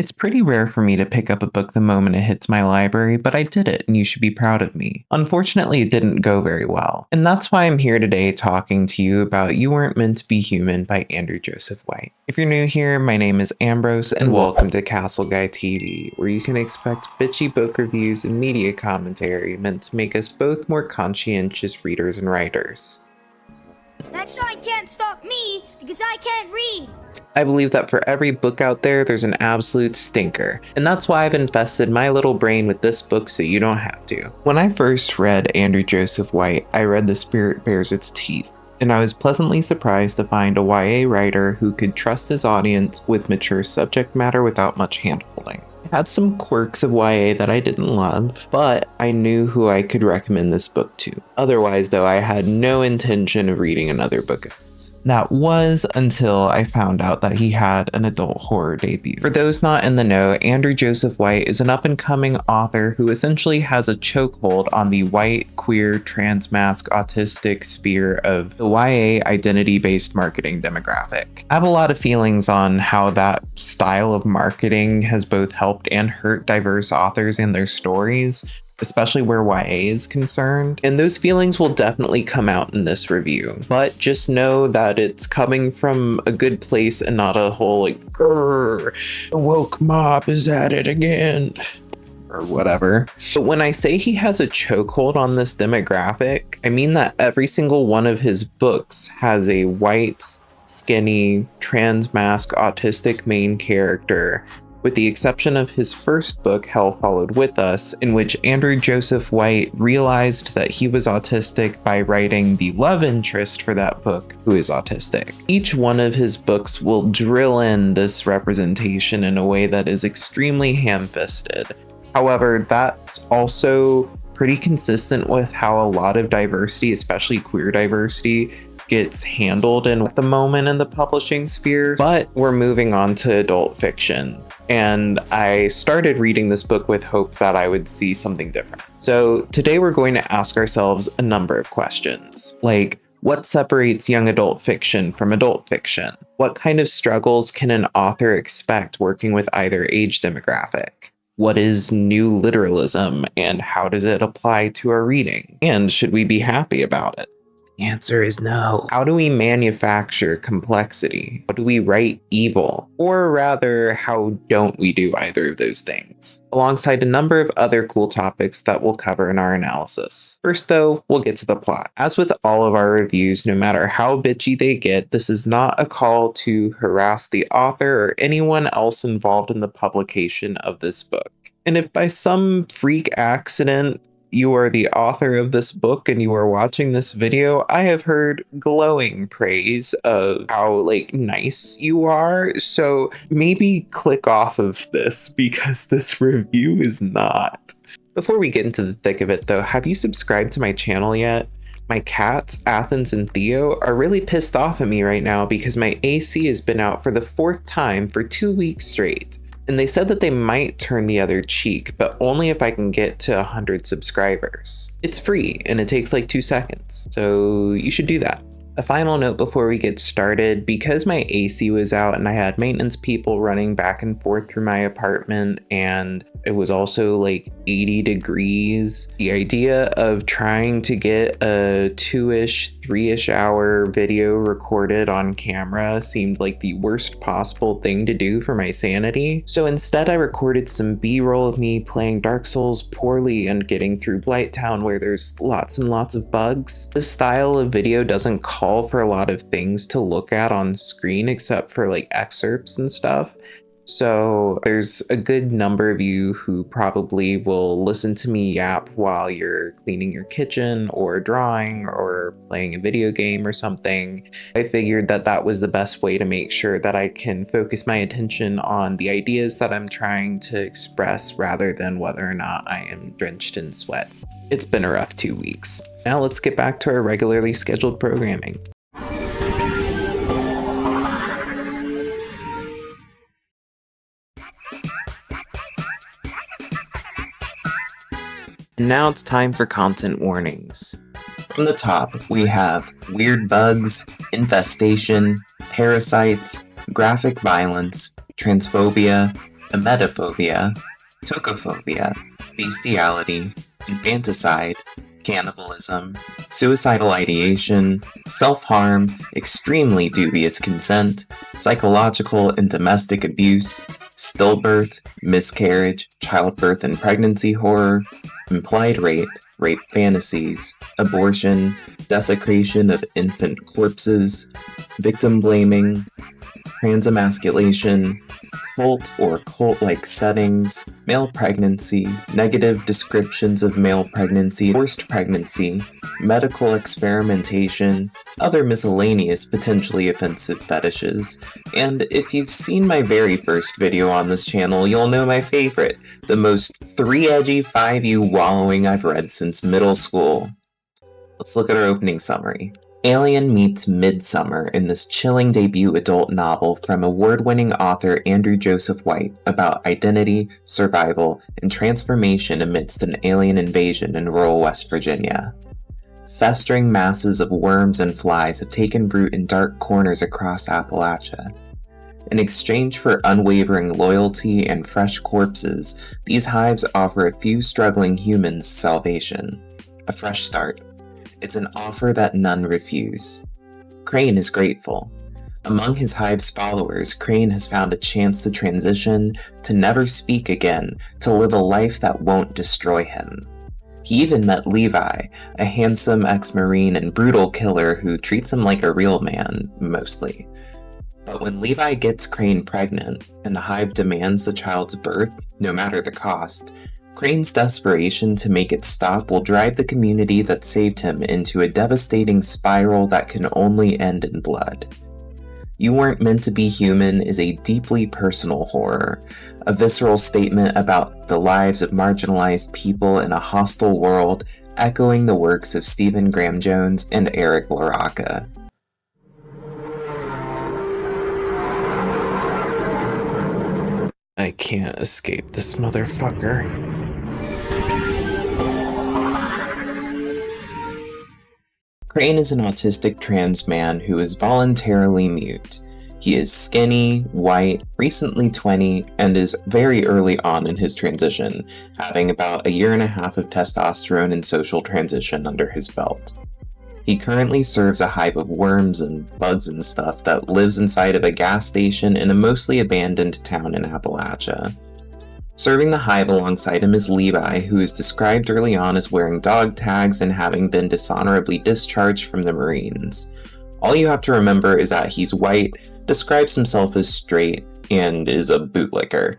It's pretty rare for me to pick up a book the moment it hits my library, but I did it and you should be proud of me. Unfortunately, it didn't go very well. And that's why I'm here today talking to you about You Weren't Meant to Be Human by Andrew Joseph White. If you're new here, my name is Ambrose and welcome to castleguyTV, where you can expect bitchy book reviews and media commentary meant to make us both more conscientious readers and writers. That sign can't stop me because I can't read. I believe that for every book out there, there's an absolute stinker, and that's why I've invested my little brain with this book so you don't have to. When I first read Andrew Joseph White, I read The Spirit Bears Its Teeth, and I was pleasantly surprised to find a YA writer who could trust his audience with mature subject matter without much handholding. It had some quirks of YA that I didn't love, but I knew who I could recommend this book to. Otherwise, though, I had no intention of reading another book of his. That was until I found out that he had an adult horror debut. For those not in the know, Andrew Joseph White is an up-and-coming author who essentially has a chokehold on the white, queer, transmasc, autistic sphere of the YA identity-based marketing demographic. I have a lot of feelings on how that style of marketing has both helped and hurt diverse authors and their stories, especially where YA is concerned, and those feelings will definitely come out in this review. But just know that it's coming from a good place and not a whole like, grrr, the woke mob is at it again, or whatever. But when I say he has a chokehold on this demographic, I mean that every single one of his books has a white, skinny, transmasc, autistic main character, with the exception of his first book, Hell Followed With Us, in which Andrew Joseph White realized that he was autistic by writing the love interest for that book, who is autistic. Each one of his books will drill in this representation in a way that is extremely ham-fisted. However, that's also pretty consistent with how a lot of diversity, especially queer diversity, gets handled at the moment in the publishing sphere. But we're moving on to adult fiction. And I started reading this book with hope that I would see something different. So today we're going to ask ourselves a number of questions, like what separates young adult fiction from adult fiction? What kind of struggles can an author expect working with either age demographic? What is new literalism and how does it apply to our reading? And should we be happy about it? The answer is no. How do we manufacture complexity? How do we write evil? Or rather, how don't we do either of those things? Alongside a number of other cool topics that we'll cover in our analysis. First though, we'll get to the plot. As with all of our reviews, no matter how bitchy they get, this is not a call to harass the author or anyone else involved in the publication of this book. And if by some freak accident, you are the author of this book and you are watching this video, I have heard glowing praise of how nice you are. So maybe click off of this because this review is not. Before we get into the thick of it though, have you subscribed to my channel yet? My cats, Athens and Theo, are really pissed off at me right now because my AC has been out for the 4th time for 2 weeks straight. And they said that they might turn the other cheek, but only if I can get to 100 subscribers. It's free and it takes like 2 seconds, so you should do that. A final note before we get started, because my AC was out and I had maintenance people running back and forth through my apartment and it was also like 80 degrees, the idea of trying to get a 2-ish, 3-ish hour video recorded on camera seemed like the worst possible thing to do for my sanity. So instead I recorded some B-roll of me playing Dark Souls poorly and getting through Blighttown where there's lots and lots of bugs. This style of video doesn't call for a lot of things to look at on screen except for like excerpts and stuff. So there's a good number of you who probably will listen to me yap while you're cleaning your kitchen or drawing or playing a video game or something. I figured that that was the best way to make sure that I can focus my attention on the ideas that I'm trying to express rather than whether or not I am drenched in sweat. It's been a rough 2 weeks. Now let's get back to our regularly scheduled programming. And now it's time for content warnings. From the top, we have weird bugs, infestation, parasites, graphic violence, transphobia, emetophobia, tocophobia, bestiality, infanticide, cannibalism, suicidal ideation, self-harm, extremely dubious consent, psychological and domestic abuse, stillbirth, miscarriage, childbirth and pregnancy horror, implied rape, rape fantasies, abortion, desecration of infant corpses, victim blaming, transemasculation, cult or cult-like settings, male pregnancy, negative descriptions of male pregnancy, forced pregnancy, medical experimentation, other miscellaneous potentially offensive fetishes, and if you've seen my very first video on this channel, you'll know my favorite, the most 3-edgy 5U wallowing I've read since middle school. Let's look at our opening summary. Alien meets Midsummer in this chilling debut adult novel from award-winning author Andrew Joseph White about identity, survival, and transformation amidst an alien invasion in rural West Virginia. Festering masses of worms and flies have taken root in dark corners across Appalachia. In exchange for unwavering loyalty and fresh corpses, these hives offer a few struggling humans salvation, a fresh start. It's an offer that none refuse. Crane is grateful. Among his hive's followers, Crane has found a chance to transition, to never speak again, to live a life that won't destroy him. He even met Levi, a handsome ex-Marine and brutal killer who treats him like a real man, mostly. But when Levi gets Crane pregnant, and the hive demands the child's birth, no matter the cost, Crane's desperation to make it stop will drive the community that saved him into a devastating spiral that can only end in blood. You Weren't Meant to Be Human is a deeply personal horror, a visceral statement about the lives of marginalized people in a hostile world, echoing the works of Stephen Graham Jones and Eric LaRocca. I can't escape this motherfucker. Crane is an autistic trans man who is voluntarily mute. He is skinny, white, recently 20, and is very early on in his transition, having about 1.5 years of testosterone and social transition under his belt. He currently serves a hive of worms and bugs and stuff that lives inside of a gas station in a mostly abandoned town in Appalachia. Serving the hive alongside him is Levi, who is described early on as wearing dog tags and having been dishonorably discharged from the Marines. All you have to remember is that he's white, describes himself as straight, and is a bootlicker.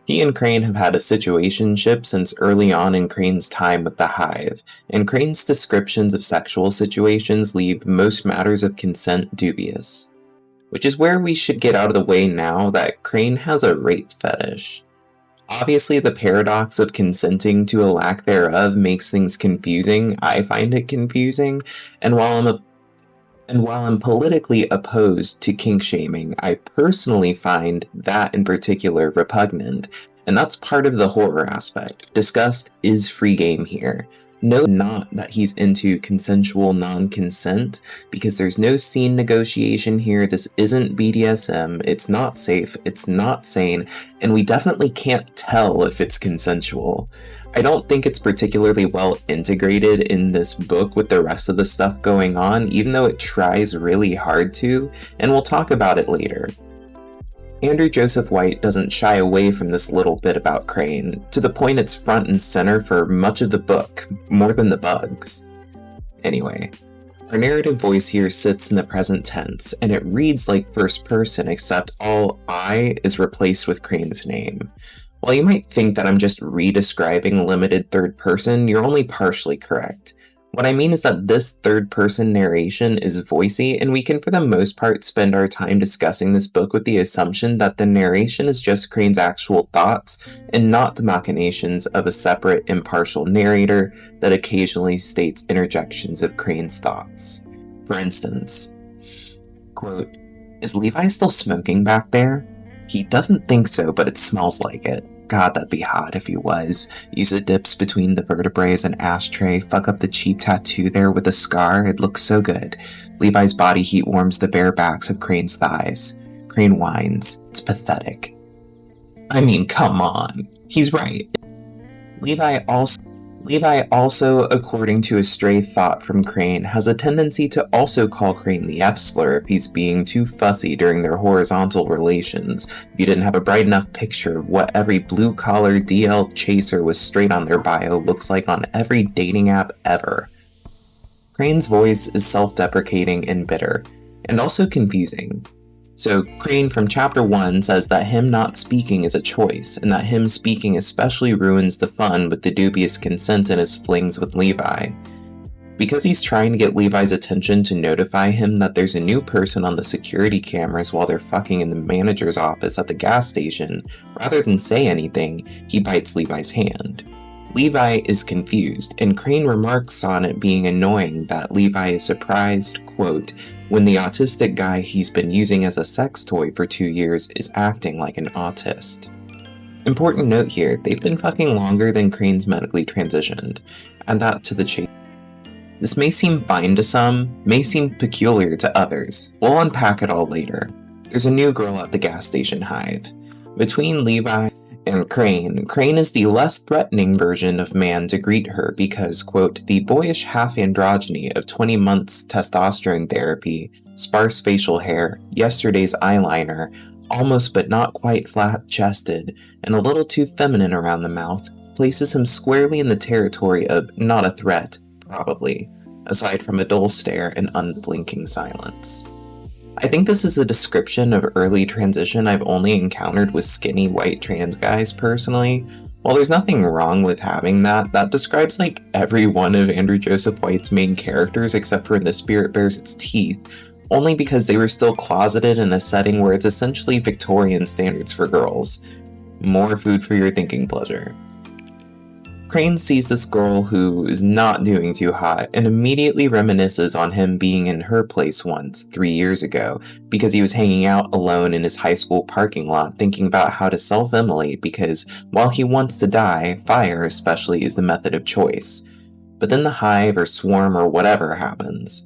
He and Crane have had a situationship since early on in Crane's time with the hive, and Crane's descriptions of sexual situations leave most matters of consent dubious. Which is where we should get out of the way now that Crane has a rape fetish. Obviously, the paradox of consenting to a lack thereof makes things confusing. I find it confusing, and while I'm politically opposed to kink shaming, I personally find that in particular repugnant, and that's part of the horror aspect. Disgust is free game here. No, not that he's into consensual non-consent, because there's no scene negotiation here. This isn't BDSM, it's not safe, it's not sane, and we definitely can't tell if it's consensual. I don't think it's particularly well integrated in this book with the rest of the stuff going on, even though it tries really hard to, and we'll talk about it later. Andrew Joseph White doesn't shy away from this little bit about Crane, to the point it's front and center for much of the book, more than the bugs. Anyway, our narrative voice here sits in the present tense, and it reads like first person except all I is replaced with Crane's name. While you might think that I'm just re-describing limited third person, you're only partially correct. What I mean is that this third-person narration is voicey, and we can for the most part spend our time discussing this book with the assumption that the narration is just Crane's actual thoughts, and not the machinations of a separate, impartial narrator that occasionally states interjections of Crane's thoughts. For instance, quote, "Is Levi still smoking back there? He doesn't think so, but it smells like it. God, that'd be hot if he was. Use the dips between the vertebrae as an ashtray, fuck up the cheap tattoo there with a scar, it looks so good. Levi's body heat warms the bare backs of Crane's thighs. Crane whines. It's pathetic." I mean, come on. He's right. Levi also, according to a stray thought from Crane, has a tendency to also call Crane the F-slur if he's being too fussy during their horizontal relations. If you didn't have a bright enough picture of what every blue-collar DL chaser with straight on their bio looks like on every dating app ever. Crane's voice is self-deprecating and bitter, and also confusing. So Crane from chapter 1 says that him not speaking is a choice, and that him speaking especially ruins the fun with the dubious consent in his flings with Levi. Because he's trying to get Levi's attention to notify him that there's a new person on the security cameras while they're fucking in the manager's office at the gas station, rather than say anything, he bites Levi's hand. Levi is confused, and Crane remarks on it being annoying that Levi is surprised, quote, when the autistic guy he's been using as a sex toy for 2 years is acting like an autist. Important note here, they've been fucking longer than Crane's medically transitioned. Add that to the chase. This may seem fine to some, may seem peculiar to others. We'll unpack it all later. There's a new girl at the gas station hive. Between Levi and Crane is the less threatening version of man to greet her because, quote, the boyish half-androgyny of 20 months testosterone therapy, sparse facial hair, yesterday's eyeliner, almost but not quite flat-chested, and a little too feminine around the mouth, places him squarely in the territory of not a threat, probably, aside from a dull stare and unblinking silence. I think this is a description of early transition I've only encountered with skinny white trans guys personally. While there's nothing wrong with having that describes like every one of Andrew Joseph White's main characters except for in The Spirit Bears Its Teeth, only because they were still closeted in a setting where it's essentially Victorian standards for girls. More food for your thinking pleasure. Crane sees this girl who is not doing too hot and immediately reminisces on him being in her place once, 3 years ago, because he was hanging out alone in his high school parking lot thinking about how to self-immolate because, while he wants to die, fire especially is the method of choice. But then the hive or swarm or whatever happens.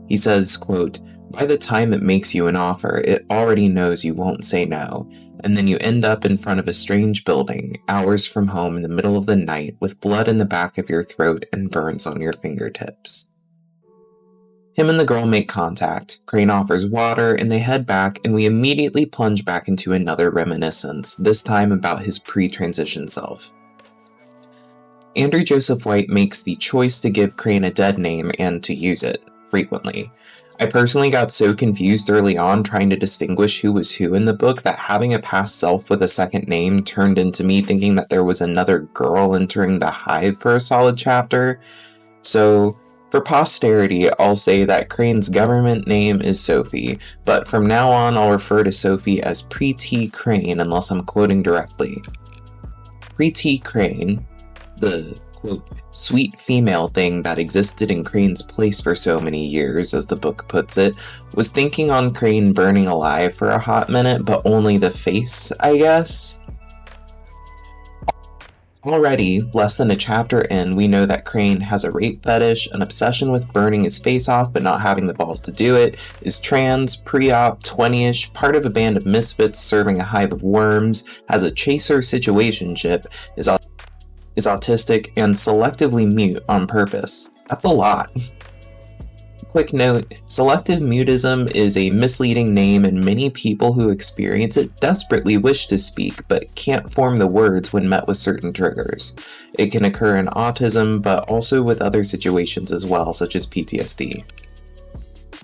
He says, quote, by the time it makes you an offer, it already knows you won't say no. And then you end up in front of a strange building, hours from home in the middle of the night, with blood in the back of your throat and burns on your fingertips. Him and the girl make contact, Crane offers water, and they head back, and we immediately plunge back into another reminiscence, this time about his pre-transition self. Andrew Joseph White makes the choice to give Crane a dead name and to use it, frequently. I personally got so confused early on trying to distinguish who was who in the book that having a past self with a second name turned into me thinking that there was another girl entering the hive for a solid chapter. So, for posterity, I'll say that Crane's government name is Sophie, but from now on I'll refer to Sophie as Pre-T Crane unless I'm quoting directly. Pre-T Crane, the quote, sweet female thing that existed in Crane's place for so many years, as the book puts it, was thinking on Crane burning alive for a hot minute, but only the face, I guess? Already, less than a chapter in, we know that Crane has a rape fetish, an obsession with burning his face off but not having the balls to do it, is trans, pre-op, 20-ish, part of a band of misfits serving a hive of worms, has a chaser situationship, is autistic, and selectively mute on purpose. That's a lot. Quick note, selective mutism is a misleading name and many people who experience it desperately wish to speak but can't form the words when met with certain triggers. It can occur in autism but also with other situations as well, such as PTSD.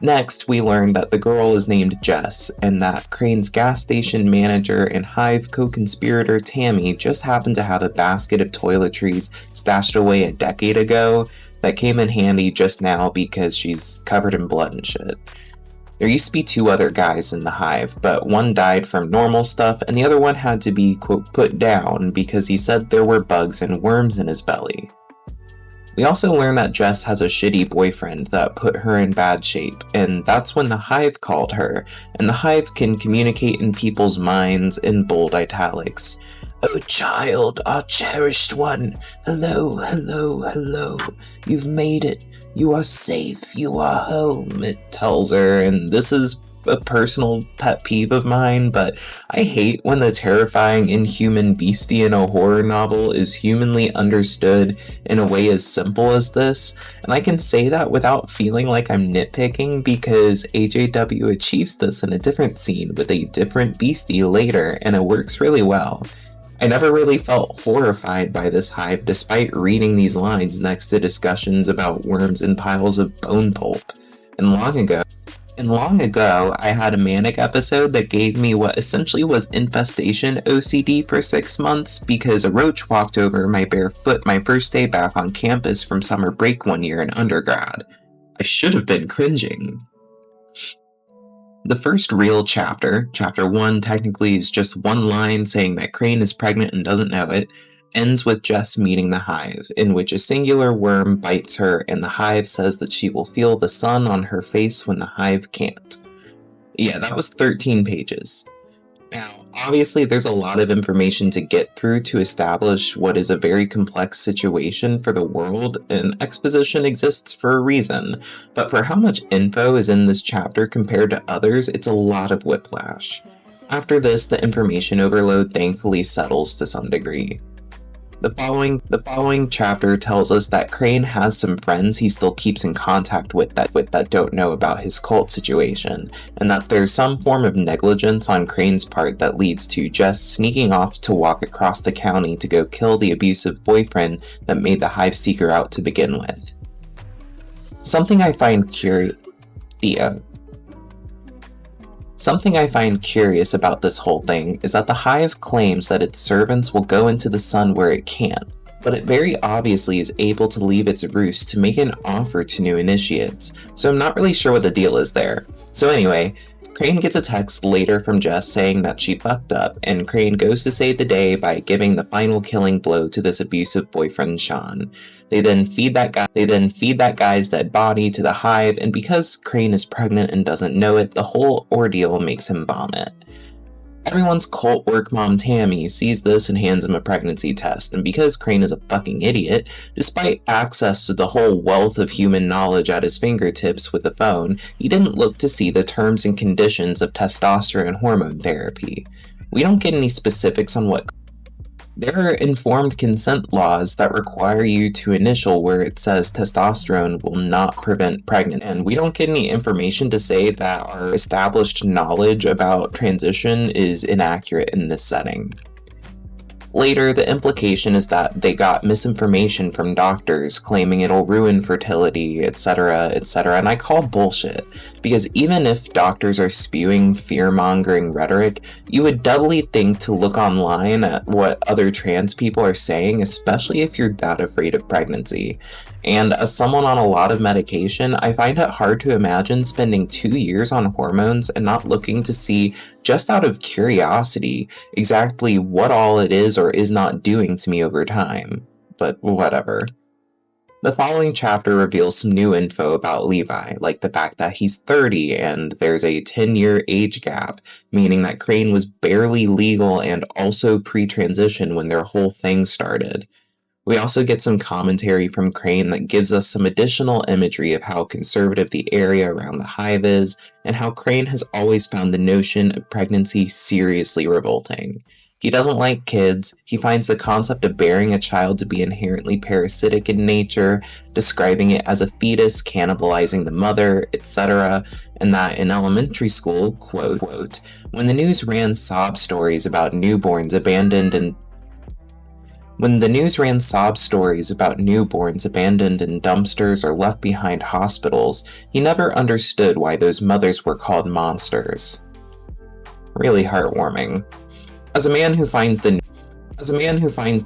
Next, we learn that the girl is named Jess, and that Crane's gas station manager and hive co-conspirator Tammy just happened to have a basket of toiletries stashed away a decade ago that came in handy just now because she's covered in blood and shit. There used to be 2 other guys in the hive, but one died from normal stuff and the other one had to be, quote, put down because he said there were bugs and worms in his belly. We also learn that Jess has a shitty boyfriend that put her in bad shape, and that's when the hive called her, and the hive can communicate in people's minds in bold italics. Oh child, our cherished one, hello, hello, hello, you've made it, you are safe, you are home, it tells her, and this is a personal pet peeve of mine, but I hate when the terrifying inhuman beastie in a horror novel is humanly understood in a way as simple as this, and I can say that without feeling like I'm nitpicking because AJW achieves this in a different scene with a different beastie later, and it works really well. I never really felt horrified by this hive despite reading these lines next to discussions about worms and piles of bone pulp. And long ago, I had a manic episode that gave me what essentially was infestation OCD for 6 months because a roach walked over my bare foot my first day back on campus from summer break one year in undergrad. I should have been cringing. The first real chapter, chapter 1, technically is just one line saying that Crane is pregnant and doesn't know it, ends with Jess meeting the hive, in which a singular worm bites her and the hive says that she will feel the sun on her face when the hive can't. Yeah, that was 13 pages. Now, obviously there's a lot of information to get through to establish what is a very complex situation for the world, and exposition exists for a reason, but for how much info is in this chapter compared to others, it's a lot of whiplash. After this, the information overload thankfully settles to some degree. The following chapter tells us that Crane has some friends he still keeps in contact with that don't know about his cult situation, and that there's some form of negligence on Crane's part that leads to Jess sneaking off to walk across the county to go kill the abusive boyfriend that made the hive seeker out to begin with. Something I find curious about this whole thing is that the hive claims that its servants will go into the sun where it can, but it very obviously is able to leave its roost to make an offer to new initiates, so I'm not really sure what the deal is there. So anyway, Crane gets a text later from Jess saying that she fucked up, and Crane goes to save the day by giving the final killing blow to this abusive boyfriend Sean. They then feed that guy's dead body to the hive, and because Crane is pregnant and doesn't know it, the whole ordeal makes him vomit. Everyone's cult work mom Tammy sees this and hands him a pregnancy test, and because Crane is a fucking idiot, despite access to the whole wealth of human knowledge at his fingertips with the phone, he didn't look to see the terms and conditions of testosterone hormone therapy. We don't get any specifics on what. There are informed consent laws that require you to initial where it says testosterone will not prevent pregnancy, and we don't get any information to say that our established knowledge about transition is inaccurate in this setting. Later, the implication is that they got misinformation from doctors claiming it'll ruin fertility, etc., etc., and I call bullshit, because even if doctors are spewing fear-mongering rhetoric, you would doubly think to look online at what other trans people are saying, especially if you're that afraid of pregnancy. And as someone on a lot of medication, I find it hard to imagine spending 2 years on hormones and not looking to see, just out of curiosity, exactly what all it is or is not doing to me over time. But whatever. The following chapter reveals some new info about Levi, like the fact that he's 30 and there's a 10-year age gap, meaning that Crane was barely legal and also pre-transition when their whole thing started. We also get some commentary from Crane that gives us some additional imagery of how conservative the area around the hive is, and how Crane has always found the notion of pregnancy seriously revolting. He doesn't like kids, he finds the concept of bearing a child to be inherently parasitic in nature, describing it as a fetus cannibalizing the mother, etc., and that in elementary school, quote, when the news ran sob stories about newborns abandoned in dumpsters or left behind hospitals, he never understood why those mothers were called monsters. Really heartwarming. As a man who finds the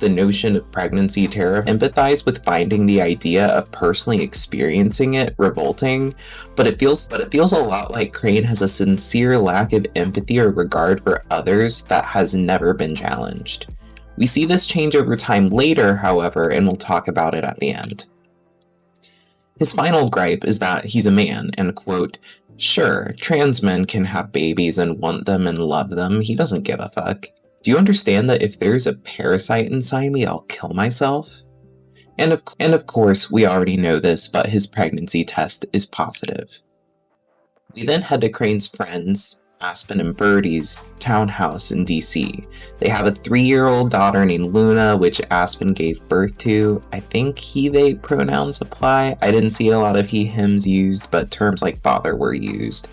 notion of pregnancy terrifying, empathize with finding the idea of personally experiencing it revolting, but it feels a lot like Crane has a sincere lack of empathy or regard for others that has never been challenged. We see this change over time later, however, and we'll talk about it at the end. His final gripe is that he's a man, and quote, sure, trans men can have babies and want them and love them, he doesn't give a fuck. Do you understand that if there's a parasite inside me, I'll kill myself? And of course, we already know this, but his pregnancy test is positive. We then head to Crane's friends, Aspen and Birdie's townhouse in DC. They have a 3-year-old daughter named Luna, which Aspen gave birth to. I think he/they pronouns apply. I didn't see a lot of he/hims used, but terms like father were used.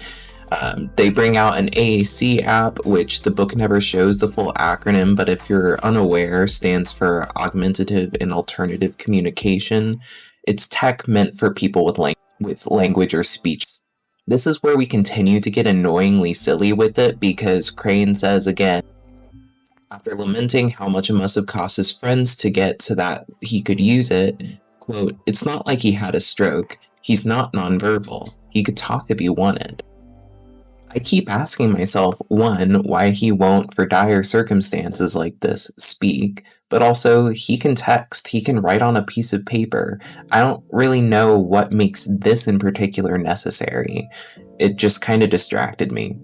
They bring out an AAC app, which the book never shows the full acronym, but if you're unaware, stands for Augmentative and Alternative Communication. It's tech meant for people with language or speech. This is where we continue to get annoyingly silly with it, because Crane says again, after lamenting how much it must have cost his friends to get so that he could use it, quote, "It's not like he had a stroke. He's not nonverbal. He could talk if he wanted." I keep asking myself, one, why he won't, for dire circumstances like this, speak, but also, he can text, he can write on a piece of paper. I don't really know what makes this in particular necessary. It just kind of distracted me.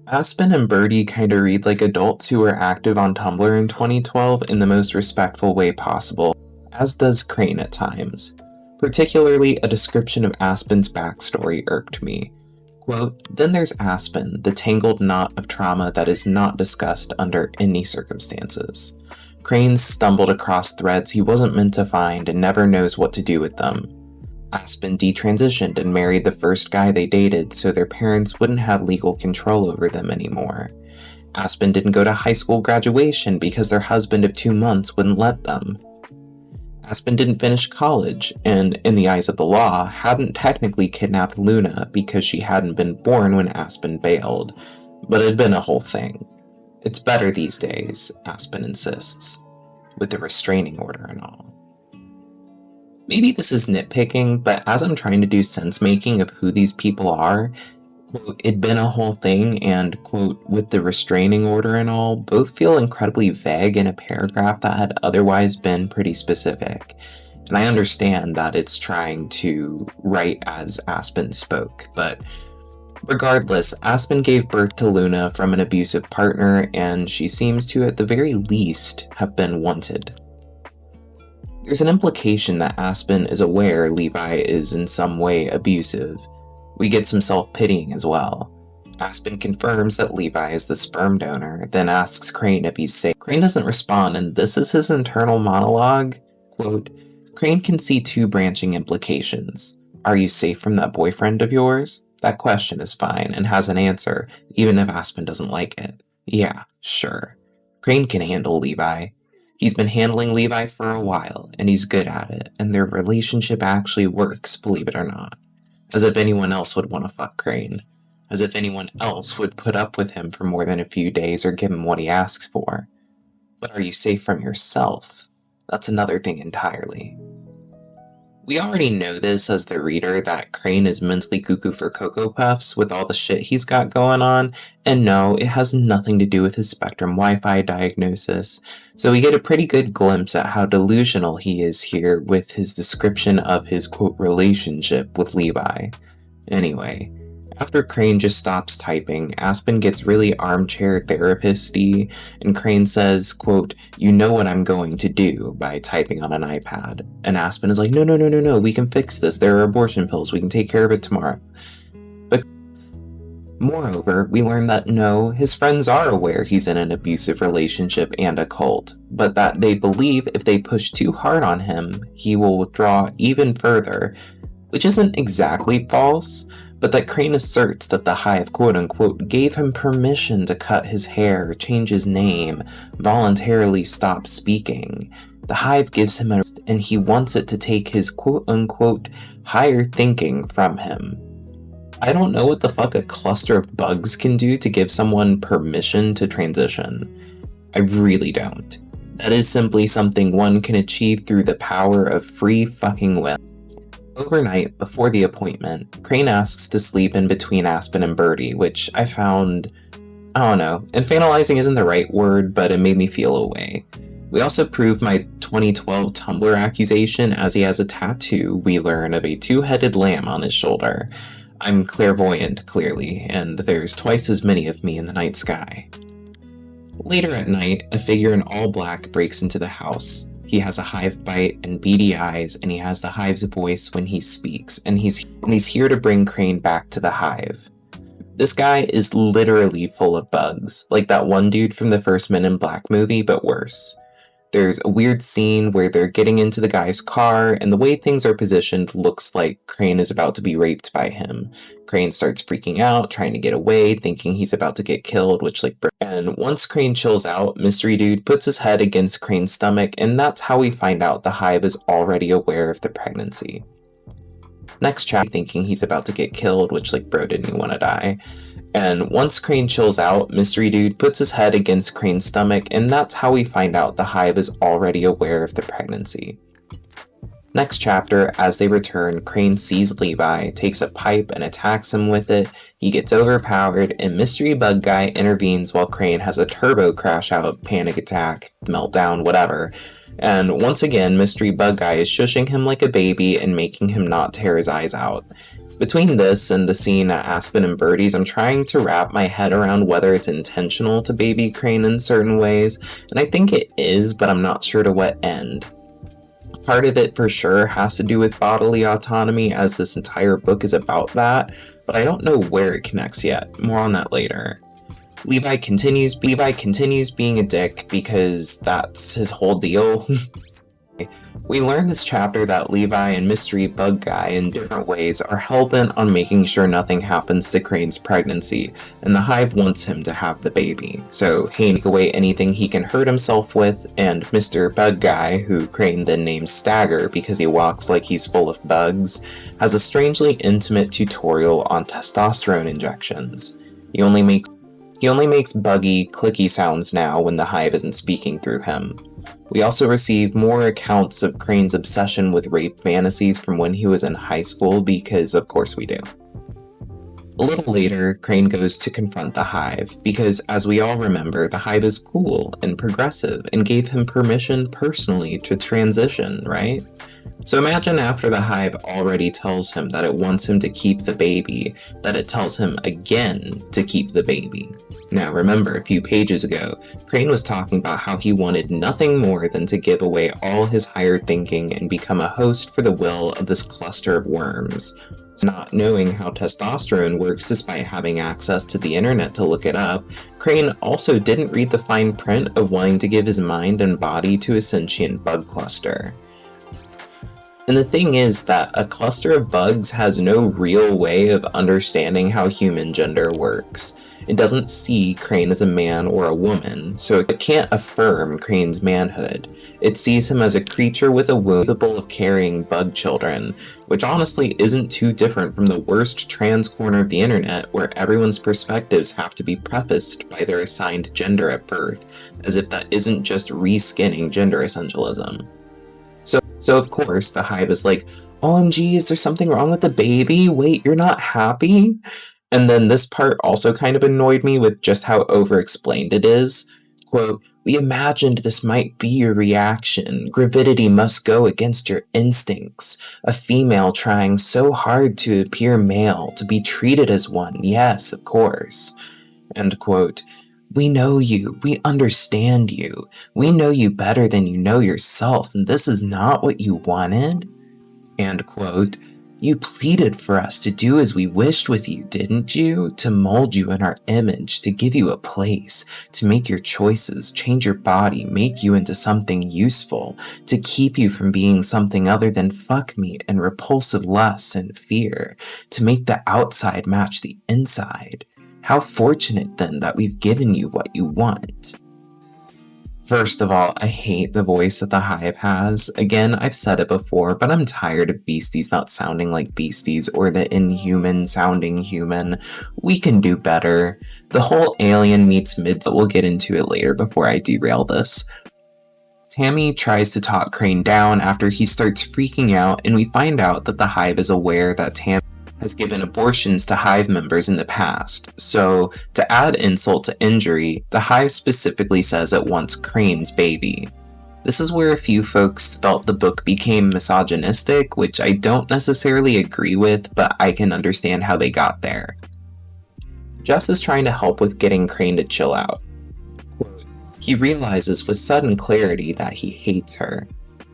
Aspen and Birdie kind of read like adults who were active on Tumblr in 2012 in the most respectful way possible, as does Crane at times. Particularly, a description of Aspen's backstory irked me. Quote, "Then there's Aspen, the tangled knot of trauma that is not discussed under any circumstances. Crane stumbled across threads he wasn't meant to find and never knows what to do with them. Aspen detransitioned and married the first guy they dated so their parents wouldn't have legal control over them anymore. Aspen didn't go to high school graduation because their husband of 2 months wouldn't let them. Aspen didn't finish college, and, in the eyes of the law, hadn't technically kidnapped Luna because she hadn't been born when Aspen bailed, but it had been a whole thing. It's better these days, Aspen insists, with the restraining order and all." Maybe this is nitpicking, but as I'm trying to do sense-making of who these people are, quote, "It'd been a whole thing," and, quote, "with the restraining order and all," both feel incredibly vague in a paragraph that had otherwise been pretty specific. And I understand that it's trying to write as Aspen spoke, but regardless, Aspen gave birth to Luna from an abusive partner, and she seems to, at the very least, have been wanted. There's an implication that Aspen is aware Levi is in some way abusive. We get some self-pitying as well. Aspen confirms that Levi is the sperm donor, then asks Crane if he's safe. Crane doesn't respond, and this is his internal monologue. Quote, "Crane can see 2 branching implications. Are you safe from that boyfriend of yours? That question is fine and has an answer, even if Aspen doesn't like it. Yeah, sure. Crane can handle Levi. He's been handling Levi for a while, and he's good at it, and their relationship actually works, believe it or not. As if anyone else would want to fuck Crane. As if anyone else would put up with him for more than a few days or give him what he asks for. But are you safe from yourself? That's another thing entirely." We already know this as the reader, that Crane is mentally cuckoo for Cocoa Puffs with all the shit he's got going on, and no, it has nothing to do with his Spectrum Wi-Fi diagnosis, so we get a pretty good glimpse at how delusional he is here with his description of his, quote, "relationship" with Levi. Anyway, after Crane just stops typing, Aspen gets really armchair therapist-y, and Crane says, quote, "You know what I'm going to do," by typing on an iPad. And Aspen is like, no, we can fix this. There are abortion pills. We can take care of it tomorrow. But moreover, we learn that no, his friends are aware he's in an abusive relationship and a cult, but that they believe if they push too hard on him, he will withdraw even further, which isn't exactly false, but that Crane asserts that the Hive, quote-unquote, gave him permission to cut his hair, change his name, voluntarily stop speaking. The Hive gives him and he wants it to take his, quote-unquote, higher thinking from him. I don't know what the fuck a cluster of bugs can do to give someone permission to transition. I really don't. That is simply something one can achieve through the power of free fucking will. Overnight, before the appointment, Crane asks to sleep in between Aspen and Birdie, which I found, I don't know, infantilizing isn't the right word, but it made me feel a way. We also prove my 2012 Tumblr accusation, as he has a tattoo, we learn, of a 2-headed lamb on his shoulder. I'm clairvoyant, clearly, and there's twice as many of me in the night sky. Later at night, a figure in all black breaks into the house. He has a hive bite and beady eyes, and he has the hive's voice when he speaks, and he's here to bring Crane back to the hive. This guy is literally full of bugs, like that one dude from the first Men in Black movie, but worse. There's a weird scene where they're getting into the guy's car, and the way things are positioned looks like Crane is about to be raped by him. Crane starts freaking out, trying to get away, thinking he's about to get killed, and once Crane chills out, Mystery Dude puts his head against Crane's stomach, and that's how we find out the hive is already aware of the pregnancy. Next chapter, thinking he's about to get killed, bro, didn't you want to die? And once Crane chills out, Mystery Dude puts his head against Crane's stomach, and that's how we find out the hive is already aware of the pregnancy. Next chapter, as they return, Crane sees Levi, takes a pipe and attacks him with it. He gets overpowered, and Mystery Bug Guy intervenes while Crane has a turbo crash out, panic attack, meltdown, whatever. And once again, Mystery Bug Guy is shushing him like a baby and making him not tear his eyes out. Between this and the scene at Aspen and Birdie's, I'm trying to wrap my head around whether it's intentional to baby Crane in certain ways, and I think it is, but I'm not sure to what end. Part of it for sure has to do with bodily autonomy, as this entire book is about that, but I don't know where it connects yet. More on that later. Levi continues being a dick because that's his whole deal. We learn this chapter that Levi and Mystery Bug Guy in different ways are hellbent on making sure nothing happens to Crane's pregnancy, and the hive wants him to have the baby. So Hayne take away anything he can hurt himself with, and Mr. Bug Guy, who Crane then names Stagger because he walks like he's full of bugs, has a strangely intimate tutorial on testosterone injections. He only makes buggy, clicky sounds now when the hive isn't speaking through him. We also receive more accounts of Crane's obsession with rape fantasies from when he was in high school, because of course we do. A little later, Crane goes to confront the hive, because as we all remember, the hive is cool and progressive and gave him permission personally to transition, right? So imagine after the hive already tells him that it wants him to keep the baby, that it tells him again to keep the baby. Now remember, a few pages ago, Crane was talking about how he wanted nothing more than to give away all his higher thinking and become a host for the will of this cluster of worms. So not knowing how testosterone works despite having access to the internet to look it up, Crane also didn't read the fine print of wanting to give his mind and body to a sentient bug cluster. And the thing is that a cluster of bugs has no real way of understanding how human gender works. It doesn't see Crane as a man or a woman, so it can't affirm Crane's manhood. It sees him as a creature with a womb capable of carrying bug children, which honestly isn't too different from the worst trans corner of the internet, where everyone's perspectives have to be prefaced by their assigned gender at birth, as if that isn't just reskinning gender essentialism. So of course, the hive is like, OMG, is there something wrong with the baby? Wait, you're not happy? And then this part also kind of annoyed me with just how over-explained it is. Quote, we imagined this might be your reaction. Gravidity must go against your instincts. A female trying so hard to appear male, to be treated as one. Yes, of course. End quote. We know you. We understand you. We know you better than you know yourself, and this is not what you wanted? End quote. You pleaded for us to do as we wished with you, didn't you? To mold you in our image, to give you a place, to make your choices, change your body, make you into something useful, to keep you from being something other than fuck meat and repulsive lust and fear, to make the outside match the inside. How fortunate, then, that we've given you what you want. First of all, I hate the voice that the hive has. Again, I've said it before, but I'm tired of beasties not sounding like beasties or the inhuman sounding human. We can do better. The whole alien meets mid, but we'll get into it later before I derail this. Tammy tries to talk Crane down after he starts freaking out, and we find out that the hive is aware that Tammy has given abortions to hive members in the past. So, to add insult to injury, the hive specifically says it wants Crane's baby. This is where a few folks felt the book became misogynistic, which I don't necessarily agree with, but I can understand how they got there. Jess is trying to help with getting Crane to chill out. He realizes with sudden clarity that he hates her.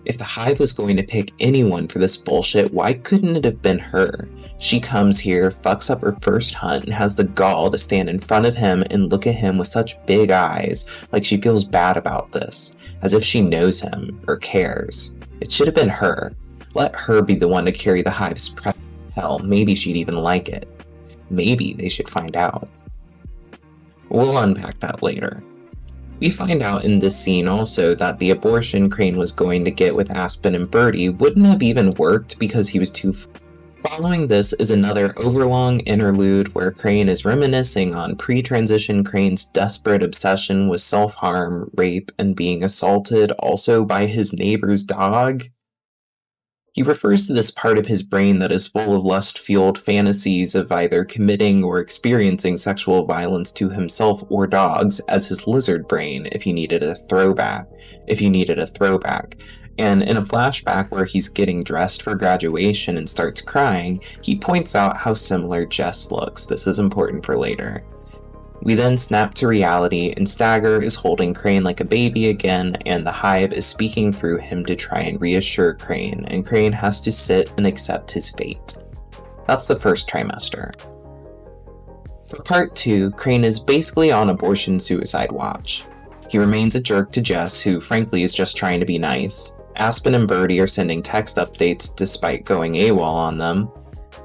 If the hive was going to pick anyone for this bullshit, why couldn't it have been her? She comes here, fucks up her first hunt, and has the gall to stand in front of him and look at him with such big eyes, like she feels bad about this, as if she knows him, or cares. It should have been her. Let her be the one to carry the hive's press. Hell, maybe she'd even like it. Maybe they should find out. We'll unpack that later. We find out in this scene also that the abortion Crane was going to get with Aspen and Birdie wouldn't have even worked because he was too. Following this is another overlong interlude where Crane is reminiscing on pre-transition Crane's desperate obsession with self-harm, rape, and being assaulted also by his neighbor's dog. He refers to this part of his brain that is full of lust-fueled fantasies of either committing or experiencing sexual violence to himself or dogs as his lizard brain if you needed a throwback. And in a flashback where he's getting dressed for graduation and starts crying, he points out how similar Jess looks. This is important for later. We then snap to reality, and Stagger is holding Crane like a baby again, and the hive is speaking through him to try and reassure Crane, and Crane has to sit and accept his fate. That's the first trimester. For part 2, Crane is basically on abortion suicide watch. He remains a jerk to Jess, who frankly is just trying to be nice. Aspen and Birdie are sending text updates despite going AWOL on them.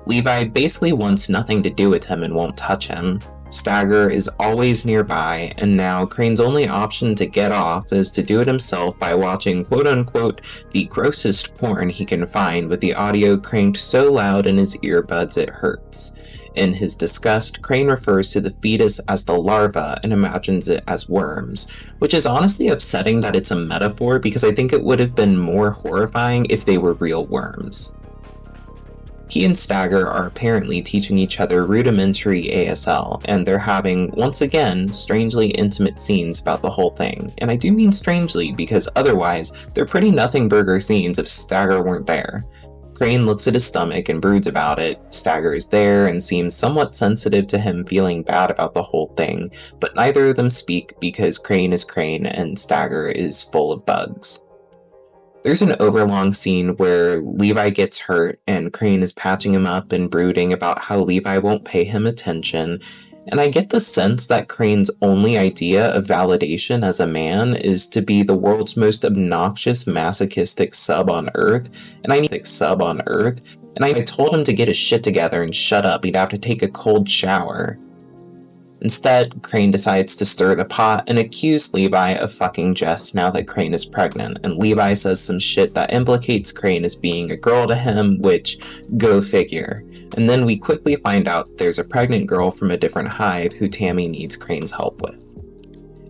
Levi basically wants nothing to do with him and won't touch him. Stagger is always nearby, and now Crane's only option to get off is to do it himself by watching quote-unquote the grossest porn he can find with the audio cranked so loud in his earbuds it hurts. In his disgust, Crane refers to the fetus as the larva and imagines it as worms, which is honestly upsetting that it's a metaphor because I think it would have been more horrifying if they were real worms. He and Stagger are apparently teaching each other rudimentary ASL, and they're having, once again, strangely intimate scenes about the whole thing. And I do mean strangely, because otherwise, they're pretty nothing burger scenes if Stagger weren't there. Crane looks at his stomach and broods about it. Stagger is there and seems somewhat sensitive to him feeling bad about the whole thing, but neither of them speak because Crane is Crane and Stagger is full of bugs. There's an overlong scene where Levi gets hurt and Crane is patching him up and brooding about how Levi won't pay him attention, and I get the sense that Crane's only idea of validation as a man is to be the world's most obnoxious masochistic sub on Earth, and I told him to get his shit together and shut up, he'd have to take a cold shower. Instead, Crane decides to stir the pot and accuse Levi of fucking Jess now that Crane is pregnant, and Levi says some shit that implicates Crane as being a girl to him, which, go figure. And then we quickly find out there's a pregnant girl from a different hive who Tammy needs Crane's help with.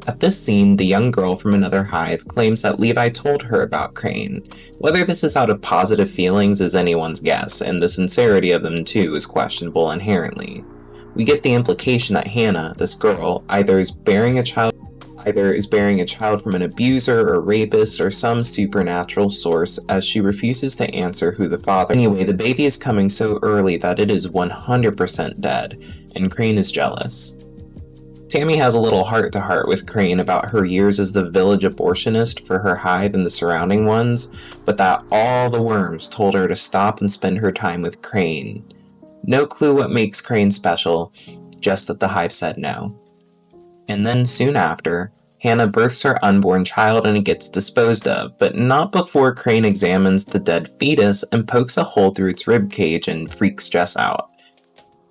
At this scene, the young girl from another hive claims that Levi told her about Crane. Whether this is out of positive feelings is anyone's guess, and the sincerity of them too is questionable inherently. We get the implication that Hannah, this girl, either is bearing a child from an abuser or rapist or some supernatural source, as she refuses to answer who the father is. Anyway, the baby is coming so early that it is 100% dead, and Crane is jealous. Tammy has a little heart-to-heart with Crane about her years as the village abortionist for her hive and the surrounding ones, but that all the worms told her to stop and spend her time with Crane. No clue what makes Crane special, just that the hive said no. And then soon after, Hannah births her unborn child and it gets disposed of, but not before Crane examines the dead fetus and pokes a hole through its ribcage and freaks Jess out.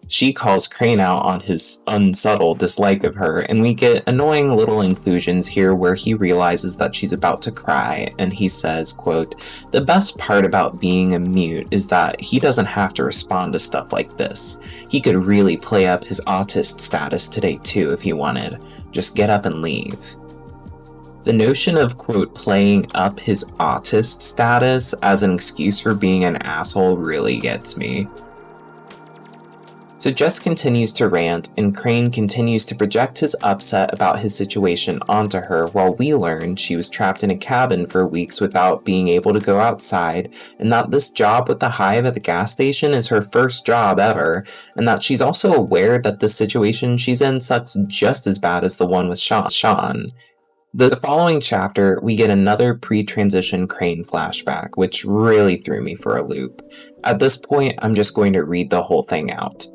She calls Crane out on his unsubtle dislike of her, and we get annoying little inclusions here where he realizes that she's about to cry, and he says, quote, "The best part about being a mute is that he doesn't have to respond to stuff like this. He could really play up his autist status today too if he wanted. Just get up and leave." The notion of, quote, playing up his autist status as an excuse for being an asshole really gets me. So Jess continues to rant, and Crane continues to project his upset about his situation onto her while we learn she was trapped in a cabin for weeks without being able to go outside, and that this job with the hive at the gas station is her first job ever, and that she's also aware that the situation she's in sucks just as bad as the one with Sean. The following chapter, we get another pre-transition Crane flashback, which really threw me for a loop. At this point, I'm just going to read the whole thing out.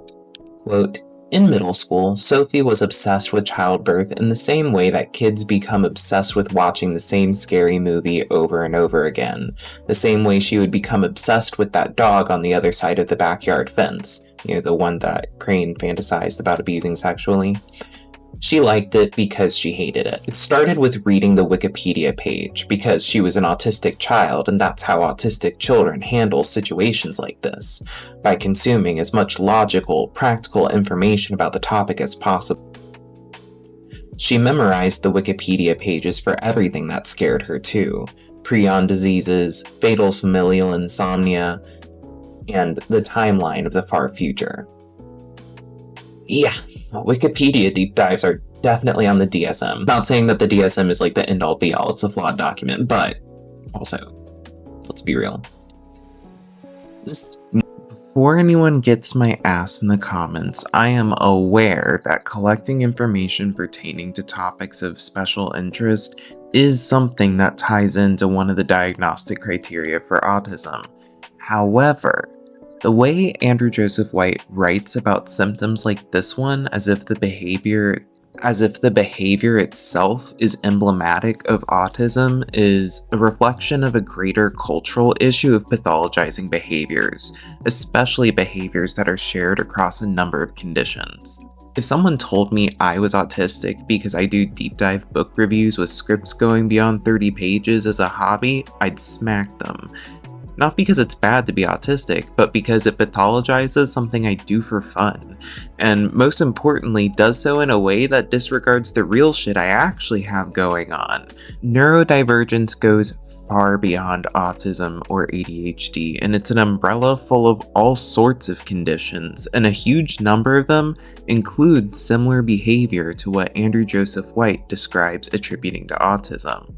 Quote, "In middle school, Sophie was obsessed with childbirth in the same way that kids become obsessed with watching the same scary movie over and over again. The same way she would become obsessed with that dog on the other side of the backyard fence. You know, the one that Crane fantasized about abusing sexually. She liked it because she hated it. It started with reading the Wikipedia page because she was an autistic child, and that's how autistic children handle situations like this, by consuming as much logical, practical information about the topic as possible. She memorized the Wikipedia pages for everything that scared her too. Prion diseases, fatal familial insomnia, and the timeline of the far future. Yeah. Wikipedia deep dives are definitely on the DSM. Not saying that the DSM is like the end-all be-all, it's a flawed document, but also, let's be real. Before anyone gets my ass in the comments, I am aware that collecting information pertaining to topics of special interest is something that ties into one of the diagnostic criteria for autism. However, the way Andrew Joseph White writes about symptoms like this one as if the behavior itself is emblematic of autism is a reflection of a greater cultural issue of pathologizing behaviors, especially behaviors that are shared across a number of conditions. If someone told me I was autistic because I do deep dive book reviews with scripts going beyond 30 pages as a hobby, I'd smack them. Not because it's bad to be autistic, but because it pathologizes something I do for fun, and most importantly, does so in a way that disregards the real shit I actually have going on. Neurodivergence goes far beyond autism or ADHD, and it's an umbrella full of all sorts of conditions, and a huge number of them include similar behavior to what Andrew Joseph White describes attributing to autism.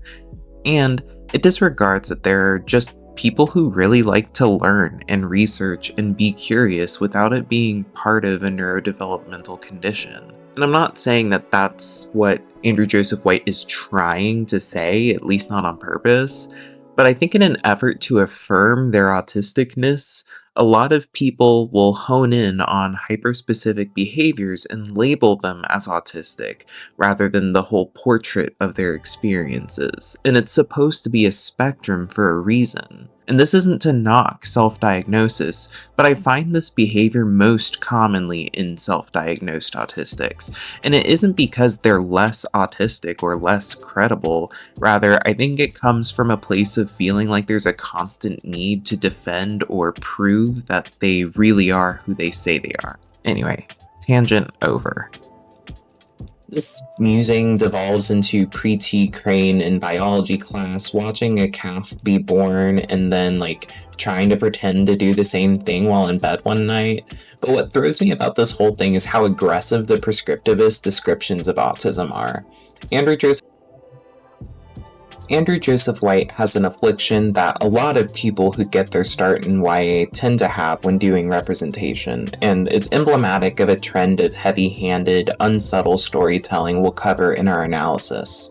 And it disregards that there are just people who really like to learn and research and be curious without it being part of a neurodevelopmental condition. And I'm not saying that that's what Andrew Joseph White is trying to say, at least not on purpose, but I think in an effort to affirm their autisticness, a lot of people will hone in on hyperspecific behaviors and label them as autistic, rather than the whole portrait of their experiences. And it's supposed to be a spectrum for a reason. And this isn't to knock self-diagnosis, but I find this behavior most commonly in self-diagnosed autistics. And it isn't because they're less autistic or less credible, rather I think it comes from a place of feeling like there's a constant need to defend or prove that they really are who they say they are. Anyway, tangent over. This musing devolves into pre-T Crane in biology class, watching a calf be born and then trying to pretend to do the same thing while in bed one night. But what throws me about this whole thing is how aggressive the prescriptivist descriptions of autism are. Andrew Joseph White has an affliction that a lot of people who get their start in YA tend to have when doing representation, and it's emblematic of a trend of heavy-handed, unsubtle storytelling we'll cover in our analysis.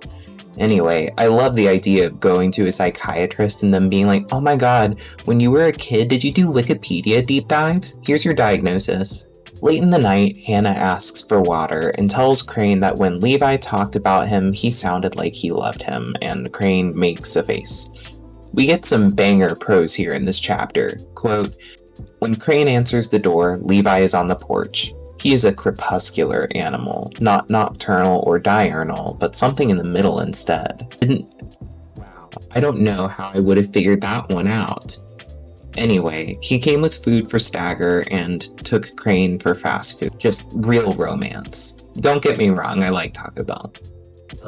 Anyway, I love the idea of going to a psychiatrist and them being like, "Oh my god, when you were a kid, did you do Wikipedia deep dives? Here's your diagnosis." Late in the night, Hannah asks for water and tells Crane that when Levi talked about him, he sounded like he loved him, and Crane makes a face. We get some banger prose here in this chapter. Quote, "When Crane answers the door, Levi is on the porch. He is a crepuscular animal, not nocturnal or diurnal, but something in the middle instead. Wow, I don't know how I would have figured that one out. Anyway, he came with food for Stagger and took Crane for fast food. Just real romance. Don't get me wrong, I like Taco Bell."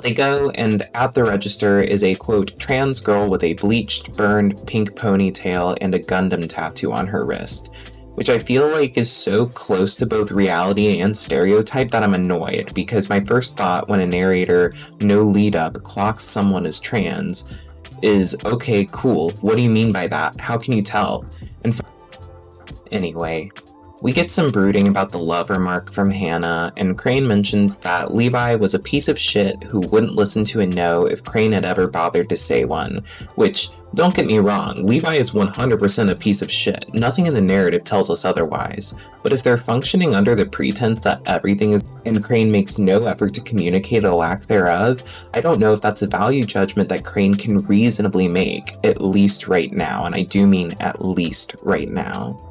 They go, and at the register is a, quote, "trans girl with a bleached, burned pink ponytail and a Gundam tattoo on her wrist," which I feel like is so close to both reality and stereotype that I'm annoyed, because my first thought when a narrator, no lead up, clocks someone as trans is, okay, cool, what do you mean by that? How can you tell? Anyway, We get some brooding about the love remark from Hannah, and Crane mentions that Levi was a piece of shit who wouldn't listen to a no if Crane had ever bothered to say one, which, don't get me wrong, Levi is 100% a piece of shit. Nothing in the narrative tells us otherwise. But if they're functioning under the pretense that everything is and Crane makes no effort to communicate a lack thereof, I don't know if that's a value judgment that Crane can reasonably make, at least right now, and I do mean at least right now.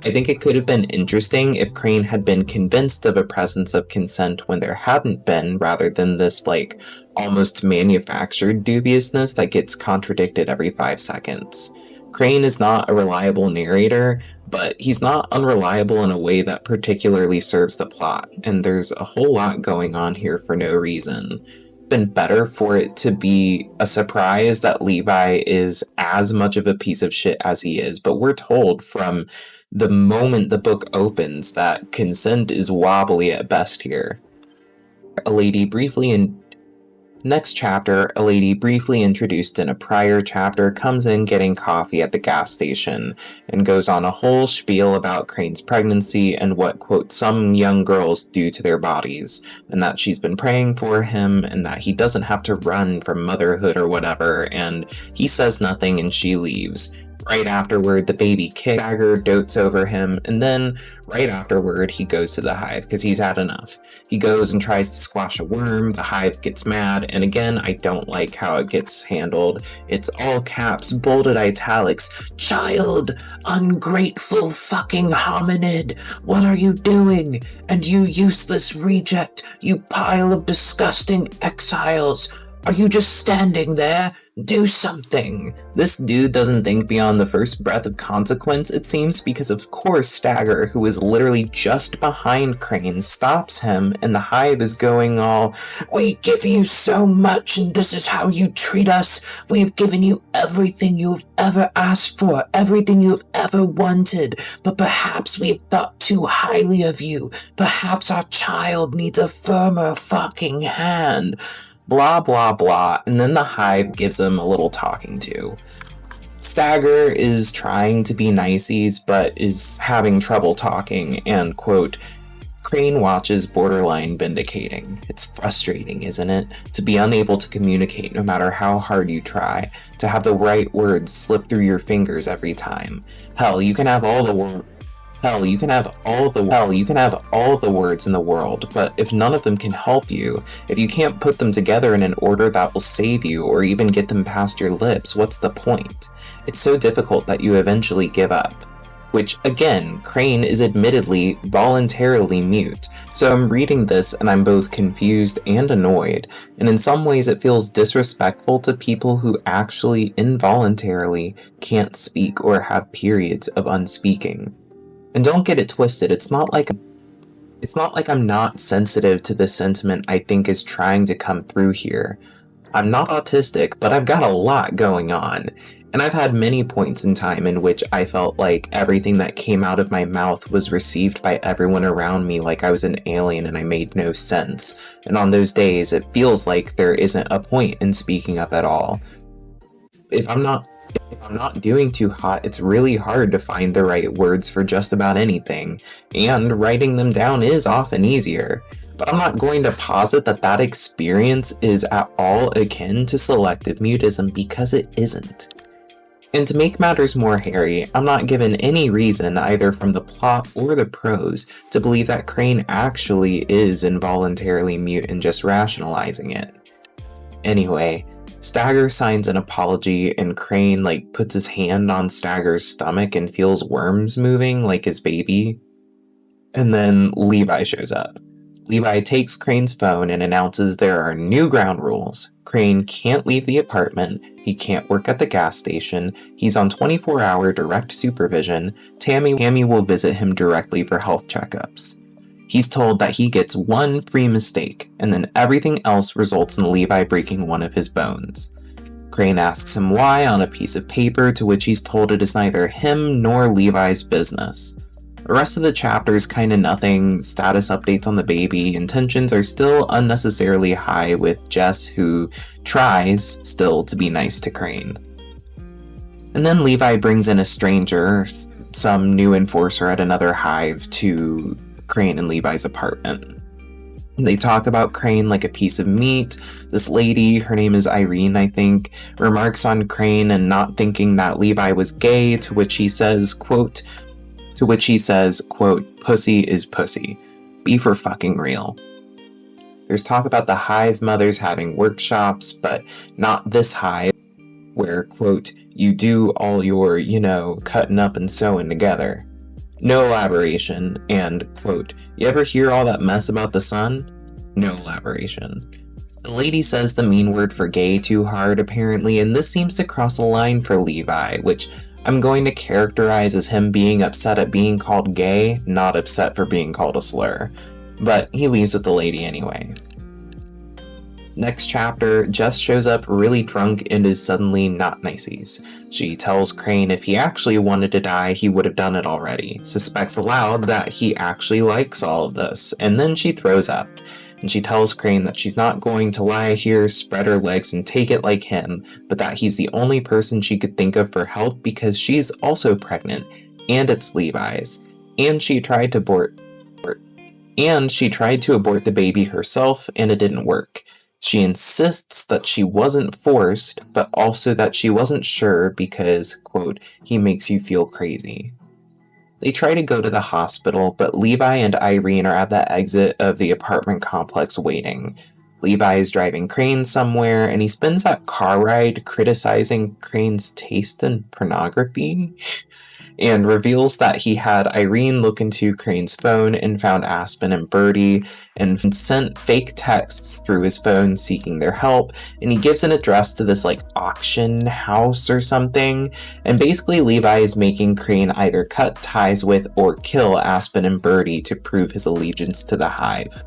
I think it could have been interesting if Crane had been convinced of a presence of consent when there hadn't been, rather than this, like, almost manufactured dubiousness that gets contradicted every 5 seconds. Crane is not a reliable narrator, but he's not unreliable in a way that particularly serves the plot, and there's a whole lot going on here for no reason. Been better for it to be a surprise that Levi is as much of a piece of shit as he is, but we're told from the moment the book opens that consent is wobbly at best here. Next chapter, a lady briefly introduced in a prior chapter comes in getting coffee at the gas station and goes on a whole spiel about Crane's pregnancy and what, quote, some young girls do to their bodies, and that she's been praying for him and that he doesn't have to run from motherhood or whatever, and he says nothing and she leaves. Right afterward, the baby Stagger dotes over him, and then right afterward, he goes to the hive because he's had enough. He goes and tries to squash a worm, the hive gets mad, and again, I don't like how it gets handled. It's all caps, bolded italics, "Child, ungrateful fucking hominid, what are you doing? And you useless reject, you pile of disgusting exiles, are you just standing there? Do something." This dude doesn't think beyond the first breath of consequence, it seems, because of course Stagger, who is literally just behind Crane, stops him, and the hive is going all, "We give you so much and this is how you treat us. We have given you everything you have ever asked for, everything you have ever wanted, but perhaps we have thought too highly of you. Perhaps our child needs a firmer fucking hand." Blah blah blah, and then the hive gives him a little talking to. Stagger is trying to be niceys, but is having trouble talking, and, quote, Crane watches borderline vindicating. It's frustrating, isn't it? To be unable to communicate no matter how hard you try, to have the right words slip through your fingers every time. Hell, you can have all the words in the world, but if none of them can help you, if you can't put them together in an order that will save you or even get them past your lips, what's the point? It's so difficult that you eventually give up. Which, again, Crane is admittedly voluntarily mute, so I'm reading this and I'm both confused and annoyed, and in some ways it feels disrespectful to people who actually involuntarily can't speak or have periods of unspeaking. And don't get it twisted, it's not like I'm not sensitive to the sentiment I think is trying to come through here. I'm not autistic, but I've got a lot going on, and I've had many points in time in which I felt like everything that came out of my mouth was received by everyone around me like I was an alien and I made no sense, and on those days it feels like there isn't a point in speaking up at all. If I'm not doing too hot, it's really hard to find the right words for just about anything, and writing them down is often easier. But I'm not going to posit that that experience is at all akin to selective mutism, because it isn't. And to make matters more hairy, I'm not given any reason, either from the plot or the prose, to believe that Crane actually is involuntarily mute and just rationalizing it. Anyway, Stagger signs an apology and Crane puts his hand on Stagger's stomach and feels worms moving like his baby. And then Levi shows up. Levi takes Crane's phone and announces there are new ground rules. Crane can't leave the apartment, he can't work at the gas station, he's on 24-hour direct supervision, Tammy will visit him directly for health checkups. He's told that he gets one free mistake, and then everything else results in Levi breaking one of his bones. Crane asks him why on a piece of paper, to which he's told it is neither him nor Levi's business. The rest of the chapter is kinda nothing, status updates on the baby, and tensions are still unnecessarily high with Jess, who tries still to be nice to Crane. And then Levi brings in a stranger, some new enforcer at another hive to Crane and Levi's apartment. They talk about Crane like a piece of meat. This lady, her name is Irene, I think, remarks on Crane and not thinking that Levi was gay, to which he says, quote, pussy is pussy. Be for fucking real. There's talk about the hive mothers having workshops, but not this hive, where, quote, you do all your, cutting up and sewing together. No elaboration, and, quote, you ever hear all that mess about the sun? No elaboration. The lady says the mean word for gay too hard, apparently, and this seems to cross a line for Levi, which I'm going to characterize as him being upset at being called gay, not upset for being called a slur. But he leaves with the lady anyway. Next chapter, Jess shows up really drunk and is suddenly not niceys. She tells Crane if he actually wanted to die, he would have done it already, suspects aloud that he actually likes all of this, and then she throws up. And she tells Crane that she's not going to lie here, spread her legs, and take it like him, but that he's the only person she could think of for help because she's also pregnant, and it's Levi's. And she tried to abort the baby herself, and it didn't work. She insists that she wasn't forced, but also that she wasn't sure because, quote, he makes you feel crazy. They try to go to the hospital, but Levi and Irene are at the exit of the apartment complex waiting. Levi is driving Crane somewhere, and he spends that car ride criticizing Crane's taste in pornography, and reveals that he had Irene look into Crane's phone and found Aspen and Birdie, and sent fake texts through his phone seeking their help, and he gives an address to this auction house or something, and basically Levi is making Crane either cut ties with or kill Aspen and Birdie to prove his allegiance to the hive.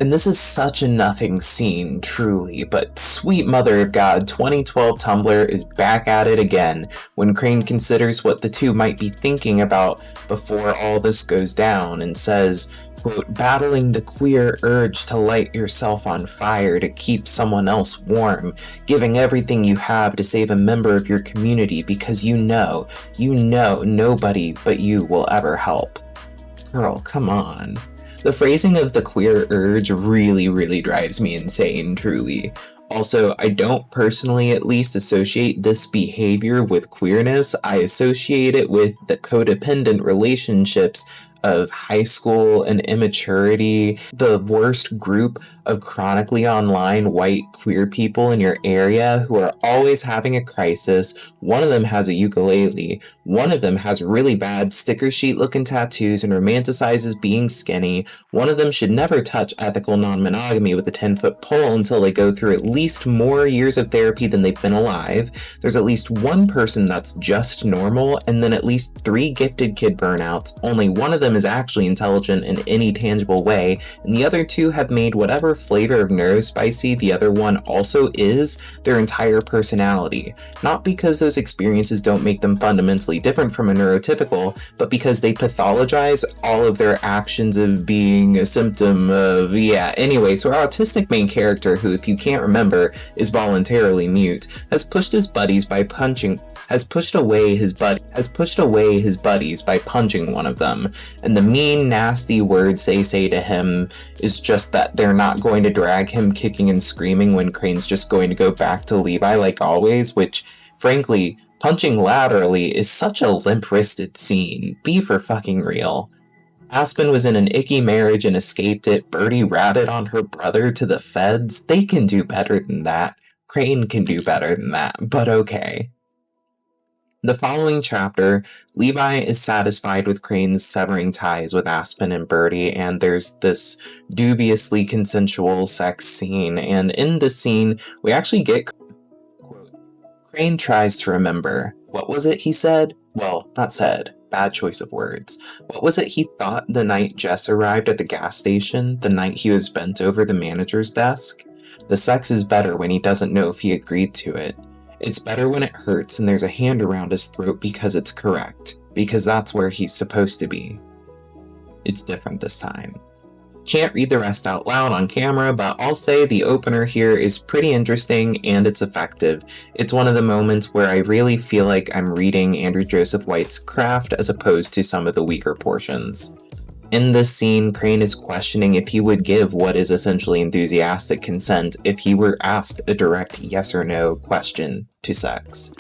And this is such a nothing scene, truly, but sweet mother of God, 2012 Tumblr is back at it again when Crane considers what the two might be thinking about before all this goes down and says, quote, battling the queer urge to light yourself on fire to keep someone else warm, giving everything you have to save a member of your community because you know nobody but you will ever help. Girl, come on. The phrasing of the queer urge really drives me insane, truly. Also, I don't personally at least associate this behavior with queerness. I associate it with the codependent relationships of high school and immaturity, the worst group of chronically online white queer people in your area who are always having a crisis. One of them has a ukulele, one of them has really bad sticker sheet looking tattoos and romanticizes being skinny, one of them should never touch ethical non-monogamy with a 10-foot pole until they go through at least more years of therapy than they've been alive. There's at least one person that's just normal, and then at least 3 gifted kid burnouts. Only one of them is actually intelligent in any tangible way, and the other 2 have made whatever flavor of neurospicy the other one also is their entire personality. Not because those experiences don't make them fundamentally different from a neurotypical, but because they pathologize all of their actions of being a symptom of, Anyway, so our autistic main character, who, if you can't remember, is voluntarily mute, has pushed away his buddies by punching one of them, and the mean, nasty words they say to him is just that they're not going to drag him kicking and screaming when Crane's just going to go back to Levi like always, which, frankly, punching laterally is such a limp-wristed scene. Be for fucking real. Aspen was in an icky marriage and escaped it. Birdie ratted on her brother to the feds. They can do better than that. Crane can do better than that, but okay. The following chapter, Levi is satisfied with Crane's severing ties with Aspen and Birdie, and there's this dubiously consensual sex scene, and in this scene, we actually get, quote, Crane tries to remember. What was it he said? Well, not said. Bad choice of words. What was it he thought the night Jess arrived at the gas station, the night he was bent over the manager's desk? The sex is better when he doesn't know if he agreed to it. It's better when it hurts and there's a hand around his throat because it's correct, because that's where he's supposed to be. It's different this time. Can't read the rest out loud on camera, but I'll say the opener here is pretty interesting and it's effective. It's one of the moments where I really feel like I'm reading Andrew Joseph White's craft as opposed to some of the weaker portions. In this scene, Crane is questioning if he would give what is essentially enthusiastic consent if he were asked a direct yes or no question to sex.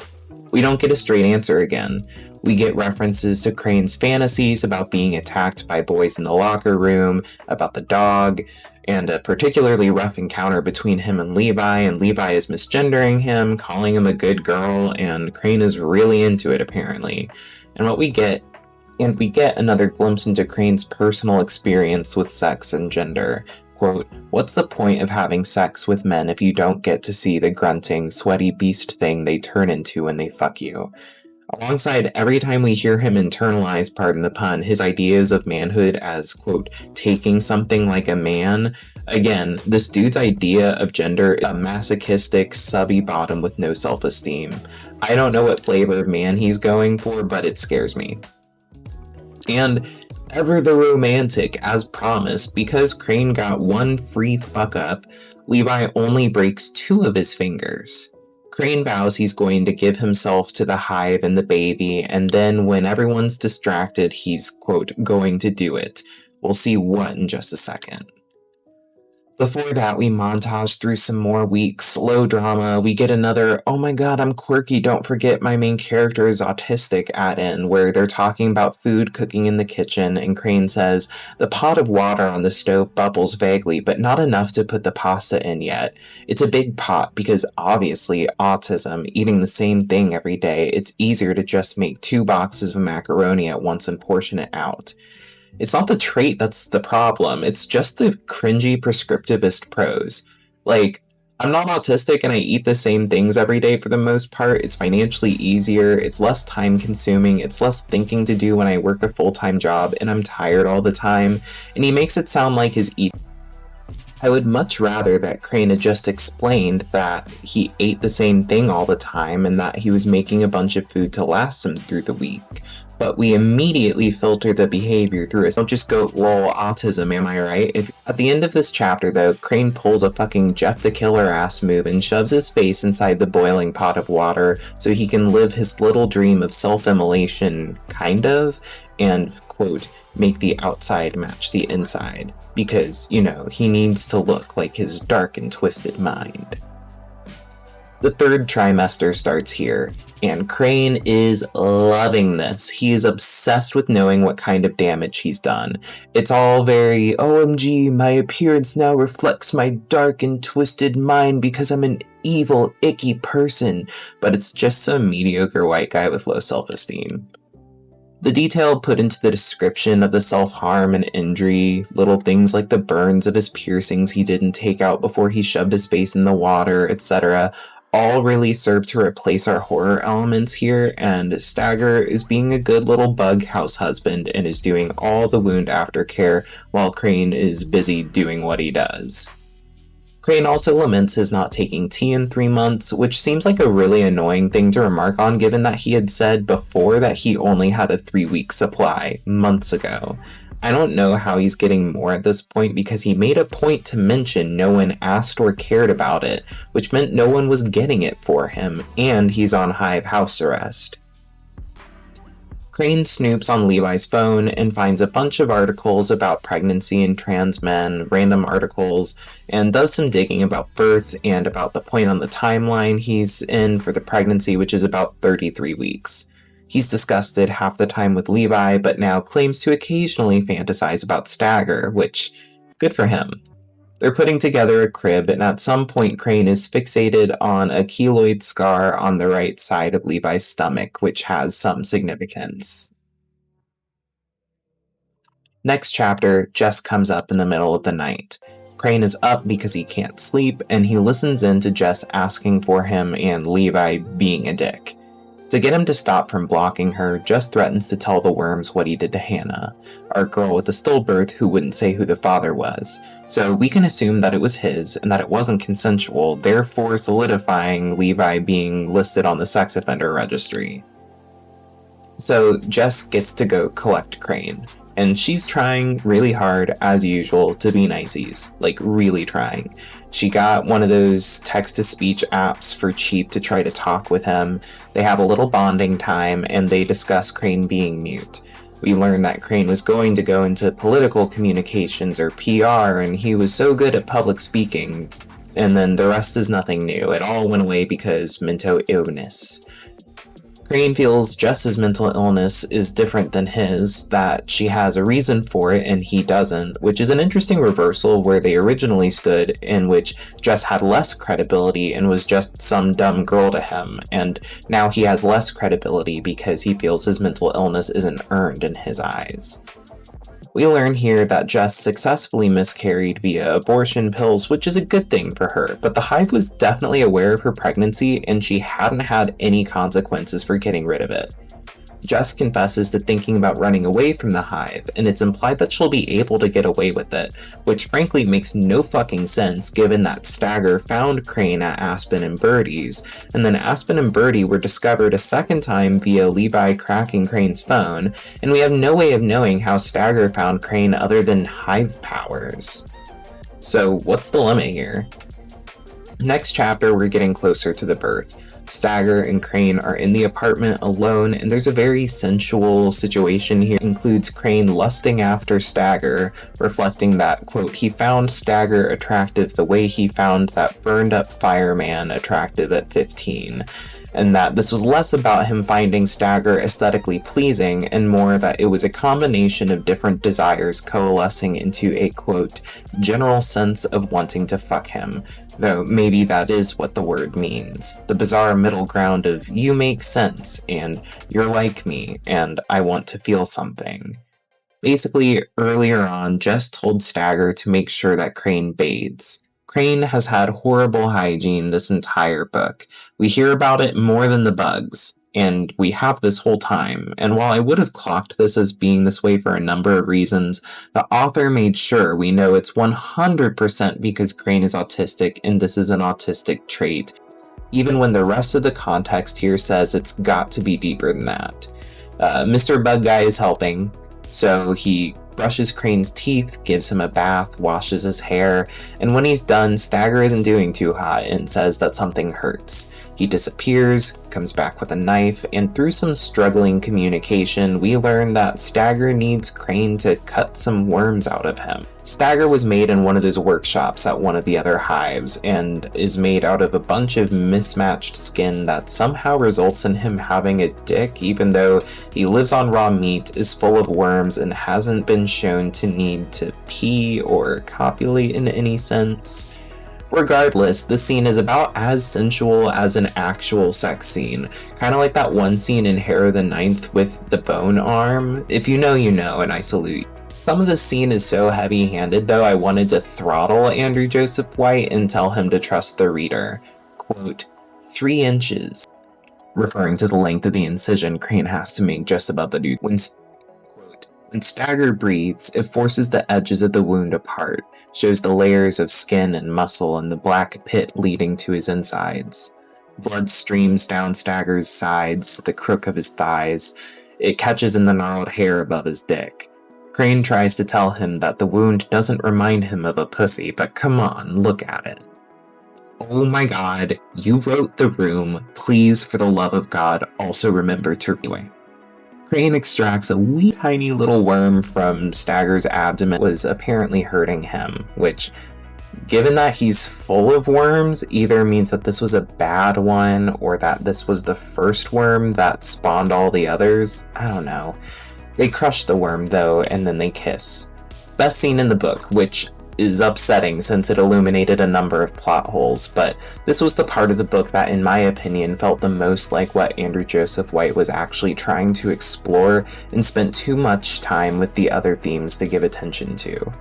We don't get a straight answer again. We get references to Crane's fantasies about being attacked by boys in the locker room, about the dog, and a particularly rough encounter between him and Levi is misgendering him, calling him a good girl, and Crane is really into it apparently. And we get another glimpse into Crane's personal experience with sex and gender. Quote, "What's the point of having sex with men if you don't get to see the grunting, sweaty beast thing they turn into when they fuck you?" Alongside every time we hear him internalize, pardon the pun, his ideas of manhood as, quote, taking something like a man, again, this dude's idea of gender is a masochistic, subby bottom with no self-esteem. I don't know what flavor of man he's going for, but it scares me. And ever the romantic, as promised, because Crane got one free fuck up, Levi only breaks 2 of his fingers. Crane vows he's going to give himself to the hive and the baby, and then when everyone's distracted, he's, quote, going to do it. We'll see what in just a second. Before that, we montage through some more weak, slow drama. We get another, oh my god, I'm quirky, don't forget my main character is autistic add-in, where they're talking about food cooking in the kitchen, and Crane says, the pot of water on the stove bubbles vaguely, but not enough to put the pasta in yet. It's a big pot, because obviously, autism, eating the same thing every day, it's easier to just make 2 boxes of macaroni at once and portion it out. It's not the trait that's the problem, it's just the cringy prescriptivist prose. Like, I'm not autistic and I eat the same things every day for the most part, it's financially easier, it's less time consuming, it's less thinking to do when I work a full-time job and I'm tired all the time, and he makes it sound like his eating. I would much rather that Crane had just explained that he ate the same thing all the time and that he was making a bunch of food to last him through the week. But we immediately filter the behavior through it. Don't just go, lol, autism, am I right? At the end of this chapter, though, Crane pulls a fucking Jeff the Killer ass move and shoves his face inside the boiling pot of water so he can live his little dream of self-immolation, kind of, and, quote, make the outside match the inside. Because, you know, he needs to look like his dark and twisted mind. The 3rd trimester starts here, and Crane is loving this. He is obsessed with knowing what kind of damage he's done. It's all very, OMG, my appearance now reflects my dark and twisted mind because I'm an evil, icky person, but it's just some mediocre white guy with low self-esteem. The detail put into the description of the self-harm and injury, little things like the burns of his piercings he didn't take out before he shoved his face in the water, etc., all really serve to replace our horror elements here, and Stagger is being a good little bug house husband and is doing all the wound aftercare while Crane is busy doing what he does. Crane also laments his not taking tea in 3 months, which seems like a really annoying thing to remark on given that he had said before that he only had a 3-week supply months ago. I don't know how he's getting more at this point because he made a point to mention no one asked or cared about it, which meant no one was getting it for him, and he's on hive house arrest. Crane snoops on Levi's phone and finds a bunch of articles about pregnancy and trans men, random articles, and does some digging about birth and about the point on the timeline he's in for the pregnancy, which is about 33 weeks. He's disgusted half the time with Levi, but now claims to occasionally fantasize about Stagger, which, good for him. They're putting together a crib, and at some point Crane is fixated on a keloid scar on the right side of Levi's stomach, which has some significance. Next chapter, Jess comes up in the middle of the night. Crane is up because he can't sleep, and he listens in to Jess asking for him and Levi being a dick. To get him to stop from blocking her, Jess threatens to tell the worms what he did to Hannah, our girl with the stillbirth who wouldn't say who the father was. So we can assume that it was his and that it wasn't consensual, therefore solidifying Levi being listed on the sex offender registry. So Jess gets to go collect Crane, and she's trying really hard, as usual, to be niceys. Like, really trying. She got one of those text-to-speech apps for cheap to try to talk with him. They have a little bonding time, and they discuss Crane being mute. We learned that Crane was going to go into political communications or PR, and he was so good at public speaking. And then the rest is nothing new. It all went away because mental illness. Crane feels Jess's mental illness is different than his, that she has a reason for it and he doesn't, which is an interesting reversal where they originally stood, in which Jess had less credibility and was just some dumb girl to him, and now he has less credibility because he feels his mental illness isn't earned in his eyes. We learn here that Jess successfully miscarried via abortion pills, which is a good thing for her, but the Hive was definitely aware of her pregnancy and she hadn't had any consequences for getting rid of it. Jess confesses to thinking about running away from the Hive, and it's implied that she'll be able to get away with it, which frankly makes no fucking sense given that Stagger found Crane at Aspen and Birdie's, and then Aspen and Birdie were discovered a second time via Levi cracking Crane's phone, and we have no way of knowing how Stagger found Crane other than Hive powers. So what's the limit here? Next chapter, we're getting closer to the birth. Stagger and Crane are in the apartment alone, and there's a very sensual situation here. It includes Crane lusting after Stagger, reflecting that, quote, he found Stagger attractive the way he found that burned up fireman attractive at 15. And that this was less about him finding Stagger aesthetically pleasing and more that it was a combination of different desires coalescing into a, quote, general sense of wanting to fuck him. Though maybe that is what the word means. The bizarre middle ground of you make sense and you're like me and I want to feel something. Basically, earlier on, Jess told Stagger to make sure that Crane bathes. Crane has had horrible hygiene this entire book. We hear about it more than the bugs, and we have this whole time, and while I would have clocked this as being this way for a number of reasons, the author made sure we know it's 100% because Crane is autistic and this is an autistic trait, even when the rest of the context here says it's got to be deeper than that. Mr. Bug Guy is helping, so he brushes Crane's teeth, gives him a bath, washes his hair, and when he's done, Stagger isn't doing too hot and says that something hurts. He disappears, comes back with a knife, and through some struggling communication, we learn that Stagger needs Crane to cut some worms out of him. Stagger was made in one of those workshops at one of the other hives, and is made out of a bunch of mismatched skin that somehow results in him having a dick, even though he lives on raw meat, is full of worms, and hasn't been shown to need to pee or copulate in any sense. Regardless, this scene is about as sensual as an actual sex scene, kind of like that one scene in Harrow the Ninth with the bone arm. If you know, you know, and I salute you. Some of the scene is so heavy-handed though I wanted to throttle Andrew Joseph White and tell him to trust the reader. Quote, 3 inches. Referring to the length of the incision Crane has to make just above the dude. When Stagger breathes, it forces the edges of the wound apart, shows the layers of skin and muscle and the black pit leading to his insides. Blood streams down Stagger's sides, the crook of his thighs. It catches in the gnarled hair above his dick. Crane tries to tell him that the wound doesn't remind him of a pussy, but come on, look at it. Oh my god, you wrote The Room. Please, for the love of God, also remember to read. Crane extracts a wee tiny little worm from Stagger's abdomen was apparently hurting him, which, given that he's full of worms, either means that this was a bad one or that this was the first worm that spawned all the others. I don't know. They crush the worm though, and then they kiss. Best scene in the book, which is upsetting since it illuminated a number of plot holes, but this was the part of the book that, in my opinion, felt the most like what Andrew Joseph White was actually trying to explore and spent too much time with the other themes to give attention to.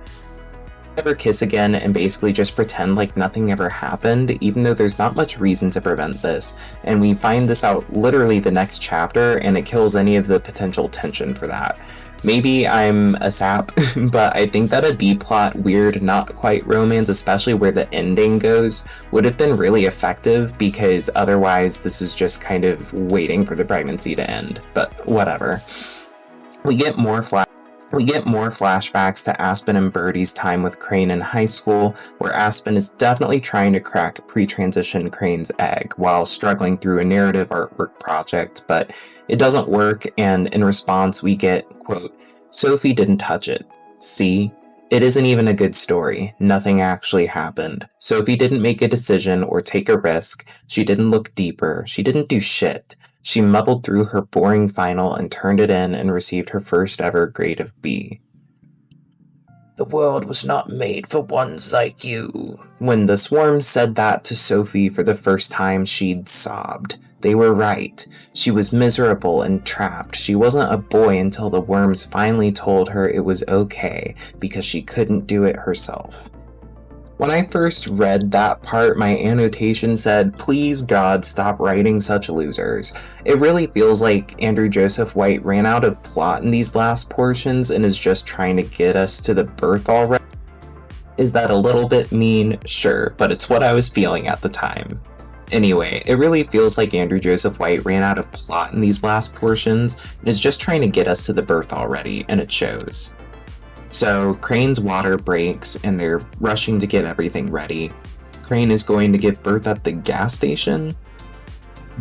Never kiss again and basically just pretend like nothing ever happened, even though there's not much reason to prevent this, and we find this out literally the next chapter, and it kills any of the potential tension for that. Maybe I'm a sap, but I think that a B-plot, weird, not quite romance, especially where the ending goes, would have been really effective, because otherwise this is just kind of waiting for the pregnancy to end, but whatever. We get more We get more flashbacks to Aspen and Birdie's time with Crane in high school, where Aspen is definitely trying to crack pre-transition Crane's egg while struggling through a narrative artwork project, but it doesn't work, and in response we get, quote, "Sophie didn't touch it. See? It isn't even a good story. Nothing actually happened. Sophie didn't make a decision or take a risk. She didn't look deeper. She didn't do shit. She muddled through her boring final and turned it in and received her first ever grade of B. The world was not made for ones like you." When the swarm said that to Sophie for the first time, she'd sobbed. They were right. She was miserable and trapped. She wasn't a boy until the worms finally told her it was okay because she couldn't do it herself. When I first read that part, my annotation said, "Please God, stop writing such losers." It really feels like Andrew Joseph White ran out of plot in these last portions and is just trying to get us to the birth already. Is that a little bit mean? Sure, but it's what I was feeling at the time. Anyway, it really feels like Andrew Joseph White ran out of plot in these last portions and is just trying to get us to the birth already, and it shows. So, Crane's water breaks, and they're rushing to get everything ready. Crane is going to give birth at the gas station.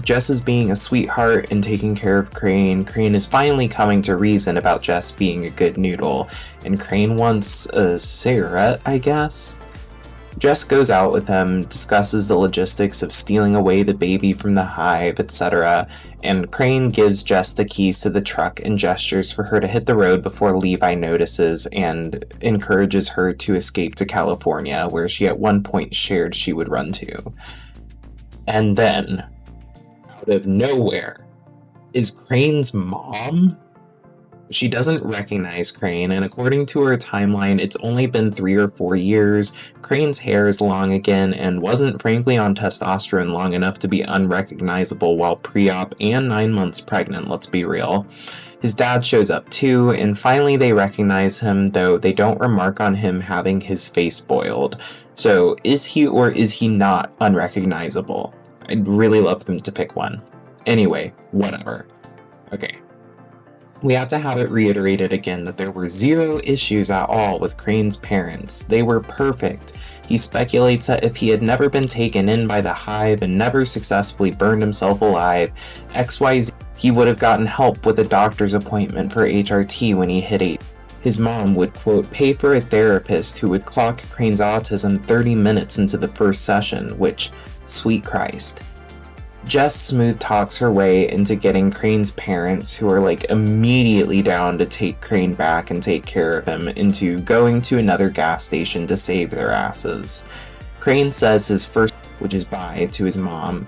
Jess is being a sweetheart and taking care of Crane. Crane is finally coming to reason about Jess being a good noodle, and Crane wants a cigarette, I guess? Jess goes out with him, discusses the logistics of stealing away the baby from the hive, etc., and Crane gives Jess the keys to the truck and gestures for her to hit the road before Levi notices and encourages her to escape to California, where she at one point shared she would run to. And then, out of nowhere, is Crane's mom? She doesn't recognize Crane, and according to her timeline, it's only been 3 or 4 years. Crane's hair is long again, and wasn't frankly on testosterone long enough to be unrecognizable while pre-op and 9 months pregnant, let's be real. His dad shows up too, and finally they recognize him, though they don't remark on him having his face boiled. So is he or is he not unrecognizable? I'd really love them to pick one. Anyway, whatever. Okay. We have to have it reiterated again that there were 0 issues at all with Crane's parents. They were perfect. He speculates that if he had never been taken in by the hive and never successfully burned himself alive, XYZ, he would have gotten help with a doctor's appointment for HRT when he hit 8. His mom would, quote, pay for a therapist who would clock Crane's autism 30 minutes into the first session, which, sweet Christ. Jess smooth talks her way into getting Crane's parents, who are like immediately down to take Crane back and take care of him, into going to another gas station to save their asses. Crane says his first, which is bye, to his mom,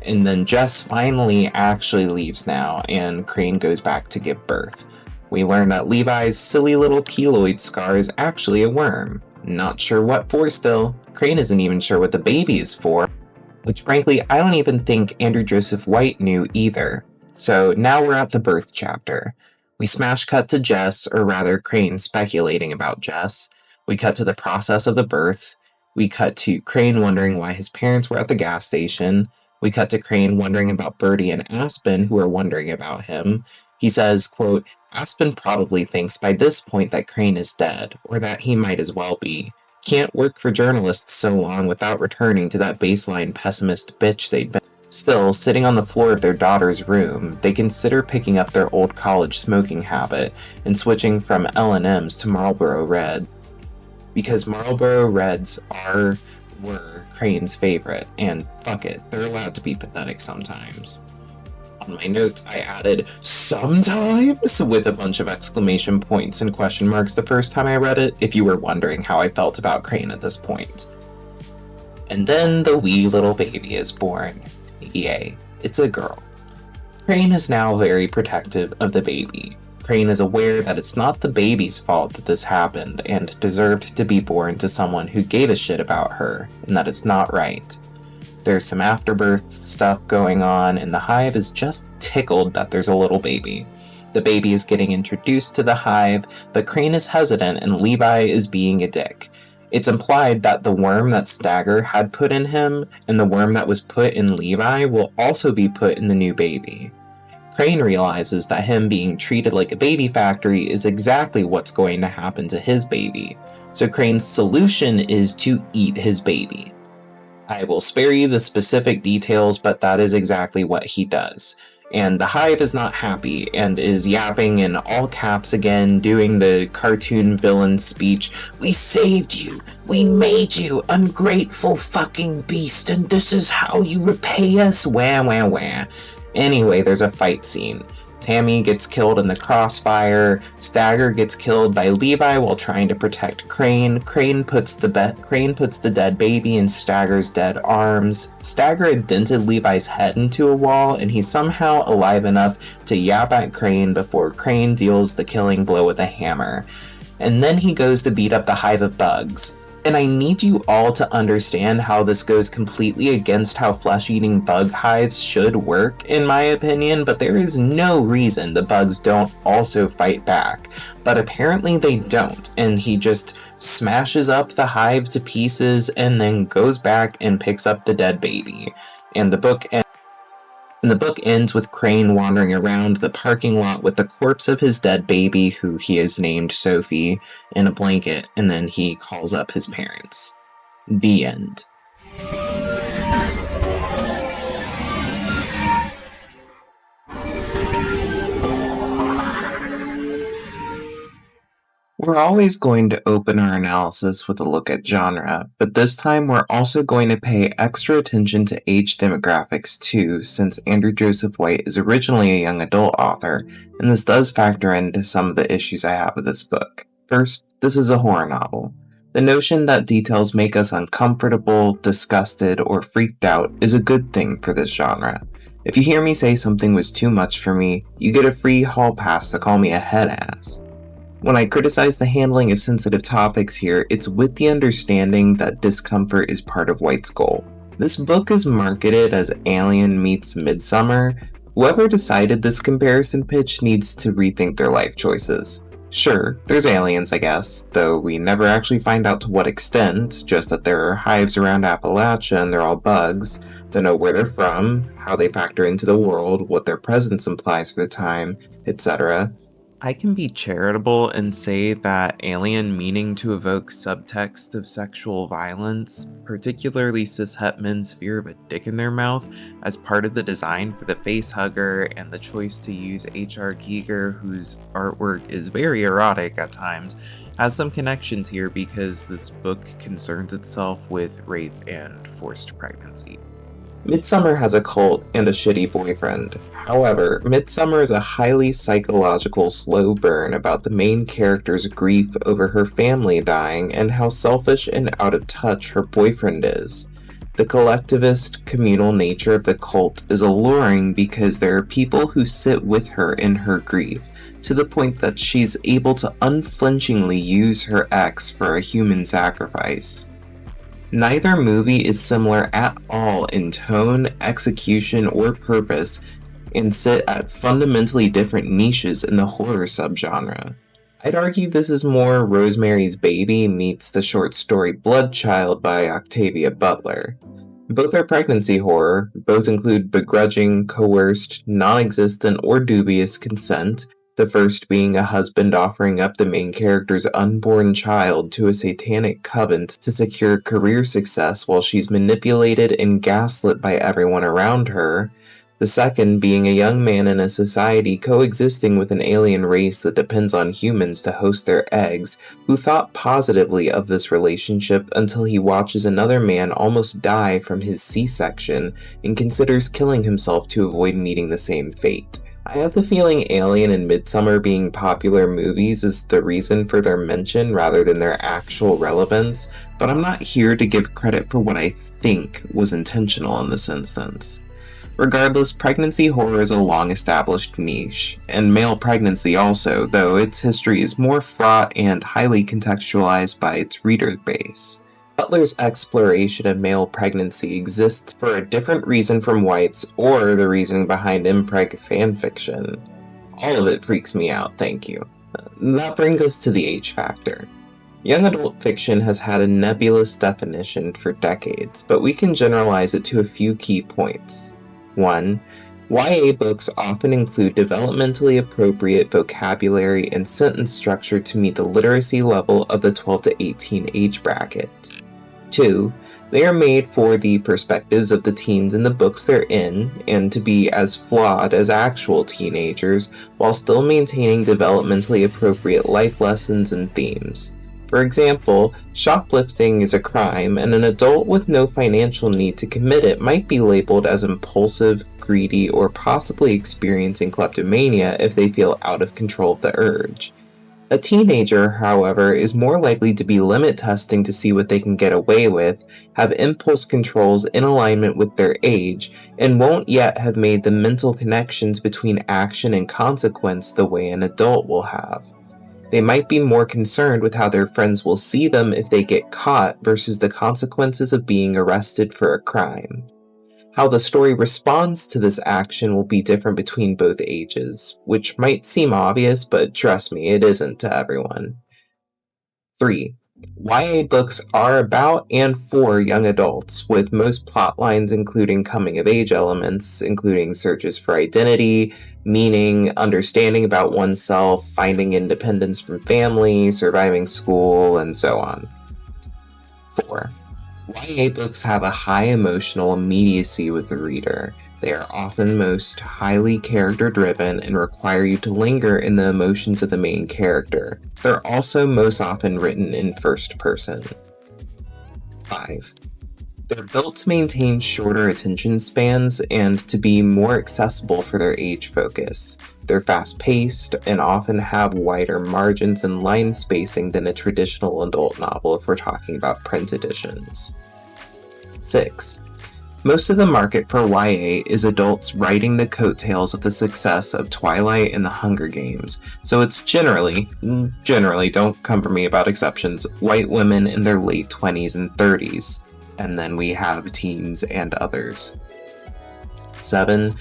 and then Jess finally actually leaves now, and Crane goes back to give birth. We learn that Levi's silly little keloid scar is actually a worm. Not sure what for still. Crane isn't even sure what the baby is for, which frankly I don't even think Andrew Joseph White knew either. So now we're at the birth chapter. We smash cut to Jess, or rather Crane speculating about Jess. We cut to the process of the birth. We cut to Crane wondering why his parents were at the gas station. We cut to Crane wondering about Birdie and Aspen, who are wondering about him. He says, quote, Aspen probably thinks by this point that Crane is dead, or that he might as well be. Can't work for journalists so long without returning to that baseline pessimist bitch they'd been. Still, sitting on the floor of their daughter's room, they consider picking up their old college smoking habit and switching from L&M's to Marlboro Red. Because Marlboro Reds were Crane's favorite, and fuck it, they're allowed to be pathetic sometimes. On my notes, I added "sometimes" with a bunch of exclamation points and question marks the first time I read it, if you were wondering how I felt about Crane at this point. And then the wee little baby is born. Yay, it's a girl. Crane is now very protective of the baby. Crane is aware that it's not the baby's fault that this happened and deserved to be born to someone who gave a shit about her, and that it's not right. There's some afterbirth stuff going on, and the hive is just tickled that there's a little baby. The baby is getting introduced to the hive, but Crane is hesitant and Levi is being a dick. It's implied that the worm that Stagger had put in him and the worm that was put in Levi will also be put in the new baby. Crane realizes that him being treated like a baby factory is exactly what's going to happen to his baby, so Crane's solution is to eat his baby. I will spare you the specific details, but that is exactly what he does. And the hive is not happy and is yapping in all caps again, doing the cartoon villain speech. "We saved you! We made you! Ungrateful fucking beast, and this is how you repay us! Wah wah wah." Anyway, there's a fight scene. Tammy gets killed in the crossfire, Stagger gets killed by Levi while trying to protect Crane, Crane puts the dead baby in Stagger's dead arms, Stagger had dented Levi's head into a wall, and he's somehow alive enough to yap at Crane before Crane deals the killing blow with a hammer. And then he goes to beat up the hive of bugs. And I need you all to understand how this goes completely against how flesh-eating bug hives should work, in my opinion, but there is no reason the bugs don't also fight back. But apparently they don't, and he just smashes up the hive to pieces and then goes back and picks up the dead baby. And the book ends with Crane wandering around the parking lot with the corpse of his dead baby, who he has named Sophie, in a blanket, and then he calls up his parents. The end. We're always going to open our analysis with a look at genre, but this time we're also going to pay extra attention to age demographics too, since Andrew Joseph White is originally a young adult author, and this does factor into some of the issues I have with this book. First, this is a horror novel. The notion that details make us uncomfortable, disgusted, or freaked out is a good thing for this genre. If you hear me say something was too much for me, you get a free hall pass to call me a head ass. When I criticize the handling of sensitive topics here, it's with the understanding that discomfort is part of White's goal. This book is marketed as Alien meets Midsummer. Whoever decided this comparison pitch needs to rethink their life choices. Sure, there's aliens, I guess, though we never actually find out to what extent, just that there are hives around Appalachia and they're all bugs. Don't know where they're from, how they factor into the world, what their presence implies for the time, etc. I can be charitable and say that alien meaning to evoke subtext of sexual violence, particularly cishet men's fear of a dick in their mouth, as part of the design for the face hugger and the choice to use H.R. Giger, whose artwork is very erotic at times, has some connections here because this book concerns itself with rape and forced pregnancy. Midsummer has a cult and a shitty boyfriend. However, Midsummer is a highly psychological slow burn about the main character's grief over her family dying and how selfish and out of touch her boyfriend is. The collectivist, communal nature of the cult is alluring because there are people who sit with her in her grief, to the point that she's able to unflinchingly use her ex for a human sacrifice. Neither movie is similar at all in tone, execution, or purpose, and sit at fundamentally different niches in the horror subgenre. I'd argue this is more Rosemary's Baby meets the short story Bloodchild by Octavia Butler. Both are pregnancy horror, both include begrudging, coerced, non-existent, or dubious consent, the first being a husband offering up the main character's unborn child to a satanic coven to secure career success while she's manipulated and gaslit by everyone around her. The second being a young man in a society coexisting with an alien race that depends on humans to host their eggs, who thought positively of this relationship until he watches another man almost die from his C-section and considers killing himself to avoid meeting the same fate. I have the feeling Alien and Midsummer being popular movies is the reason for their mention rather than their actual relevance, but I'm not here to give credit for what I think was intentional in this instance. Regardless, pregnancy horror is a long-established niche, and male pregnancy also, though its history is more fraught and highly contextualized by its reader base. Butler's exploration of male pregnancy exists for a different reason from White's or the reason behind impreg fanfiction. All of it freaks me out, thank you. That brings us to the age factor. Young adult fiction has had a nebulous definition for decades, but we can generalize it to a few key points. 1. YA books often include developmentally appropriate vocabulary and sentence structure to meet the literacy level of the 12 to 18 age bracket. 2. They are made for the perspectives of the teens in the books they're in, and to be as flawed as actual teenagers, while still maintaining developmentally appropriate life lessons and themes. For example, shoplifting is a crime, and an adult with no financial need to commit it might be labeled as impulsive, greedy, or possibly experiencing kleptomania if they feel out of control of the urge. A teenager, however, is more likely to be limit testing to see what they can get away with, have impulse controls in alignment with their age, and won't yet have made the mental connections between action and consequence the way an adult will have. They might be more concerned with how their friends will see them if they get caught versus the consequences of being arrested for a crime. How the story responds to this action will be different between both ages, which might seem obvious, but trust me, it isn't to everyone. 3. YA books are about and for young adults, with most plot lines including coming-of-age elements, including searches for identity, meaning, understanding about oneself, finding independence from family, surviving school, and so on. 4. YA books have a high emotional immediacy with the reader. They are often most highly character-driven and require you to linger in the emotions of the main character. They're also most often written in first person. 5. They're built to maintain shorter attention spans and to be more accessible for their age focus. They're fast-paced and often have wider margins and line spacing than a traditional adult novel if we're talking about print editions. 6. Most of the market for YA is adults riding the coattails of the success of Twilight and the Hunger Games, so it's generally, don't come for me about exceptions, white women in their late 20s and 30s, and then we have teens and others. 7.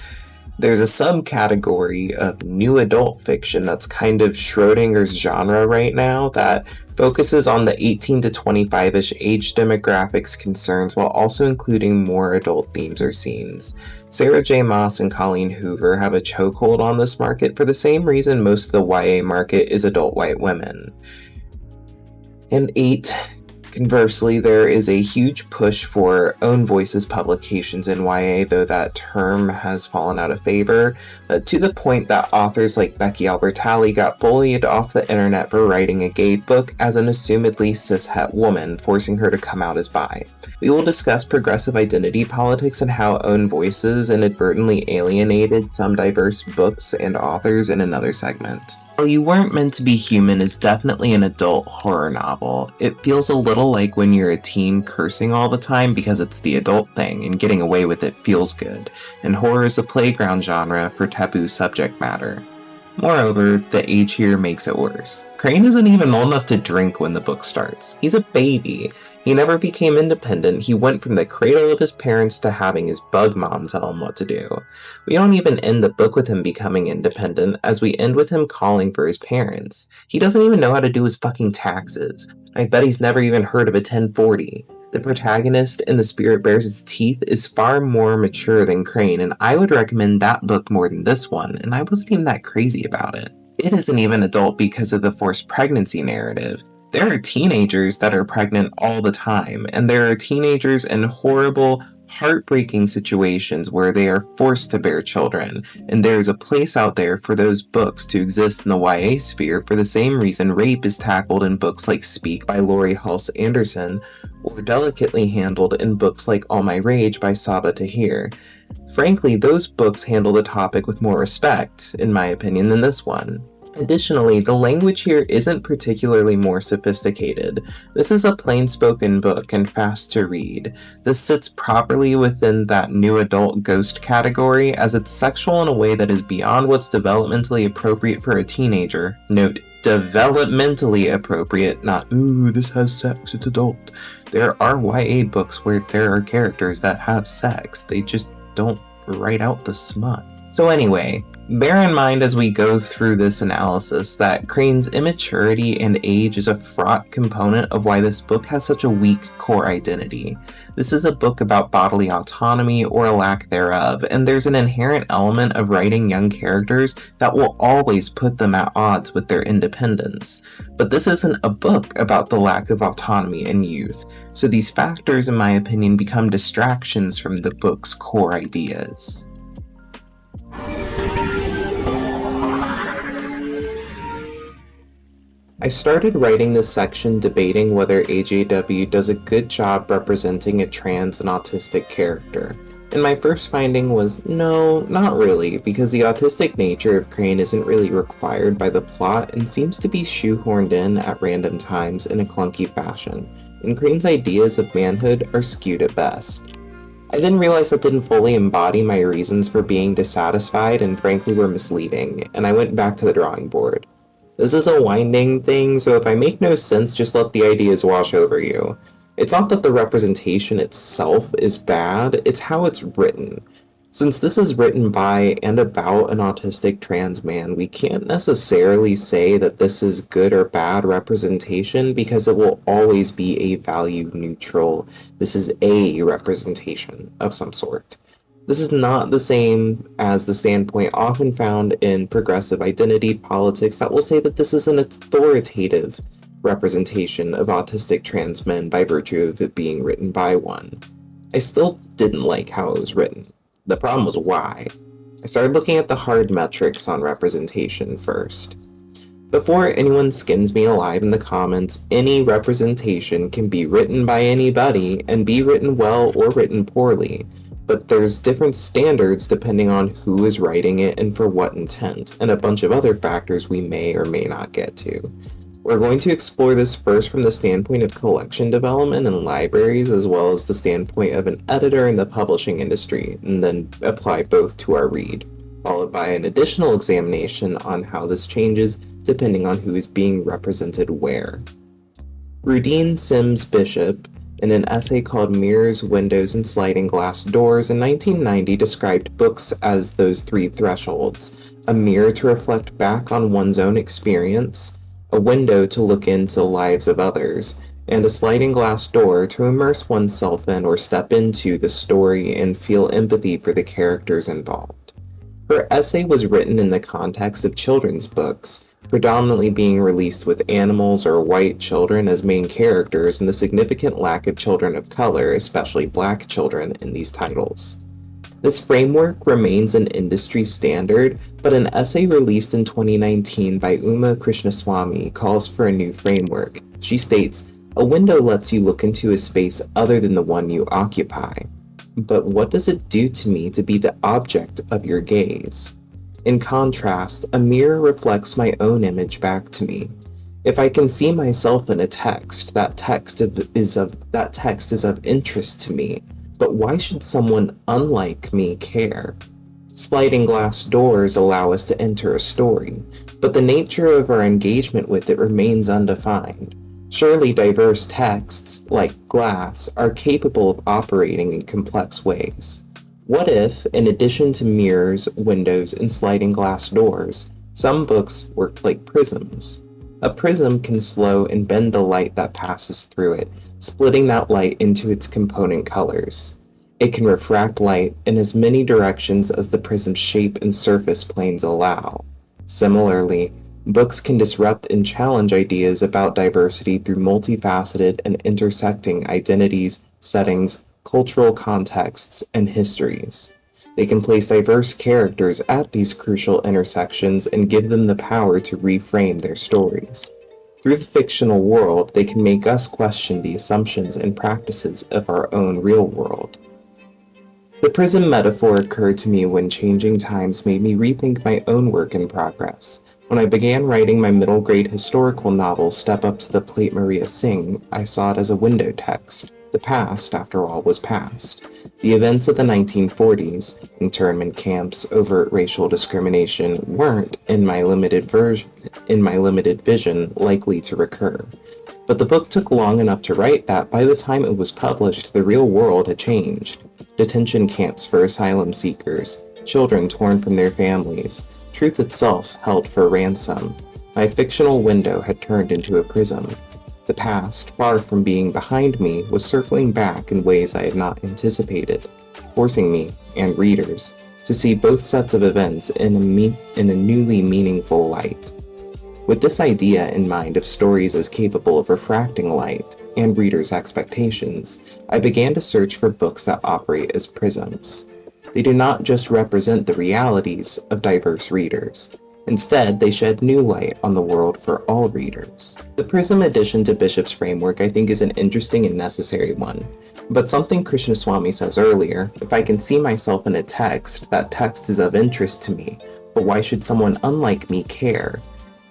There's a subcategory of new adult fiction that's kind of Schrodinger's genre right now that focuses on the 18 to 25-ish age demographics concerns while also including more adult themes or scenes. Sarah J. Maas and Colleen Hoover have a chokehold on this market for the same reason most of the YA market is adult white women. And 8. Conversely, there is a huge push for own voices publications in YA, though that term has fallen out of favor, to the point that authors like Becky Albertalli got bullied off the internet for writing a gay book as an assumedly cishet woman, forcing her to come out as bi. We will discuss progressive identity politics and how own voices inadvertently alienated some diverse books and authors in another segment. While You Weren't Meant to Be Human is definitely an adult horror novel, it feels a little like when you're a teen cursing all the time because it's the adult thing and getting away with it feels good, and horror is a playground genre for taboo subject matter. Moreover, the age here makes it worse. Crane isn't even old enough to drink when the book starts. He's a baby. He never became independent. He went from the cradle of his parents to having his bug mom tell him what to do. We don't even end the book with him becoming independent, as we end with him calling for his parents. He doesn't even know how to do his fucking taxes. I bet he's never even heard of a 1040. The protagonist in The Spirit Bears Its Teeth is far more mature than Crane, and I would recommend that book more than this one, and I wasn't even that crazy about it. It isn't even adult because of the forced pregnancy narrative. There are teenagers that are pregnant all the time, and there are teenagers in horrible, heartbreaking situations where they are forced to bear children, and there is a place out there for those books to exist in the YA sphere for the same reason rape is tackled in books like Speak by Laurie Halse Anderson, or delicately handled in books like All My Rage by Sabaa Tahir. Frankly, those books handle the topic with more respect, in my opinion, than this one. Additionally, the language here isn't particularly more sophisticated. This is a plain-spoken book and fast to read. This sits properly within that new adult ghost category, as it's sexual in a way that is beyond what's developmentally appropriate for a teenager. Note, developmentally appropriate, not, ooh, this has sex, it's adult. There are YA books where there are characters that have sex, they just don't write out the smut. So anyway, Bear in mind as we go through this analysis that Crane's immaturity and age is a fraught component of why this book has such a weak core identity. This is a book about bodily autonomy or a lack thereof, and there's an inherent element of writing young characters that will always put them at odds with their independence. But this isn't a book about the lack of autonomy in youth, so these factors, in my opinion, become distractions from the book's core ideas. I started writing this section debating whether AJW does a good job representing a trans and autistic character, and my first finding was no, not really, because the autistic nature of Crane isn't really required by the plot and seems to be shoehorned in at random times in a clunky fashion, and Crane's ideas of manhood are skewed at best. I then realized that didn't fully embody my reasons for being dissatisfied and frankly were misleading, and I went back to the drawing board. This is a winding thing, so if I make no sense, just let the ideas wash over you. It's not that the representation itself is bad, it's how it's written. Since this is written by and about an autistic trans man, we can't necessarily say that this is good or bad representation because it will always be a value neutral. This is a representation of some sort. This is not the same as the standpoint often found in progressive identity politics that will say that this is an authoritative representation of autistic trans men by virtue of it being written by one. I still didn't like how it was written. The problem was why. I started looking at the hard metrics on representation first. Before anyone skins me alive in the comments, any representation can be written by anybody and be written well or written poorly. But there's different standards depending on who is writing it and for what intent, and a bunch of other factors we may or may not get to. We're going to explore this first from the standpoint of collection development and libraries, as well as the standpoint of an editor in the publishing industry, and then apply both to our read, followed by an additional examination on how this changes depending on who is being represented where. Rudine Sims Bishop, in an essay called Mirrors, Windows, and Sliding Glass Doors in 1990, described books as those three thresholds: a mirror to reflect back on one's own experience, a window to look into the lives of others, and a sliding glass door to immerse oneself in or step into the story and feel empathy for the characters involved. Her essay was written in the context of children's books, predominantly being released with animals or white children as main characters, and the significant lack of children of color, especially black children, in these titles. This framework remains an industry standard, but an essay released in 2019 by Uma Krishnaswamy calls for a new framework. She states, "A window lets you look into a space other than the one you occupy. But what does it do to me to be the object of your gaze? In contrast, a mirror reflects my own image back to me. If I can see myself in a text, that text is of interest to me, but why should someone unlike me care? Sliding glass doors allow us to enter a story, but the nature of our engagement with it remains undefined. Surely diverse texts, like glass, are capable of operating in complex ways. What if, in addition to mirrors, windows, and sliding glass doors, some books worked like prisms? A prism can slow and bend the light that passes through it, splitting that light into its component colors. It can refract light in as many directions as the prism's shape and surface planes allow. Similarly, books can disrupt and challenge ideas about diversity through multifaceted and intersecting identities, settings, cultural contexts, and histories. They can place diverse characters at these crucial intersections and give them the power to reframe their stories. Through the fictional world, they can make us question the assumptions and practices of our own real world. The prism metaphor occurred to me when changing times made me rethink my own work in progress. When I began writing my middle grade historical novel Step Up to the Plate Maria Sing, I saw it as a window text. The past, after all, was past. The events of the 1940s, internment camps, overt racial discrimination, weren't, in my limited vision, likely to recur. But the book took long enough to write that by the time it was published, the real world had changed. Detention camps for asylum seekers, children torn from their families, truth itself held for ransom. My fictional window had turned into a prism. The past, far from being behind me, was circling back in ways I had not anticipated, forcing me, and readers, to see both sets of events in a newly meaningful light. With this idea in mind of stories as capable of refracting light and readers' expectations, I began to search for books that operate as prisms. They do not just represent the realities of diverse readers. Instead, they shed new light on the world for all readers. The prism addition to Bishop's framework I think is an interesting and necessary one. But something Krishnaswamy says earlier, if I can see myself in a text, that text is of interest to me, but why should someone unlike me care?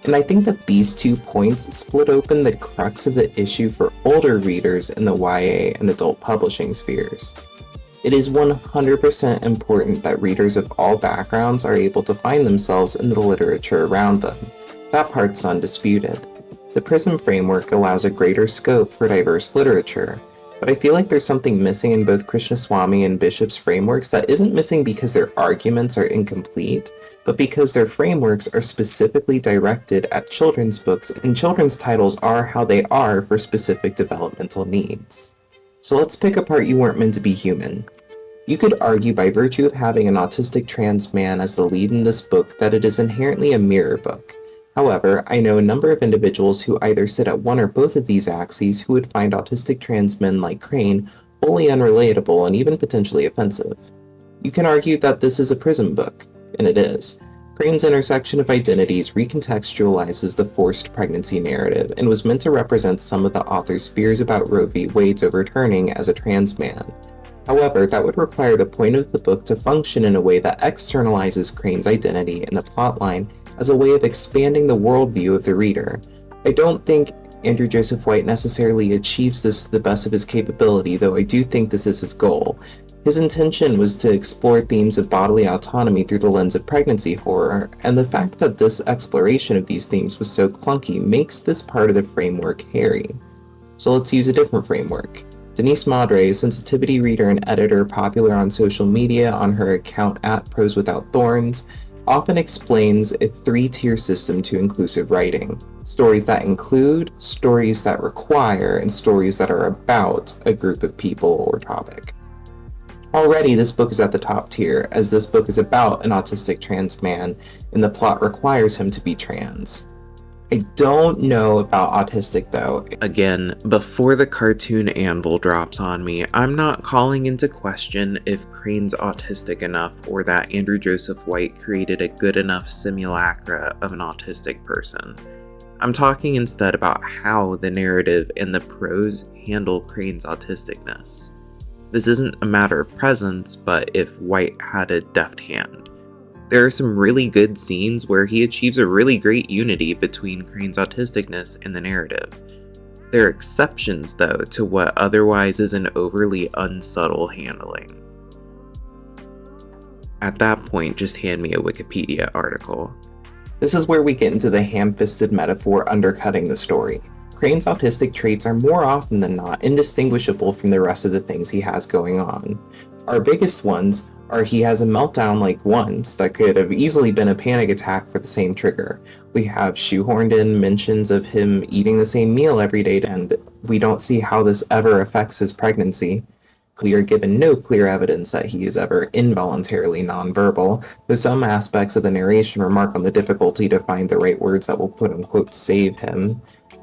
And I think that these 2 points split open the crux of the issue for older readers in the YA and adult publishing spheres. It is 100% important that readers of all backgrounds are able to find themselves in the literature around them. That part's undisputed. The PRISM framework allows a greater scope for diverse literature, but I feel like there's something missing in both Krishnaswamy and Bishop's frameworks that isn't missing because their arguments are incomplete, but because their frameworks are specifically directed at children's books, and children's titles are how they are for specific developmental needs. So let's pick apart You Weren't Meant to Be Human. You could argue by virtue of having an autistic trans man as the lead in this book that it is inherently a mirror book. However, I know a number of individuals who either sit at one or both of these axes who would find autistic trans men like Crane wholly unrelatable and even potentially offensive. You can argue that this is a PRISM book, and it is. Crane's intersection of identities recontextualizes the forced pregnancy narrative and was meant to represent some of the author's fears about Roe v. Wade's overturning as a trans man. However, that would require the point of the book to function in a way that externalizes Crane's identity and the plotline as a way of expanding the worldview of the reader. I don't think Andrew Joseph White necessarily achieves this to the best of his capability, though I do think this is his goal. His intention was to explore themes of bodily autonomy through the lens of pregnancy horror, and the fact that this exploration of these themes was so clunky makes this part of the framework hairy. So let's use a different framework. Denise Madre, a sensitivity reader and editor popular on social media on her account @ProsWithoutThorns, often explains a 3-tier system to inclusive writing. Stories that include, stories that require, and stories that are about a group of people or topic. Already, this book is at the top tier, as this book is about an autistic trans man, and the plot requires him to be trans. I don't know about autistic though. Again, before the cartoon anvil drops on me, I'm not calling into question if Crane's autistic enough or that Andrew Joseph White created a good enough simulacra of an autistic person. I'm talking instead about how the narrative and the prose handle Crane's autisticness. This isn't a matter of presence, but if White had a deft hand. There are some really good scenes where he achieves a really great unity between Crane's autisticness and the narrative. There are exceptions, though, to what otherwise is an overly unsubtle handling. At that point, just hand me a Wikipedia article. This is where we get into the ham-fisted metaphor undercutting the story. Crane's autistic traits are more often than not indistinguishable from the rest of the things he has going on. Our biggest ones are he has a meltdown like once that could have easily been a panic attack for the same trigger. We have shoehorned in mentions of him eating the same meal every day, and we don't see how this ever affects his pregnancy. We are given no clear evidence that he is ever involuntarily nonverbal, though some aspects of the narration remark on the difficulty to find the right words that will quote-unquote save him.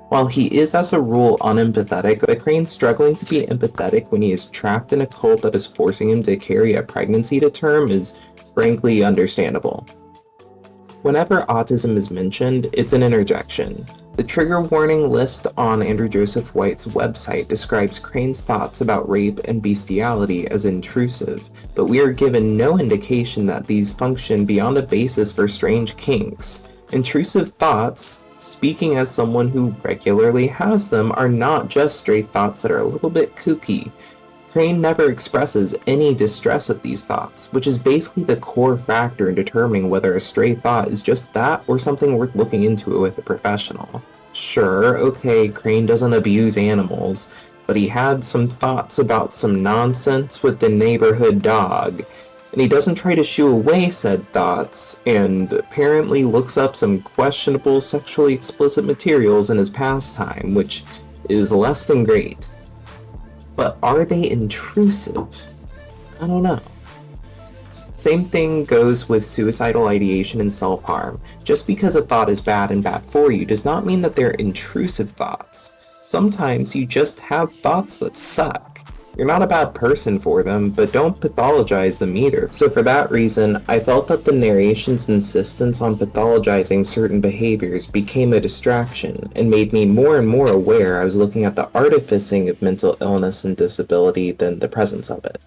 While he is as a rule unempathetic, Crane's struggling to be empathetic when he is trapped in a cult that is forcing him to carry a pregnancy to term is frankly understandable. Whenever autism is mentioned, it's an interjection. The trigger warning list on Andrew Joseph White's website describes Crane's thoughts about rape and bestiality as intrusive, but we are given no indication that these function beyond a basis for strange kinks. Intrusive thoughts, speaking as someone who regularly has them, are not just stray thoughts that are a little bit kooky. Crane never expresses any distress at these thoughts, which is basically the core factor in determining whether a stray thought is just that or something worth looking into with a professional. Sure, okay, Crane doesn't abuse animals, but he had some thoughts about some nonsense with the neighborhood dog. and he doesn't try to shoo away said thoughts, and apparently looks up some questionable sexually explicit materials in his pastime, which is less than great. But are they intrusive? I don't know. Same thing goes with suicidal ideation and self-harm. Just because a thought is bad and bad for you does not mean that they're intrusive thoughts. Sometimes you just have thoughts that suck. You're not a bad person for them, but don't pathologize them either. So for that reason, I felt that the narration's insistence on pathologizing certain behaviors became a distraction and made me more and more aware I was looking at the artificing of mental illness and disability than the presence of it.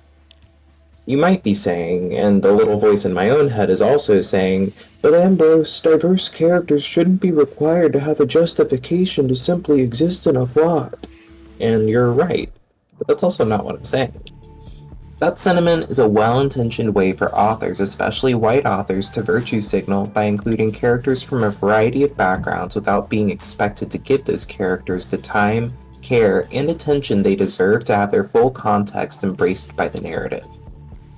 You might be saying, and the little voice in my own head is also saying, but Ambrose, diverse characters shouldn't be required to have a justification to simply exist in a plot. And you're right. But that's also not what I'm saying. That sentiment is a well-intentioned way for authors, especially white authors, to virtue signal by including characters from a variety of backgrounds without being expected to give those characters the time, care, and attention they deserve to have their full context embraced by the narrative.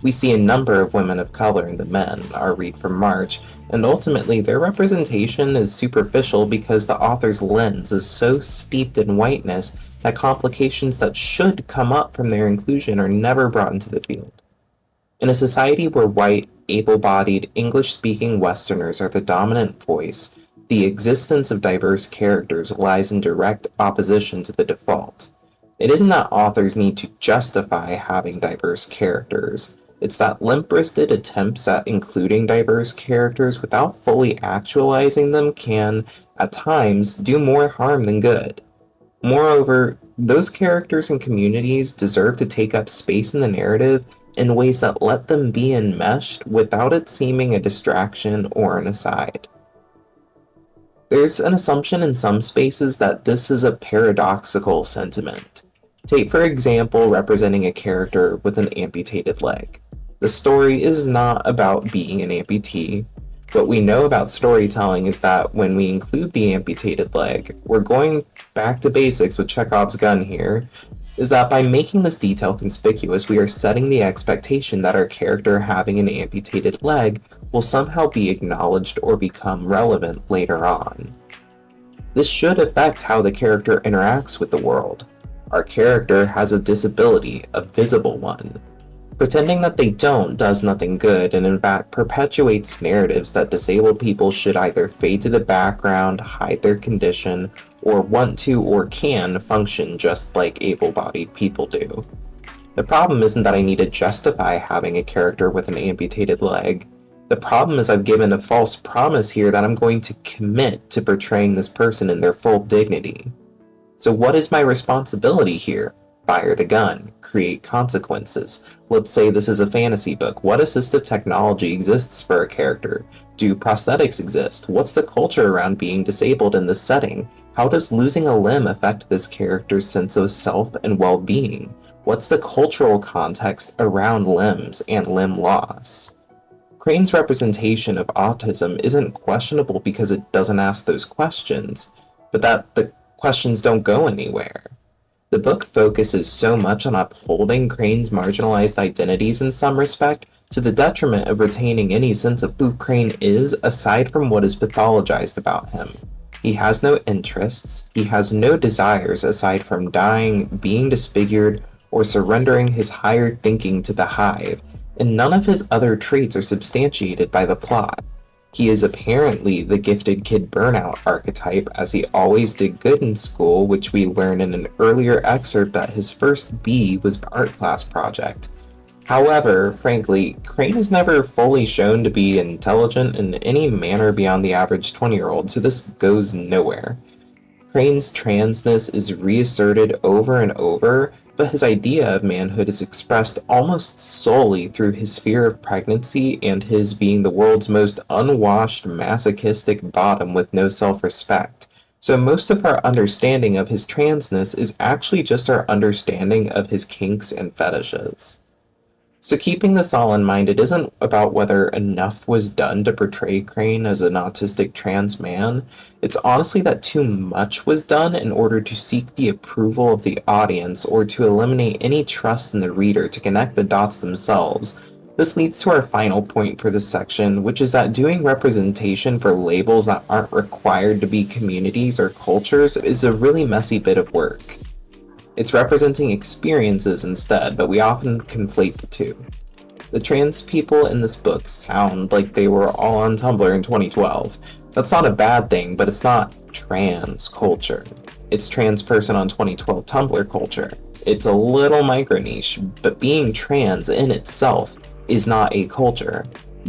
We see a number of women of color in the men, our read from March, and ultimately their representation is superficial because the author's lens is so steeped in whiteness that complications that should come up from their inclusion are never brought into the field. In a society where white, able-bodied, English-speaking Westerners are the dominant voice, the existence of diverse characters lies in direct opposition to the default. It isn't that authors need to justify having diverse characters. It's that limp-wristed attempts at including diverse characters without fully actualizing them can, at times, do more harm than good. Moreover, those characters and communities deserve to take up space in the narrative in ways that let them be enmeshed without it seeming a distraction or an aside. There's an assumption in some spaces that this is a paradoxical sentiment. Take, for example, representing a character with an amputated leg. The story is not about being an amputee. What we know about storytelling is that when we include the amputated leg, we're going back to basics with Chekhov's gun here, is that by making this detail conspicuous, we are setting the expectation that our character having an amputated leg will somehow be acknowledged or become relevant later on. This should affect how the character interacts with the world. Our character has a disability, a visible one. Pretending that they don't does nothing good and in fact perpetuates narratives that disabled people should either fade to the background, hide their condition, or want to or can function just like able-bodied people do. The problem isn't that I need to justify having a character with an amputated leg. The problem is I've given a false promise here that I'm going to commit to portraying this person in their full dignity. So what is my responsibility here? Fire the gun, create consequences. Let's say this is a fantasy book. What assistive technology exists for a character? Do prosthetics exist? What's the culture around being disabled in this setting? How does losing a limb affect this character's sense of self and well-being? What's the cultural context around limbs and limb loss? Crane's representation of autism isn't questionable because it doesn't ask those questions, but that the questions don't go anywhere. The book focuses so much on upholding Crane's marginalized identities in some respect, to the detriment of retaining any sense of who Crane is aside from what is pathologized about him. He has no interests, he has no desires aside from dying, being disfigured, or surrendering his higher thinking to the hive, and none of his other traits are substantiated by the plot. He is apparently the gifted kid burnout archetype, as he always did good in school, which we learn in an earlier excerpt that his first B was an art class project. However, frankly, Crane is never fully shown to be intelligent in any manner beyond the average 20-year-old, so this goes nowhere. Crane's transness is reasserted over and over, but his idea of manhood is expressed almost solely through his fear of pregnancy and his being the world's most unwashed, masochistic bottom with no self-respect. So most of our understanding of his transness is actually just our understanding of his kinks and fetishes. So keeping this all in mind, it isn't about whether enough was done to portray Crane as an autistic trans man. It's honestly that too much was done in order to seek the approval of the audience or to eliminate any trust in the reader to connect the dots themselves. This leads to our final point for this section, which is that doing representation for labels that aren't required to be communities or cultures is a really messy bit of work. It's representing experiences instead, but we often conflate the two. The trans people in this book sound like they were all on Tumblr in 2012. That's not a bad thing, but it's not trans culture. It's trans person on 2012 Tumblr culture. It's a little micro niche, but being trans in itself is not a culture.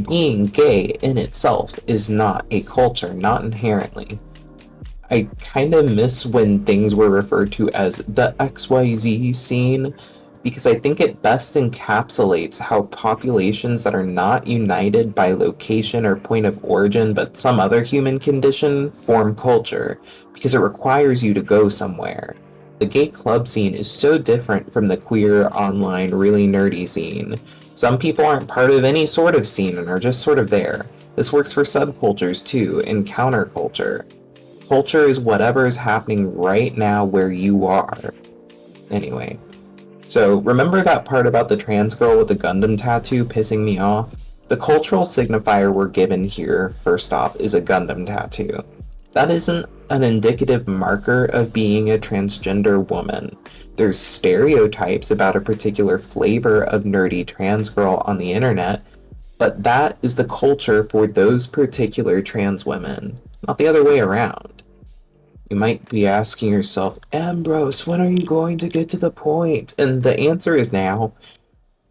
Being gay in itself is not a culture, not inherently. I kind of miss when things were referred to as the XYZ scene, because I think it best encapsulates how populations that are not united by location or point of origin but some other human condition form culture, because it requires you to go somewhere. The gay club scene is so different from the queer, online, really nerdy scene. Some people aren't part of any sort of scene and are just sort of there. This works for subcultures too, and counterculture. Culture is whatever is happening right now where you are. Anyway. So, remember that part about the trans girl with the Gundam tattoo pissing me off? The cultural signifier we're given here, first off, is a Gundam tattoo. That isn't an indicative marker of being a transgender woman. There's stereotypes about a particular flavor of nerdy trans girl on the internet, but that is the culture for those particular trans women, not the other way around. You might be asking yourself, Ambrose, when are you going to get to the point? And the answer is now.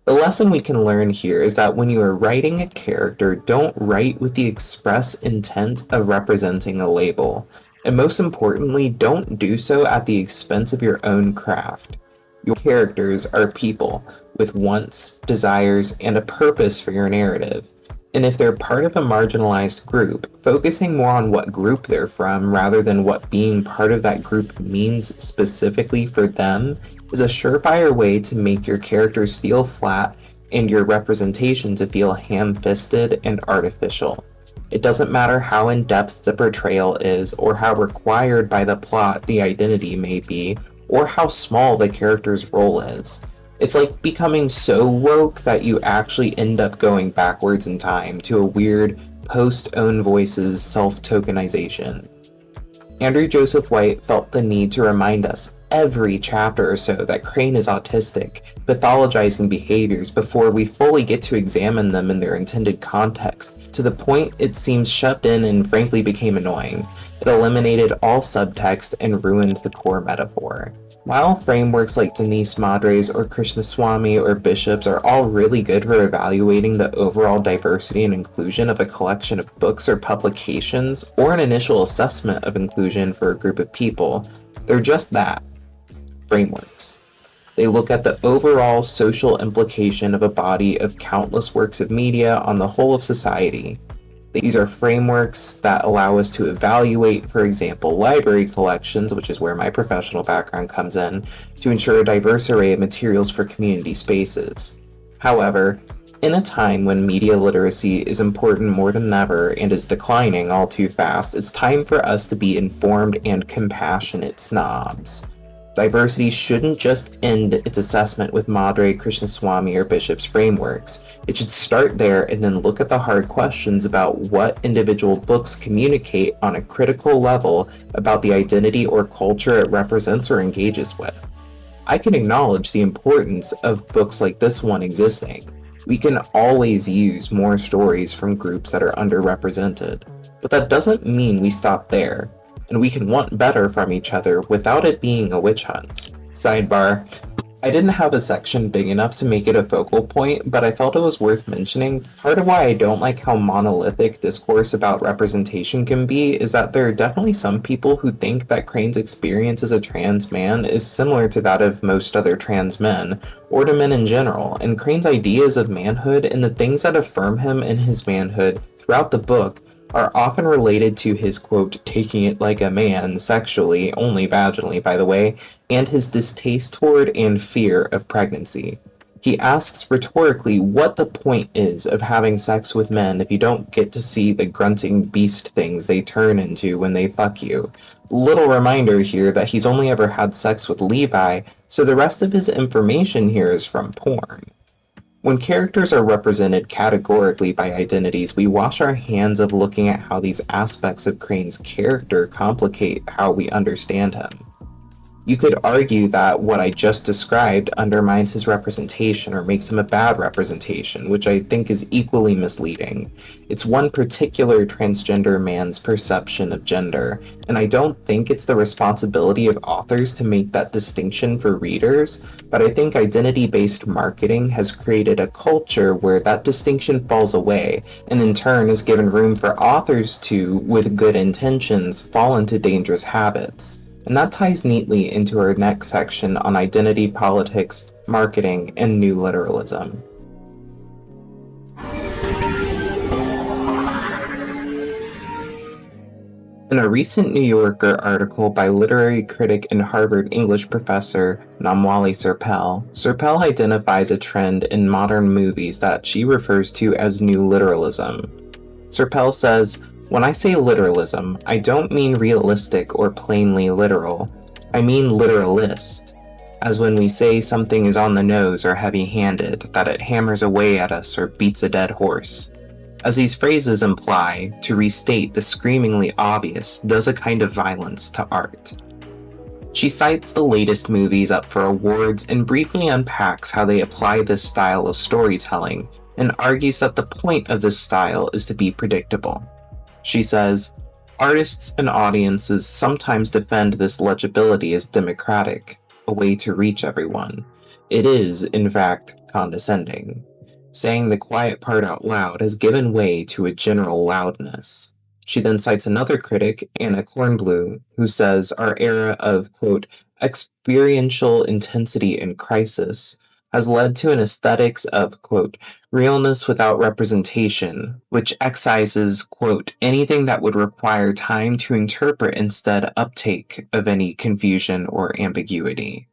The lesson we can learn here is that when you are writing a character, don't write with the express intent of representing a label. And most importantly, don't do so at the expense of your own craft. Your characters are people with wants, desires, and a purpose for your narrative. And if they're part of a marginalized group, focusing more on what group they're from rather than what being part of that group means specifically for them is a surefire way to make your characters feel flat and your representation to feel ham-fisted and artificial. It doesn't matter how in-depth the portrayal is, or how required by the plot the identity may be, or how small the character's role is. It's like becoming so woke that you actually end up going backwards in time to a weird post-own voices self-tokenization. Andrew Joseph White felt the need to remind us every chapter or so that Crane is autistic, pathologizing behaviors before we fully get to examine them in their intended context, to the point it seems shoved in and frankly became annoying. It eliminated all subtext and ruined the core metaphor. While frameworks like Denise Madre's or Krishnaswamy or Bishop's are all really good for evaluating the overall diversity and inclusion of a collection of books or publications, or an initial assessment of inclusion for a group of people, they're just that, frameworks. They look at the overall social implication of a body of countless works of media on the whole of society. These are frameworks that allow us to evaluate, for example, library collections, which is where my professional background comes in, to ensure a diverse array of materials for community spaces. However, in a time when media literacy is important more than ever and is declining all too fast, it's time for us to be informed and compassionate snobs. Diversity shouldn't just end its assessment with Madre, Krishnaswamy, or Bishop's frameworks. It should start there and then look at the hard questions about what individual books communicate on a critical level about the identity or culture it represents or engages with. I can acknowledge the importance of books like this one existing. We can always use more stories from groups that are underrepresented. But that doesn't mean we stop there. And we can want better from each other without it being a witch hunt. Sidebar, I didn't have a section big enough to make it a focal point, but I felt it was worth mentioning. Part of why I don't like how monolithic discourse about representation can be is that there are definitely some people who think that Crane's experience as a trans man is similar to that of most other trans men, or to men in general, and Crane's ideas of manhood and the things that affirm him in his manhood throughout the book are often related to his, quote, taking it like a man sexually, only vaginally by the way, and his distaste toward and fear of pregnancy. He asks rhetorically what the point is of having sex with men if you don't get to see the grunting beast things they turn into when they fuck you. Little reminder here that he's only ever had sex with Levi, so the rest of his information here is from porn. When characters are represented categorically by identities, we wash our hands of looking at how these aspects of Crane's character complicate how we understand him. You could argue that what I just described undermines his representation or makes him a bad representation, which I think is equally misleading. It's one particular transgender man's perception of gender, and I don't think it's the responsibility of authors to make that distinction for readers, but I think identity-based marketing has created a culture where that distinction falls away, and in turn has given room for authors to, with good intentions, fall into dangerous habits. And that ties neatly into our next section on identity politics, marketing, and new literalism. In a recent New Yorker article by literary critic and Harvard English professor Namwali Serpell identifies a trend in modern movies that she refers to as new literalism. Serpell says, "When I say literalism, I don't mean realistic or plainly literal. I mean literalist, as when we say something is on the nose or heavy-handed, that it hammers away at us or beats a dead horse. As these phrases imply, to restate the screamingly obvious does a kind of violence to art." She cites the latest movies up for awards and briefly unpacks how they apply this style of storytelling, and argues that the point of this style is to be predictable. She says, "Artists and audiences sometimes defend this legibility as democratic, a way to reach everyone. It is, in fact, condescending. Saying the quiet part out loud has given way to a general loudness." She then cites another critic, Anna Kornblue, who says our era of, quote, experiential intensity and crisis has led to an aesthetics of, quote, realness without representation, which excises, quote, anything that would require time to interpret instead uptake of any confusion or ambiguity.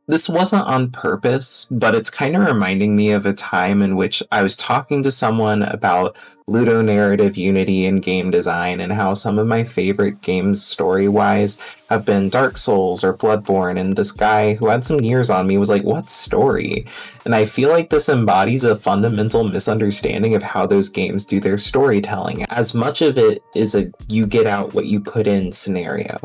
This wasn't on purpose, but it's kind of reminding me of a time in which I was talking to someone about ludonarrative unity in game design and how some of my favorite games story-wise have been Dark Souls or Bloodborne, and this guy who had some years on me was like, "What story?" And I feel like this embodies a fundamental misunderstanding of how those games do their storytelling. As much of it is a you get out what you put in scenario.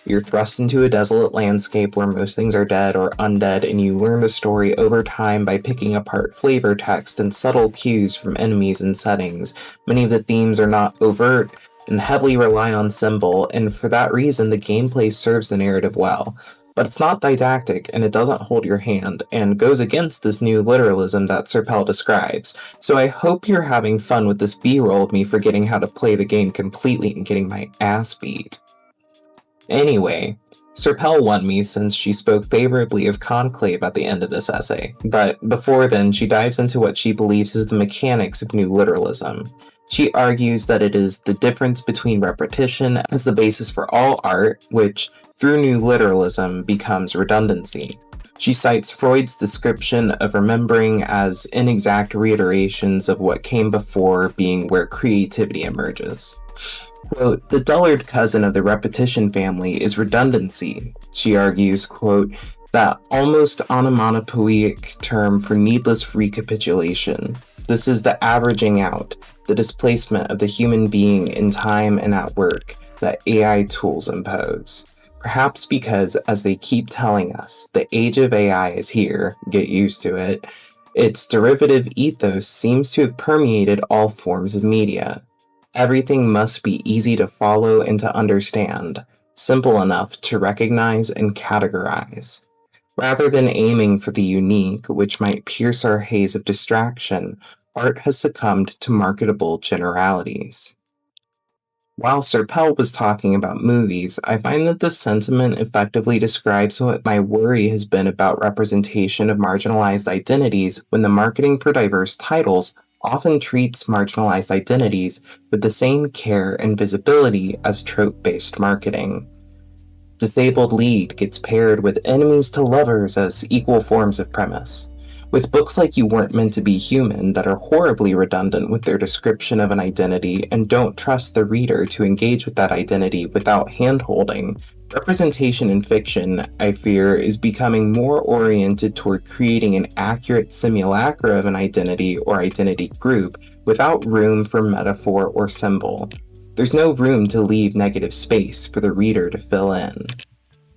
You're thrust into a desolate landscape where most things are dead or undead, and you learn the story over time by picking apart flavor text and subtle cues from enemies and settings. Many of the themes are not overt and heavily rely on symbol, and for that reason the gameplay serves the narrative well. But it's not didactic, and it doesn't hold your hand, and goes against this new literalism that Serpell describes. So I hope you're having fun with this B-roll of me forgetting how to play the game completely and getting my ass beat. Anyway, Serpell won me since she spoke favorably of Conclave at the end of this essay, but before then she dives into what she believes is the mechanics of new literalism. She argues that it is the difference between repetition as the basis for all art, which, through new literalism, becomes redundancy. She cites Freud's description of remembering as inexact reiterations of what came before being where creativity emerges. Quote, "The dullard cousin of the repetition family is redundancy." She argues, quote, "that almost onomatopoeic term for needless recapitulation. This is the averaging out, the displacement of the human being in time and at work that AI tools impose. Perhaps because, as they keep telling us, the age of AI is here, get used to it, its derivative ethos seems to have permeated all forms of media. Everything must be easy to follow and to understand, simple enough to recognize and categorize. Rather than aiming for the unique, which might pierce our haze of distraction, art has succumbed to marketable generalities." While Serpell was talking about movies, I find that this sentiment effectively describes what my worry has been about representation of marginalized identities when the marketing for diverse titles often treats marginalized identities with the same care and visibility as trope-based marketing. Disabled lead gets paired with enemies to lovers as equal forms of premise. With books like You Weren't Meant to Be Human that are horribly redundant with their description of an identity and don't trust the reader to engage with that identity without hand-holding, Representation in fiction, I fear, is becoming more oriented toward creating an accurate simulacra of an identity or identity group without room for metaphor or symbol. There's no room to leave negative space for the reader to fill in.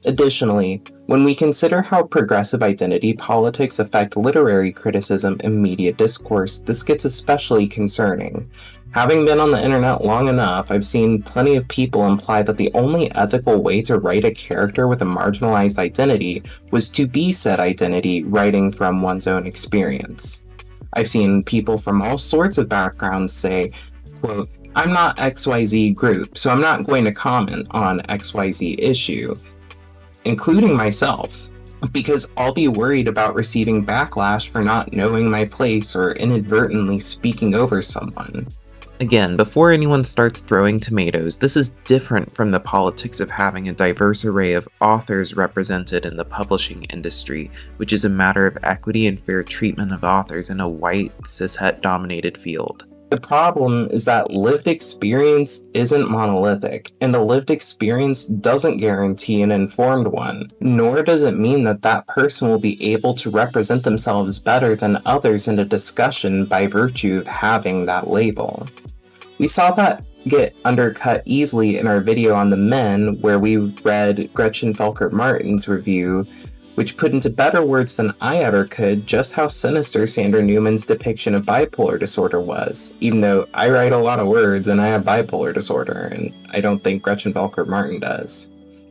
Additionally, when we consider how progressive identity politics affect literary criticism and media discourse, this gets especially concerning. Having been on the internet long enough, I've seen plenty of people imply that the only ethical way to write a character with a marginalized identity was to be said identity writing from one's own experience. I've seen people from all sorts of backgrounds say, quote, "I'm not XYZ group, so I'm not going to comment on XYZ issue," including myself, because I'll be worried about receiving backlash for not knowing my place or inadvertently speaking over someone. Again, before anyone starts throwing tomatoes, this is different from the politics of having a diverse array of authors represented in the publishing industry, which is a matter of equity and fair treatment of authors in a white, cishet-dominated field. The problem is that lived experience isn't monolithic, and a lived experience doesn't guarantee an informed one, nor does it mean that that person will be able to represent themselves better than others in a discussion by virtue of having that label. We saw that get undercut easily in our video on the men, where we read Gretchen Felker-Martin's review, which put into better words than I ever could just how sinister Sandra Newman's depiction of bipolar disorder was, even though I write a lot of words and I have bipolar disorder, and I don't think Gretchen Felker-Martin does.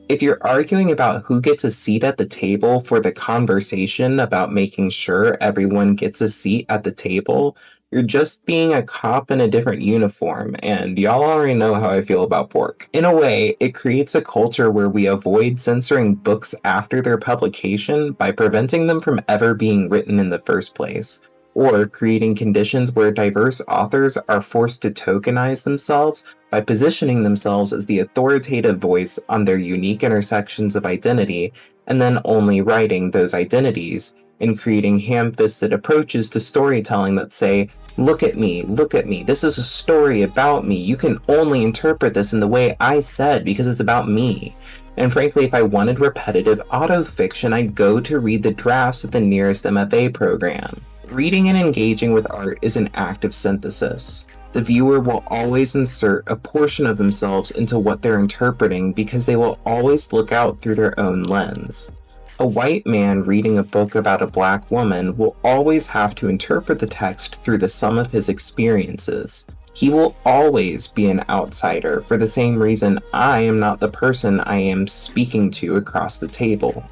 If you're arguing about who gets a seat at the table for the conversation about making sure everyone gets a seat at the table, you're just being a cop in a different uniform, and y'all already know how I feel about pork. In a way, it creates a culture where we avoid censoring books after their publication by preventing them from ever being written in the first place, or creating conditions where diverse authors are forced to tokenize themselves by positioning themselves as the authoritative voice on their unique intersections of identity, and then only writing those identities, and creating ham-fisted approaches to storytelling that say, look at me, this is a story about me, you can only interpret this in the way I said because it's about me. And frankly, if I wanted repetitive autofiction, I'd go to read the drafts of the nearest MFA program. Reading and engaging with art is an act of synthesis. The viewer will always insert a portion of themselves into what they're interpreting because they will always look out through their own lens. A white man reading a book about a black woman will always have to interpret the text through the sum of his experiences. He will always be an outsider for the same reason I am not the person I am speaking to across the table.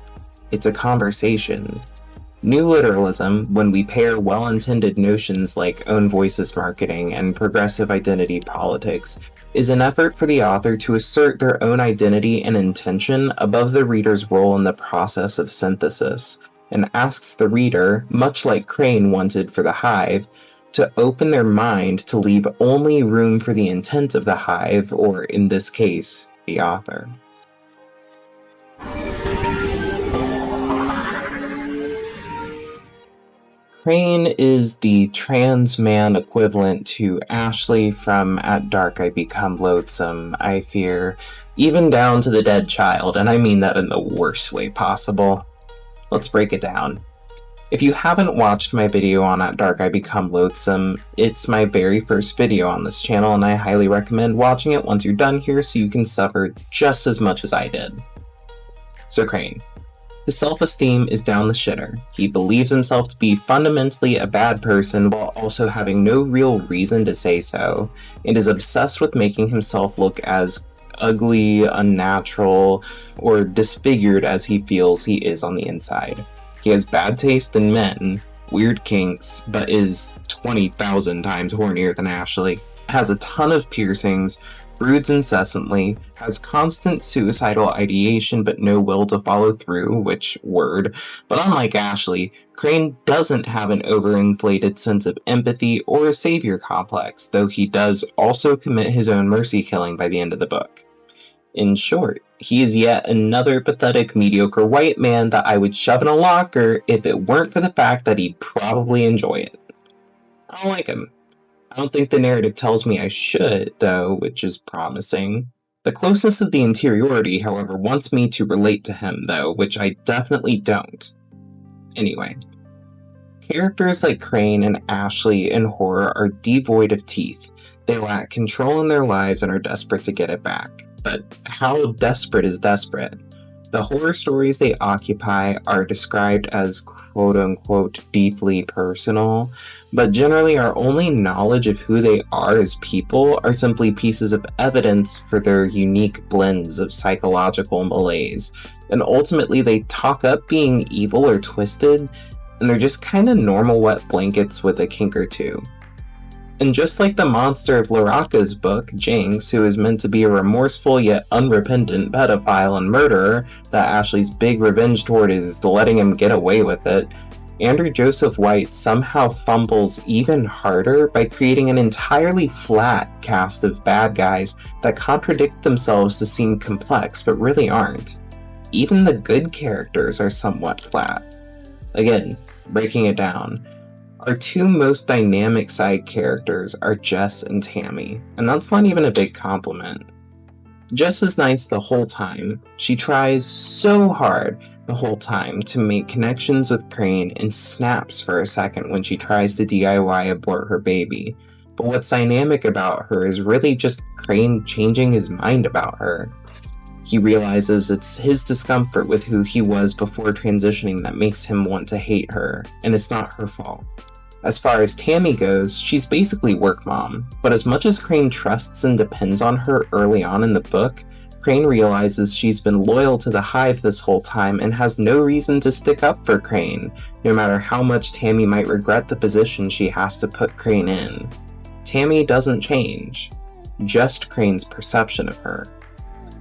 It's a conversation. New literalism, when we pair well-intended notions like own voices marketing and progressive identity politics, is an effort for the author to assert their own identity and intention above the reader's role in the process of synthesis, and asks the reader, much like Crane wanted for the hive, to open their mind to leave only room for the intent of the hive, or in this case, the author. Crane is the trans man equivalent to Ashley from At Dark I Become Loathsome, I fear, even down to the dead child, and I mean that in the worst way possible. Let's break it down. If you haven't watched my video on At Dark I Become Loathsome, it's my very first video on this channel, and I highly recommend watching it once you're done here so you can suffer just as much as I did. So Crane. His self-esteem is down the shitter. He believes himself to be fundamentally a bad person while also having no real reason to say so, and is obsessed with making himself look as ugly, unnatural, or disfigured as he feels he is on the inside. He has bad taste in men, weird kinks, but is 20,000 times hornier than Ashley, has a ton of piercings, broods incessantly, has constant suicidal ideation but no will to follow through, which word, but unlike Ashley, Crane doesn't have an overinflated sense of empathy or a savior complex, though he does also commit his own mercy killing by the end of the book. In short, he is yet another pathetic, mediocre white man that I would shove in a locker if it weren't for the fact that he'd probably enjoy it. I don't like him. I don't think the narrative tells me I should, though, which is promising. The closeness of the interiority, however, wants me to relate to him, though, which I definitely don't. Anyway, characters like Crane and Ashley in horror are devoid of teeth. They lack control in their lives and are desperate to get it back. But how desperate is desperate? The horror stories they occupy are described as quote-unquote deeply personal, but generally our only knowledge of who they are as people are simply pieces of evidence for their unique blends of psychological malaise, and ultimately they talk up being evil or twisted, and they're just kinda normal wet blankets with a kink or two. And just like the monster of Laraka's book, Jinx, who is meant to be a remorseful yet unrepentant pedophile and murderer that Ashley's big revenge toward is letting him get away with it, Andrew Joseph White somehow fumbles even harder by creating an entirely flat cast of bad guys that contradict themselves to seem complex but really aren't. Even the good characters are somewhat flat. Again, breaking it down, our two most dynamic side characters are Jess and Tammy, and that's not even a big compliment. Jess is nice the whole time. She tries so hard the whole time to make connections with Crane and snaps for a second when she tries to DIY abort her baby. But what's dynamic about her is really just Crane changing his mind about her. He realizes it's his discomfort with who he was before transitioning that makes him want to hate her, and it's not her fault. As far as Tammy goes, she's basically work mom, but as much as Crane trusts and depends on her early on in the book, Crane realizes she's been loyal to the Hive this whole time and has no reason to stick up for Crane, no matter how much Tammy might regret the position she has to put Crane in. Tammy doesn't change, just Crane's perception of her.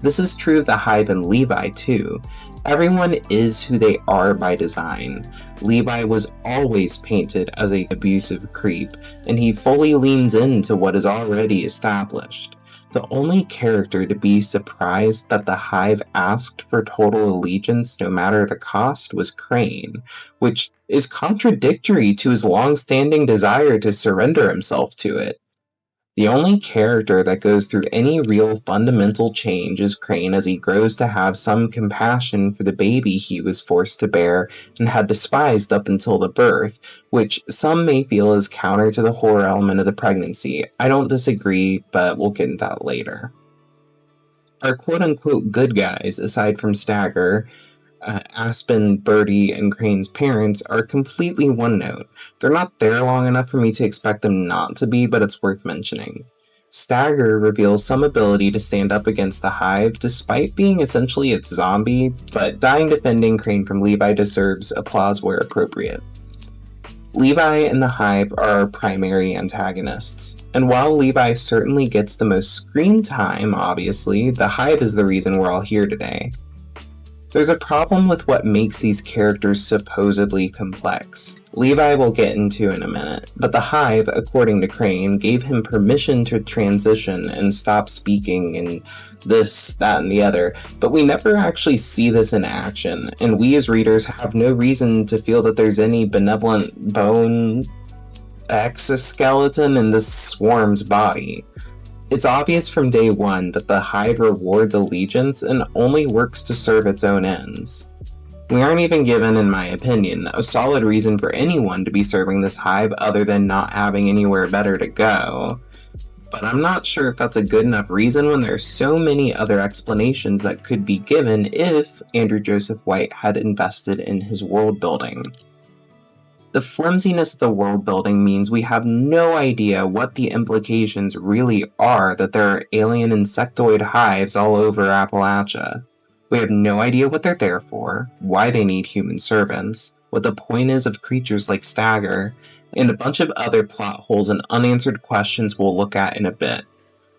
This is true of the Hive and Levi too. Everyone is who they are by design. Levi was always painted as an abusive creep, and he fully leans into what is already established. The only character to be surprised that the Hive asked for total allegiance no matter the cost was Crane, which is contradictory to his long-standing desire to surrender himself to it. The only character that goes through any real fundamental change is Crane as he grows to have some compassion for the baby he was forced to bear and had despised up until the birth, which some may feel is counter to the horror element of the pregnancy. I don't disagree, but we'll get into that later. Our quote-unquote good guys, aside from Stagger, Aspen, Birdie, and Crane's parents are completely one note. They're not there long enough for me to expect them not to be, but it's worth mentioning. Stagger reveals some ability to stand up against the Hive despite being essentially its zombie, but dying defending Crane from Levi deserves applause where appropriate. Levi and the Hive are our primary antagonists, and while Levi certainly gets the most screen time, obviously, the Hive is the reason we're all here today. There's a problem with what makes these characters supposedly complex. Levi will get into in a minute, but the Hive, according to Crane, gave him permission to transition and stop speaking and this, that, and the other, but we never actually see this in action, and we as readers have no reason to feel that there's any benevolent bone exoskeleton in this swarm's body. It's obvious from day one that the Hive rewards allegiance and only works to serve its own ends. We aren't even given, in my opinion, a solid reason for anyone to be serving this Hive other than not having anywhere better to go. But I'm not sure if that's a good enough reason when there are so many other explanations that could be given if Andrew Joseph White had invested in his world building. The flimsiness of the world building means we have no idea what the implications really are that there are alien insectoid hives all over Appalachia. We have no idea what they're there for, why they need human servants, what the point is of creatures like Stagger, and a bunch of other plot holes and unanswered questions we'll look at in a bit.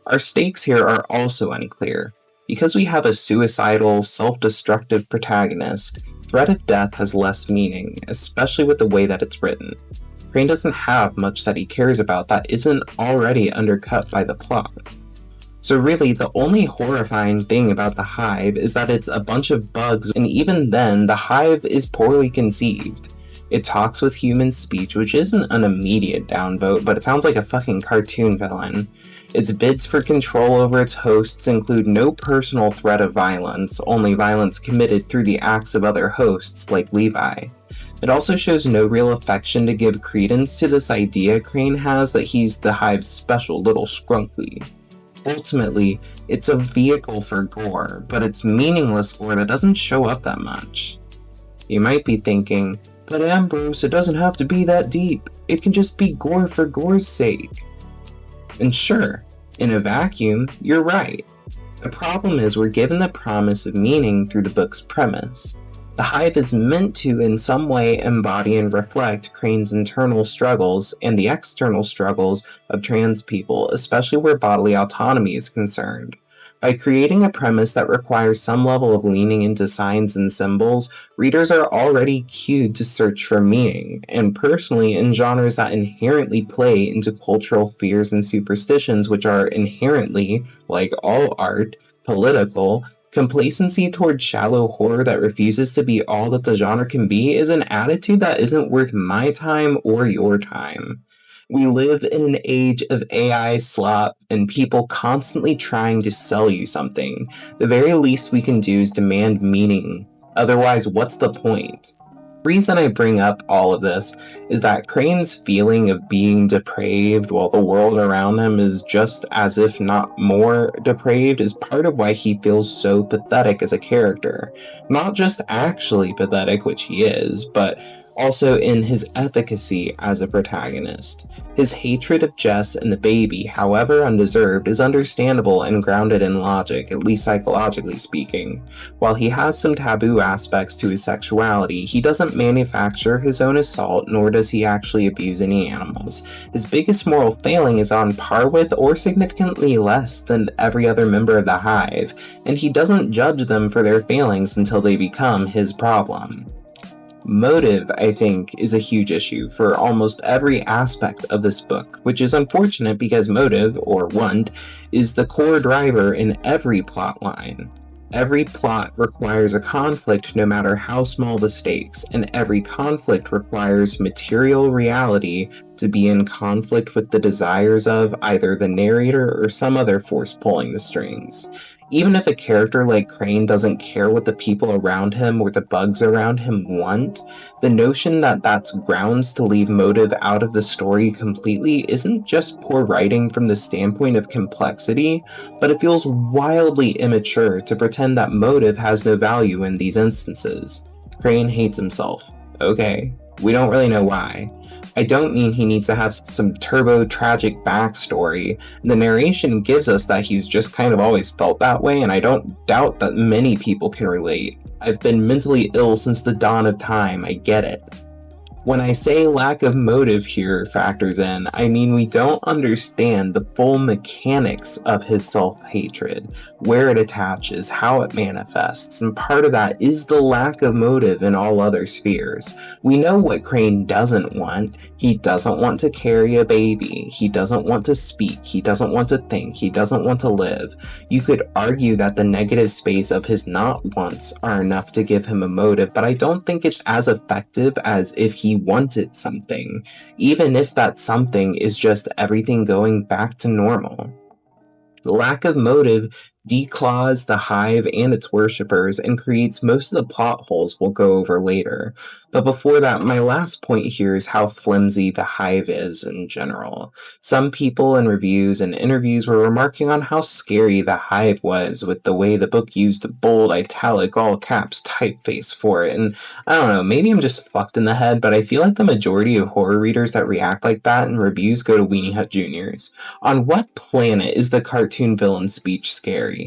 Our stakes here are also unclear. Because we have a suicidal, self-destructive protagonist, threat of death has less meaning, especially with the way that it's written. Crane doesn't have much that he cares about that isn't already undercut by the plot. So really, the only horrifying thing about the Hive is that it's a bunch of bugs, and even then, the Hive is poorly conceived. It talks with human speech, which isn't an immediate downvote, but it sounds like a fucking cartoon villain. Its bids for control over its hosts include no personal threat of violence, only violence committed through the acts of other hosts like Levi. It also shows no real affection to give credence to this idea Crane has that he's the Hive's special little skrunkly. Ultimately, it's a vehicle for gore, but it's meaningless gore that doesn't show up that much. You might be thinking, but Ambrose, it doesn't have to be that deep. It can just be gore for gore's sake. And sure, in a vacuum, you're right. The problem is we're given the promise of meaning through the book's premise. The Hive is meant to, in some way, embody and reflect Crane's internal struggles and the external struggles of trans people, especially where bodily autonomy is concerned. By creating a premise that requires some level of leaning into signs and symbols, readers are already cued to search for meaning, and personally, in genres that inherently play into cultural fears and superstitions which are inherently, like all art, political, complacency toward shallow horror that refuses to be all that the genre can be is an attitude that isn't worth my time or your time. We live in an age of AI slop and people constantly trying to sell you something. The very least we can do is demand meaning. Otherwise, what's the point? The reason I bring up all of this is that Crane's feeling of being depraved while the world around him is just as if not more depraved is part of why he feels so pathetic as a character. Not just actually pathetic, which he is, but also in his efficacy as a protagonist. His hatred of Jess and the baby, however undeserved, is understandable and grounded in logic, at least psychologically speaking. While he has some taboo aspects to his sexuality, he doesn't manufacture his own assault, nor does he actually abuse any animals. His biggest moral failing is on par with or significantly less than every other member of the Hive, and he doesn't judge them for their failings until they become his problem. Motive, I think, is a huge issue for almost every aspect of this book, which is unfortunate because motive, or want, is the core driver in every plot line. Every plot requires a conflict no matter how small the stakes, and every conflict requires material reality to be in conflict with the desires of either the narrator or some other force pulling the strings. Even if a character like Crane doesn't care what the people around him or the bugs around him want, the notion that that's grounds to leave motive out of the story completely isn't just poor writing from the standpoint of complexity, but it feels wildly immature to pretend that motive has no value in these instances. Crane hates himself. Okay, we don't really know why. I don't mean he needs to have some turbo-tragic backstory. The narration gives us that he's just kind of always felt that way, and I don't doubt that many people can relate. I've been mentally ill since the dawn of time, I get it. When I say lack of motive here factors in, I mean we don't understand the full mechanics of his self-hatred, where it attaches, how it manifests, and part of that is the lack of motive in all other spheres. We know what Crane doesn't want. He doesn't want to carry a baby. He doesn't want to speak. He doesn't want to think. He doesn't want to live. You could argue that the negative space of his not wants are enough to give him a motive, but I don't think it's as effective as if he wanted something, even if that something is just everything going back to normal. The lack of motive declaws the Hive and its worshippers and creates most of the plot holes we'll go over later. But before that, my last point here is how flimsy the Hive is in general. Some people in reviews and interviews were remarking on how scary the Hive was with the way the book used a bold, italic, all caps typeface for it, and I don't know, maybe I'm just fucked in the head, but I feel like the majority of horror readers that react like that in reviews go to Weenie Hut Juniors. On what planet is the cartoon villain's speech scary?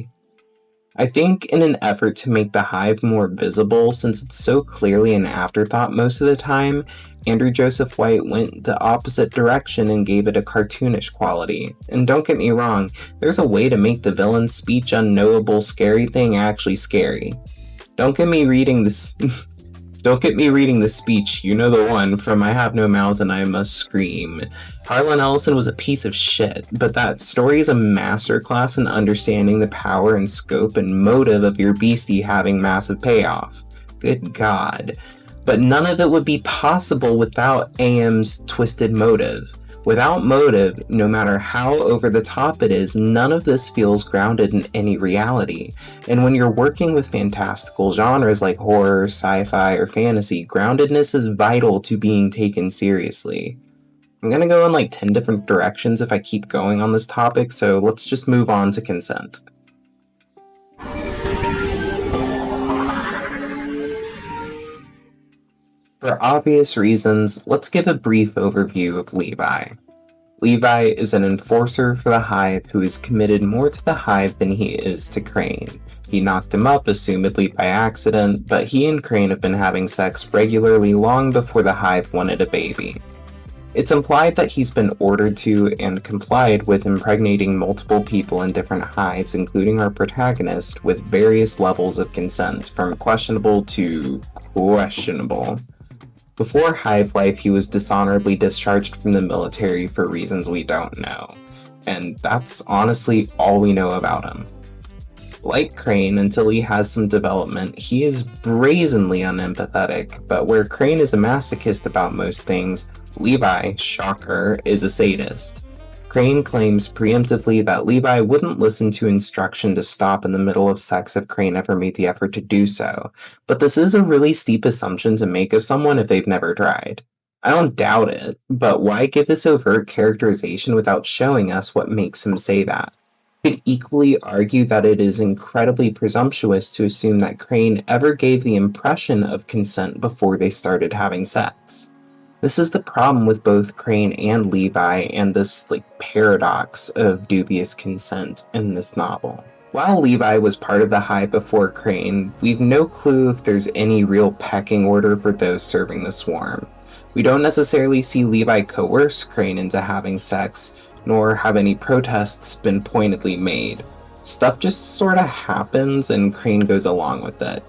I think in an effort to make the Hive more visible, since it's so clearly an afterthought most of the time, Andrew Joseph White went the opposite direction and gave it a cartoonish quality. And don't get me wrong, there's a way to make the villain's speech unknowable scary thing actually scary. Don't get me reading this speech, you know the one, from I Have No Mouth and I Must Scream. Harlan Ellison was a piece of shit, but that story is a masterclass in understanding the power and scope and motive of your beastie having massive payoff. Good God. But none of it would be possible without AM's twisted motive. Without motive, no matter how over the top it is, none of this feels grounded in any reality. And when you're working with fantastical genres like horror, sci-fi, or fantasy, groundedness is vital to being taken seriously. I'm gonna go in like 10 different directions if I keep going on this topic, so let's just move on to consent. For obvious reasons, let's give a brief overview of Levi. Levi is an enforcer for the hive who is committed more to the hive than he is to Crane. He knocked him up, assumedly by accident, but he and Crane have been having sex regularly long before the hive wanted a baby. It's implied that he's been ordered to and complied with impregnating multiple people in different hives, including our protagonist, with various levels of consent, from questionable to questionable. Before hive life, he was dishonorably discharged from the military for reasons we don't know, and that's honestly all we know about him. Like Crane, until he has some development, he is brazenly unempathetic, but where Crane is a masochist about most things, Levi, shocker, is a sadist. Crane claims preemptively that Levi wouldn't listen to instruction to stop in the middle of sex if Crane ever made the effort to do so, but this is a really steep assumption to make of someone if they've never tried. I don't doubt it, but why give this overt characterization without showing us what makes him say that? You could equally argue that it is incredibly presumptuous to assume that Crane ever gave the impression of consent before they started having sex. This is the problem with both Crane and Levi and this paradox of dubious consent in this novel. While Levi was part of the hive before Crane, we've no clue if there's any real pecking order for those serving the swarm. We don't necessarily see Levi coerce Crane into having sex, nor have any protests been pointedly made. Stuff just sorta happens and Crane goes along with it.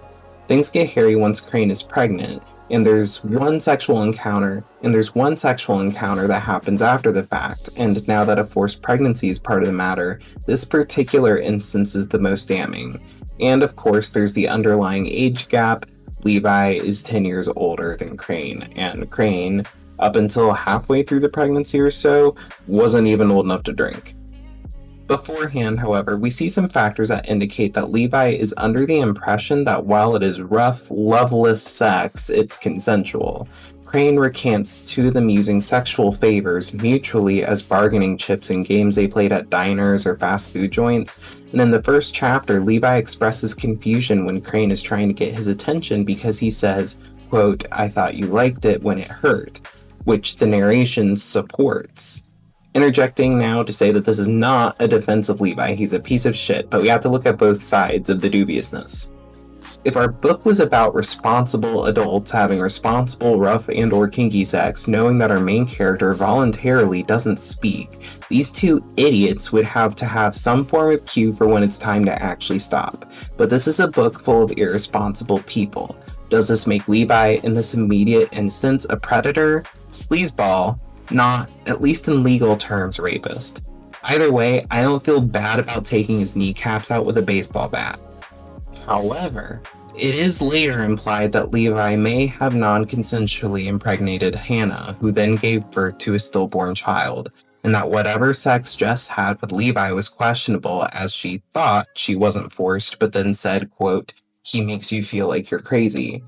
Things get hairy once Crane is pregnant, and there's one sexual encounter that happens after the fact, and now that a forced pregnancy is part of the matter, this particular instance is the most damning. And of course, there's the underlying age gap. Levi is 10 years older than Crane, and Crane, up until halfway through the pregnancy or so, wasn't even old enough to drink. Beforehand, however, we see some factors that indicate that Levi is under the impression that while it is rough, loveless sex, it's consensual. Crane recants two of them using sexual favors mutually as bargaining chips in games they played at diners or fast food joints, and in the first chapter, Levi expresses confusion when Crane is trying to get his attention because he says, quote, "I thought you liked it when it hurt," which the narration supports. Interjecting now to say that this is not a defense of Levi, he's a piece of shit, but we have to look at both sides of the dubiousness. If our book was about responsible adults having responsible, rough, and/or kinky sex, knowing that our main character voluntarily doesn't speak, these two idiots would have to have some form of cue for when it's time to actually stop. But this is a book full of irresponsible people. Does this make Levi, in this immediate instance, a predator, sleazeball, not, at least in legal terms, rapist? Either way, I don't feel bad about taking his kneecaps out with a baseball bat. However, it is later implied that Levi may have non-consensually impregnated Hannah, who then gave birth to a stillborn child, and that whatever sex Jess had with Levi was questionable, as she thought she wasn't forced, but then said, quote, "He makes you feel like you're crazy."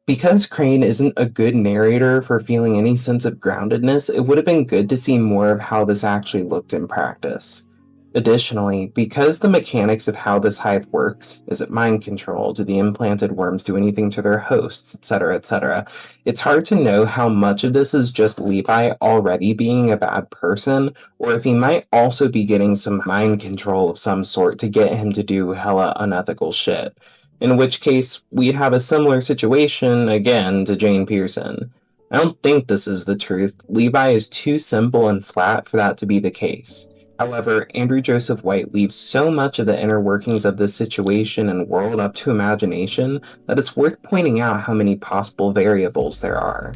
Because Crane isn't a good narrator for feeling any sense of groundedness, it would have been good to see more of how this actually looked in practice. Additionally, because the mechanics of how this hive works, is it mind control, do the implanted worms do anything to their hosts, etc., it's hard to know how much of this is just Levi already being a bad person, or if he might also be getting some mind control of some sort to get him to do hella unethical shit. In which case, we'd have a similar situation, again, to Jane Pearson. I don't think this is the truth. Levi is too simple and flat for that to be the case. However, Andrew Joseph White leaves so much of the inner workings of this situation and world up to imagination that it's worth pointing out how many possible variables there are.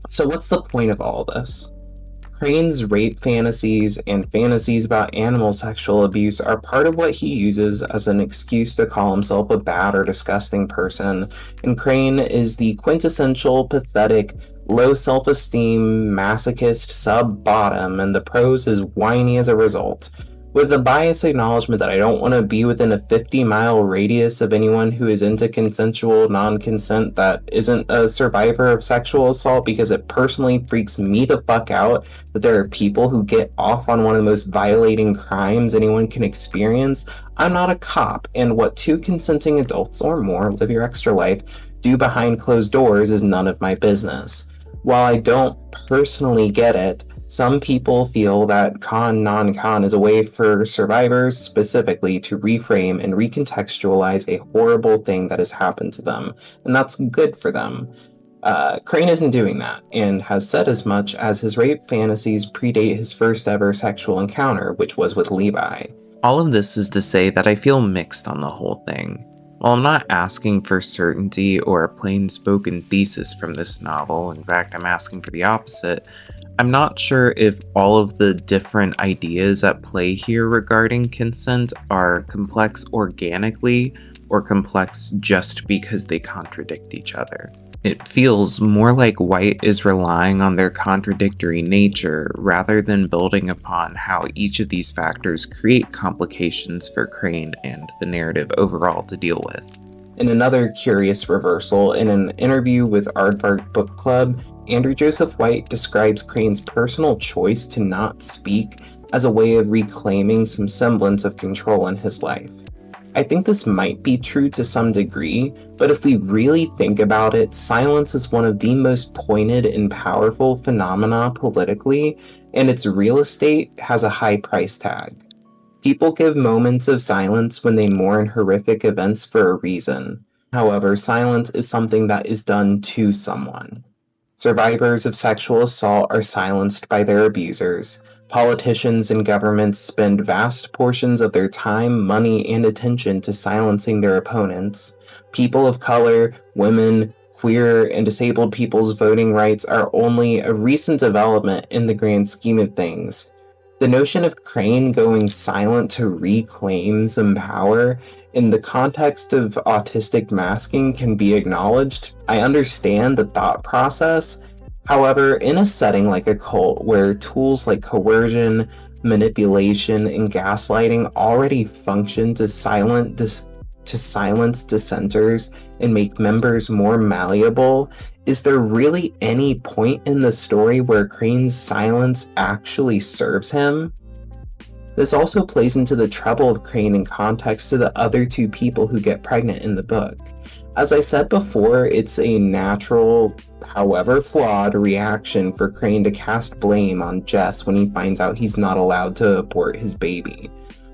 So what's the point of all this? Crane's rape fantasies and fantasies about animal sexual abuse are part of what he uses as an excuse to call himself a bad or disgusting person, and Crane is the quintessential, pathetic, Low self-esteem, masochist, sub-bottom, and the prose is whiny as a result. With the bias acknowledgement that I don't want to be within a 50-mile radius of anyone who is into consensual non-consent that isn't a survivor of sexual assault, because it personally freaks me the fuck out that there are people who get off on one of the most violating crimes anyone can experience. I'm not a cop, and what two consenting adults or more, live your extra life, do behind closed doors is none of my business. While I don't personally get it, some people feel that con non-con is a way for survivors specifically to reframe and recontextualize a horrible thing that has happened to them, and that's good for them. Crane isn't doing that, and has said as much, as his rape fantasies predate his first ever sexual encounter, which was with Levi. All of this is to say that I feel mixed on the whole thing. While I'm not asking for certainty or a plain-spoken thesis from this novel, in fact I'm asking for the opposite, I'm not sure if all of the different ideas at play here regarding consent are complex organically or complex just because they contradict each other. It feels more like White is relying on their contradictory nature rather than building upon how each of these factors create complications for Crane and the narrative overall to deal with. In another curious reversal, in an interview with Aardvark Book Club, Andrew Joseph White describes Crane's personal choice to not speak as a way of reclaiming some semblance of control in his life. I think this might be true to some degree, but if we really think about it, silence is one of the most pointed and powerful phenomena politically, and its real estate has a high price tag. People give moments of silence when they mourn horrific events for a reason. However, silence is something that is done to someone. Survivors of sexual assault are silenced by their abusers. Politicians and governments spend vast portions of their time, money, and attention to silencing their opponents. People of color, women, queer, and disabled people's voting rights are only a recent development in the grand scheme of things. The notion of Crane going silent to reclaim some power in the context of autistic masking can be acknowledged. I understand the thought process. However, in a setting like a cult where tools like coercion, manipulation, and gaslighting already function to silence dissenters and make members more malleable, is there really any point in the story where Crane's silence actually serves him? This also plays into the trouble of Crane in context to the other two people who get pregnant in the book. As I said before, it's a natural, however flawed, reaction for Crane to cast blame on Jess when he finds out he's not allowed to abort his baby.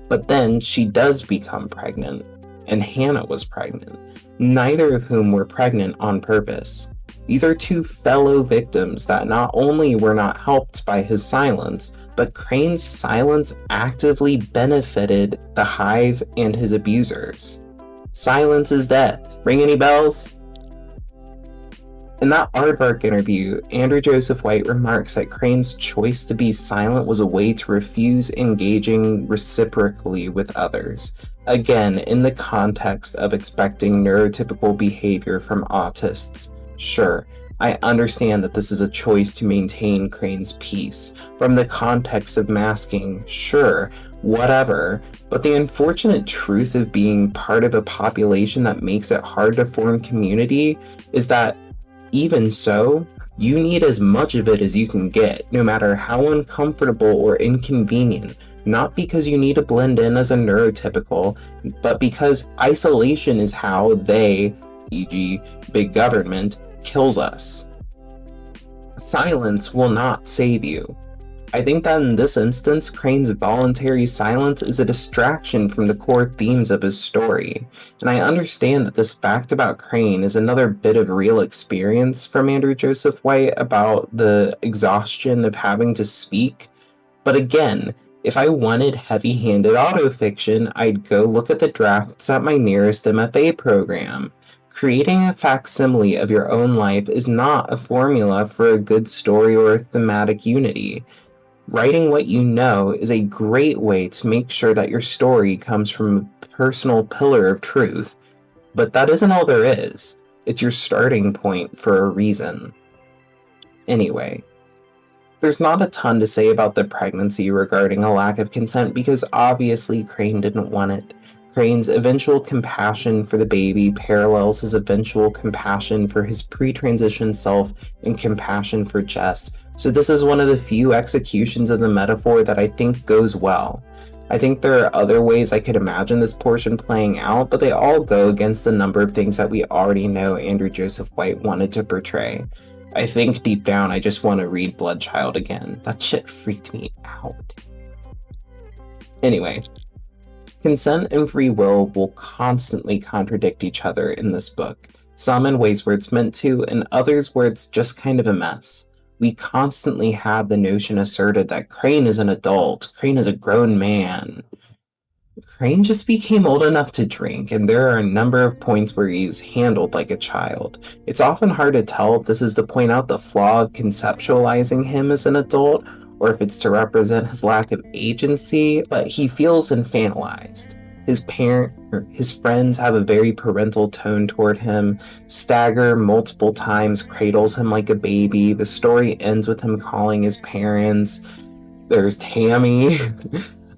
But then she does become pregnant, and Hannah was pregnant, neither of whom were pregnant on purpose. These are two fellow victims that not only were not helped by his silence, but Crane's silence actively benefited the Hive and his abusers. Silence is death. Ring any bells? In that Aardvark interview, Andrew Joseph White remarks that Crane's choice to be silent was a way to refuse engaging reciprocally with others. Again, in the context of expecting neurotypical behavior from autists. Sure, I understand that this is a choice to maintain Crane's peace. From the context of masking, sure, whatever, but the unfortunate truth of being part of a population that makes it hard to form community is that, even so, you need as much of it as you can get, no matter how uncomfortable or inconvenient, not because you need to blend in as a neurotypical, but because isolation is how they, e.g., big government, kills us. Silence will not save you. I think that in this instance, Crane's voluntary silence is a distraction from the core themes of his story, and I understand that this fact about Crane is another bit of real experience from Andrew Joseph White about the exhaustion of having to speak, but again, if I wanted heavy-handed autofiction, I'd go look at the drafts at my nearest MFA program. Creating a facsimile of your own life is not a formula for a good story or a thematic unity. Writing what you know is a great way to make sure that your story comes from a personal pillar of truth, but that isn't all there is. It's your starting point for a reason. Anyway, there's not a ton to say about the pregnancy regarding a lack of consent because obviously Crane didn't want it. Crane's eventual compassion for the baby parallels his eventual compassion for his pre-transition self and compassion for Jess, so this is one of the few executions of the metaphor that I think goes well. I think there are other ways I could imagine this portion playing out, but they all go against the number of things that we already know Andrew Joseph White wanted to portray. I think deep down I just want to read Bloodchild again. That shit freaked me out. Anyway, consent and free will constantly contradict each other in this book, some in ways where it's meant to, and others where it's just kind of a mess. We constantly have the notion asserted that Crane is an adult, Crane is a grown man. Crane just became old enough to drink, and there are a number of points where he's handled like a child. It's often hard to tell if this is to point out the flaw of conceptualizing him as an adult, or if it's to represent his lack of agency, but he feels infantilized. His friends have a very parental tone toward him. Stagger multiple times cradles him like a baby. The story ends with him calling his parents. There's Tammy.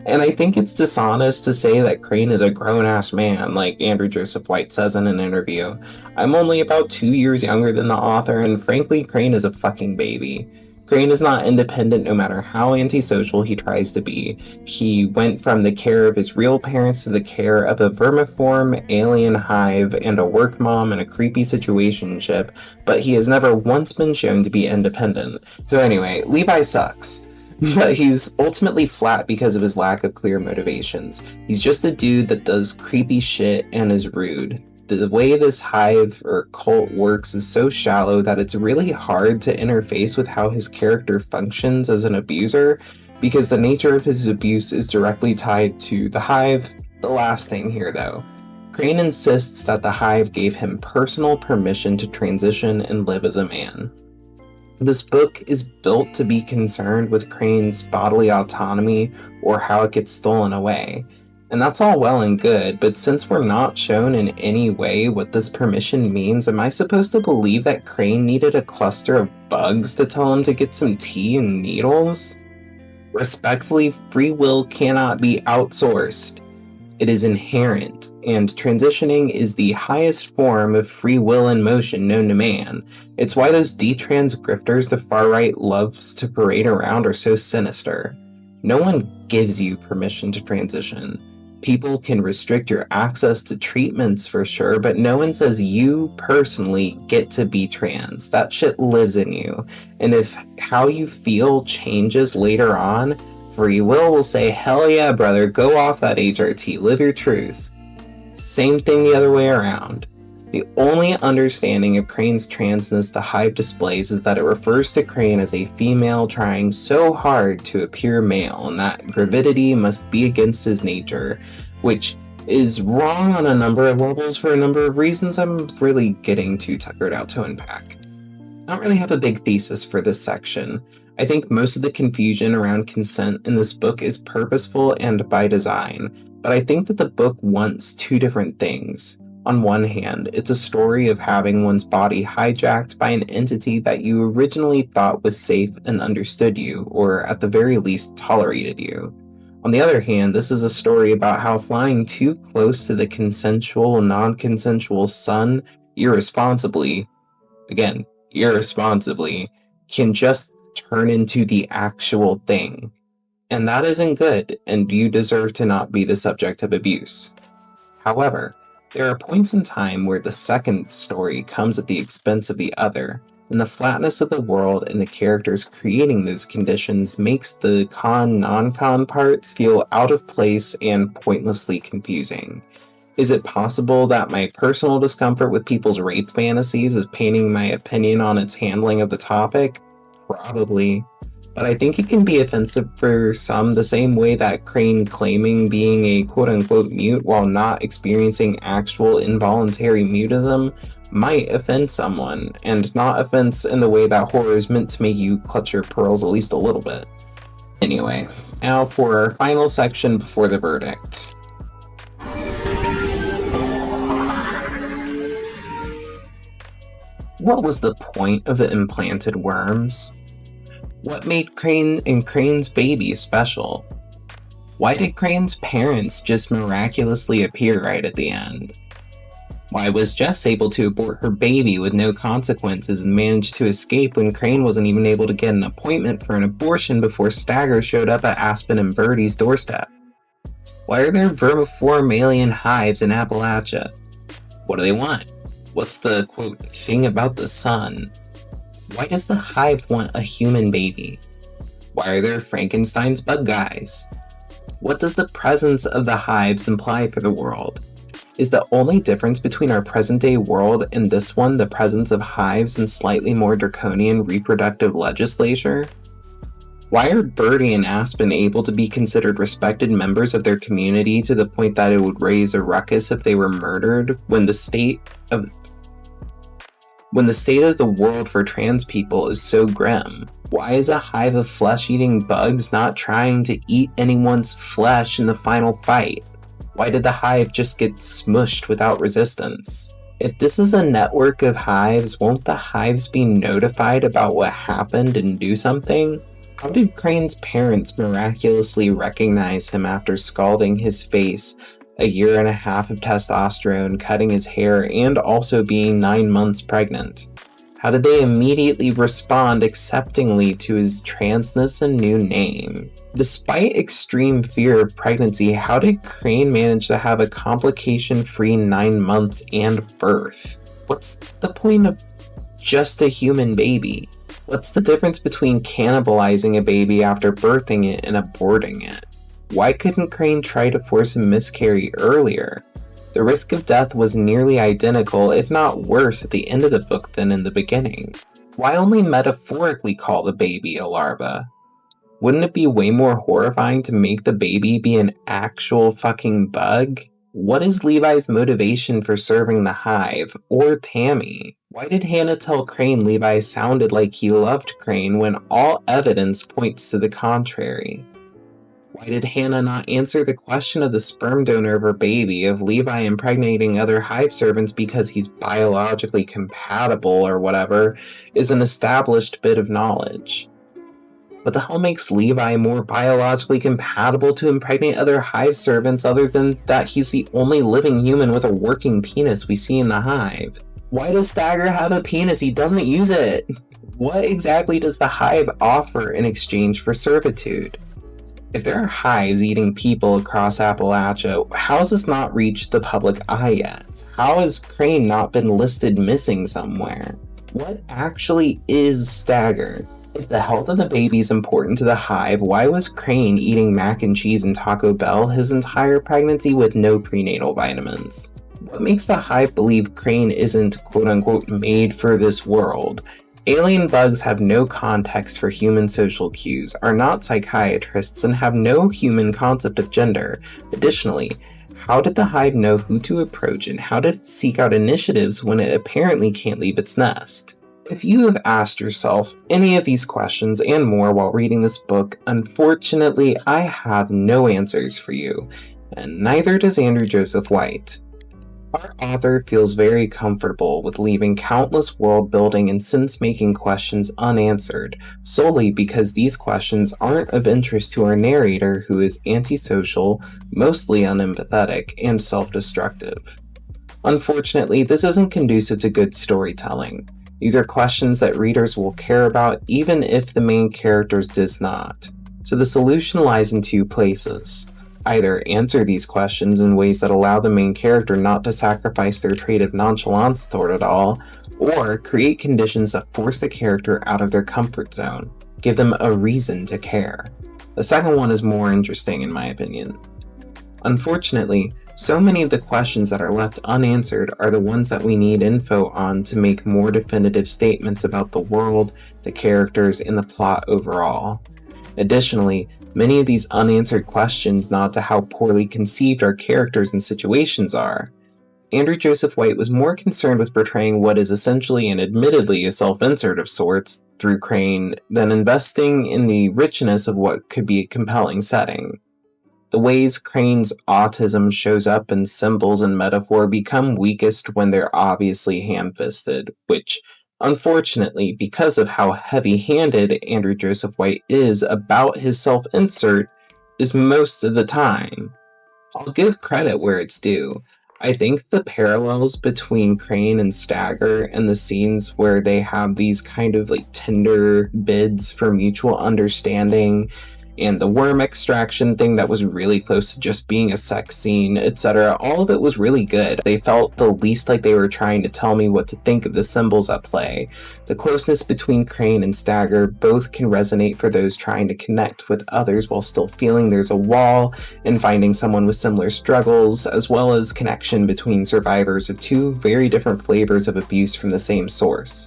And I think it's dishonest to say that Crane is a grown-ass man, like Andrew Joseph White says in an interview. I'm only about 2 years younger than the author, and frankly, Crane is a fucking baby. Crane is not independent no matter how antisocial he tries to be. He went from the care of his real parents to the care of a vermiform alien hive and a work mom in a creepy situationship, but he has never once been shown to be independent. So anyway, Levi sucks. But he's ultimately flat because of his lack of clear motivations. He's just a dude that does creepy shit and is rude. The way this hive or cult works is so shallow that it's really hard to interface with how his character functions as an abuser, because the nature of his abuse is directly tied to the hive. The last thing here though, Crane insists that the hive gave him personal permission to transition and live as a man. This book is built to be concerned with Crane's bodily autonomy or how it gets stolen away. And that's all well and good, but since we're not shown in any way what this permission means, am I supposed to believe that Crane needed a cluster of bugs to tell him to get some tea and needles? Respectfully, free will cannot be outsourced. It is inherent, and transitioning is the highest form of free will in motion known to man. It's why those detrans grifters the far right loves to parade around are so sinister. No one gives you permission to transition. People can restrict your access to treatments for sure, but no one says you personally get to be trans. That shit lives in you. And if how you feel changes later on, free will say, hell yeah, brother, go off that HRT, live your truth. Same thing the other way around. The only understanding of Crane's transness the hive displays is that it refers to Crane as a female trying so hard to appear male, and that gravidity must be against his nature, which is wrong on a number of levels for a number of reasons I'm really getting too tuckered out to unpack. I don't really have a big thesis for this section. I think most of the confusion around consent in this book is purposeful and by design, but I think that the book wants two different things. On one hand, it's a story of having one's body hijacked by an entity that you originally thought was safe and understood you, or at the very least tolerated you. On the other hand, this is a story about how flying too close to the consensual, non-consensual sun irresponsibly, can just turn into the actual thing. And that isn't good, and you deserve to not be the subject of abuse. However, there are points in time where the second story comes at the expense of the other, and the flatness of the world and the characters creating those conditions makes the con-non-con parts feel out of place and pointlessly confusing. Is it possible that my personal discomfort with people's rape fantasies is painting my opinion on its handling of the topic? Probably. But I think it can be offensive for some the same way that Crane claiming being a quote-unquote mute while not experiencing actual involuntary mutism might offend someone, and not offense in the way that horror is meant to make you clutch your pearls at least a little bit. Anyway, now for our final section before the verdict. What was the point of the implanted worms? What made Crane and Crane's baby special? Why did Crane's parents just miraculously appear right at the end? Why was Jess able to abort her baby with no consequences and managed to escape when Crane wasn't even able to get an appointment for an abortion before Stagger showed up at Aspen and Birdie's doorstep? Why are there vermiform alien hives in Appalachia? What do they want? What's the, quote, thing about the sun? Why does the hive want a human baby? Why are there Frankenstein's bug guys? What does the presence of the hives imply for the world? Is the only difference between our present-day world and this one the presence of hives and slightly more draconian reproductive legislature? Why are Birdie and Aspen able to be considered respected members of their community to the point that it would raise a ruckus if they were murdered when the state of the world for trans people is so grim? Why is a hive of flesh-eating bugs not trying to eat anyone's flesh in the final fight? Why did the hive just get smushed without resistance? If this is a network of hives, won't the hives be notified about what happened and do something? How did Crane's parents miraculously recognize him after scalding his face, a year and a half of testosterone, cutting his hair, and also being 9 months pregnant? How did they immediately respond acceptingly to his transness and new name? Despite extreme fear of pregnancy, how did Crane manage to have a complication-free 9 months and birth? What's the point of just a human baby? What's the difference between cannibalizing a baby after birthing it and aborting it? Why couldn't Crane try to force a miscarry earlier? The risk of death was nearly identical, if not worse, at the end of the book than in the beginning. Why only metaphorically call the baby a larva? Wouldn't it be way more horrifying to make the baby be an actual fucking bug? What is Levi's motivation for serving the hive, or Tammy? Why did Hannah tell Crane Levi sounded like he loved Crane when all evidence points to the contrary? Why did Hannah not answer the question of the sperm donor of her baby, of Levi impregnating other hive servants because he's biologically compatible or whatever, is an established bit of knowledge? What the hell makes Levi more biologically compatible to impregnate other hive servants other than that he's the only living human with a working penis we see in the hive? Why does Stagger have a penis? He doesn't use it! What exactly does the hive offer in exchange for servitude? If there are hives eating people across Appalachia, how has this not reached the public eye yet? How has Crane not been listed missing somewhere? What actually is Stagger? If the health of the baby is important to the hive, why was Crane eating mac and cheese and Taco Bell his entire pregnancy with no prenatal vitamins? What makes the hive believe Crane isn't quote-unquote made for this world? Alien bugs have no context for human social cues, are not psychiatrists, and have no human concept of gender. Additionally, how did the hive know who to approach and how did it seek out initiatives when it apparently can't leave its nest? If you have asked yourself any of these questions and more while reading this book, unfortunately I have no answers for you, and neither does Andrew Joseph White. Our author feels very comfortable with leaving countless world-building and sense-making questions unanswered, solely because these questions aren't of interest to our narrator who is antisocial, mostly unempathetic, and self-destructive. Unfortunately, this isn't conducive to good storytelling. These are questions that readers will care about even if the main character does not. So the solution lies in two places. Either answer these questions in ways that allow the main character not to sacrifice their trait of nonchalance toward it all, or create conditions that force the character out of their comfort zone, give them a reason to care. The second one is more interesting in my opinion. Unfortunately, so many of the questions that are left unanswered are the ones that we need info on to make more definitive statements about the world, the characters, and the plot overall. Additionally, many of these unanswered questions nod to how poorly conceived our characters and situations are. Andrew Joseph White was more concerned with portraying what is essentially and admittedly a self-insert of sorts through Crane than investing in the richness of what could be a compelling setting. The ways Crane's autism shows up in symbols and metaphor become weakest when they're obviously ham-fisted, which Unfortunately, because of how heavy-handed Andrew Joseph White is about his self-insert is most of the time. I'll give credit where it's due. I think the parallels between Crane and Stagger and the scenes where they have these kind of like tender bids for mutual understanding and the worm extraction thing that was really close to just being a sex scene, etc. All of it was really good. They felt the least like they were trying to tell me what to think of the symbols at play. The closeness between Crane and Stagger both can resonate for those trying to connect with others while still feeling there's a wall and finding someone with similar struggles, as well as connection between survivors of two very different flavors of abuse from the same source.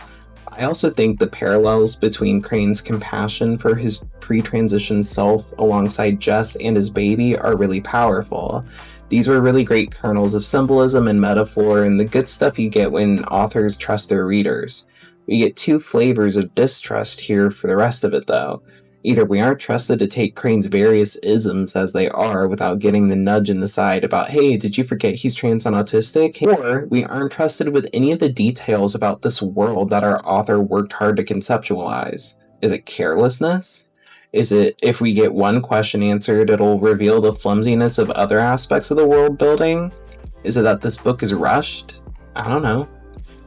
I also think the parallels between Crane's compassion for his pre-transition self alongside Jess and his baby are really powerful. These were really great kernels of symbolism and metaphor and the good stuff you get when authors trust their readers. We get two flavors of distrust here for the rest of it though. Either we aren't trusted to take Crane's various isms as they are without getting the nudge in the side about, hey, did you forget he's trans and autistic? Or we aren't trusted with any of the details about this world that our author worked hard to conceptualize. Is it carelessness? Is it if we get one question answered, it'll reveal the flimsiness of other aspects of the world building? Is it that this book is rushed? I don't know.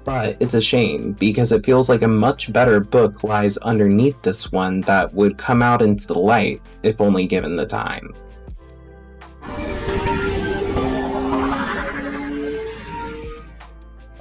But it's a shame, because it feels like a much better book lies underneath this one that would come out into the light, if only given the time.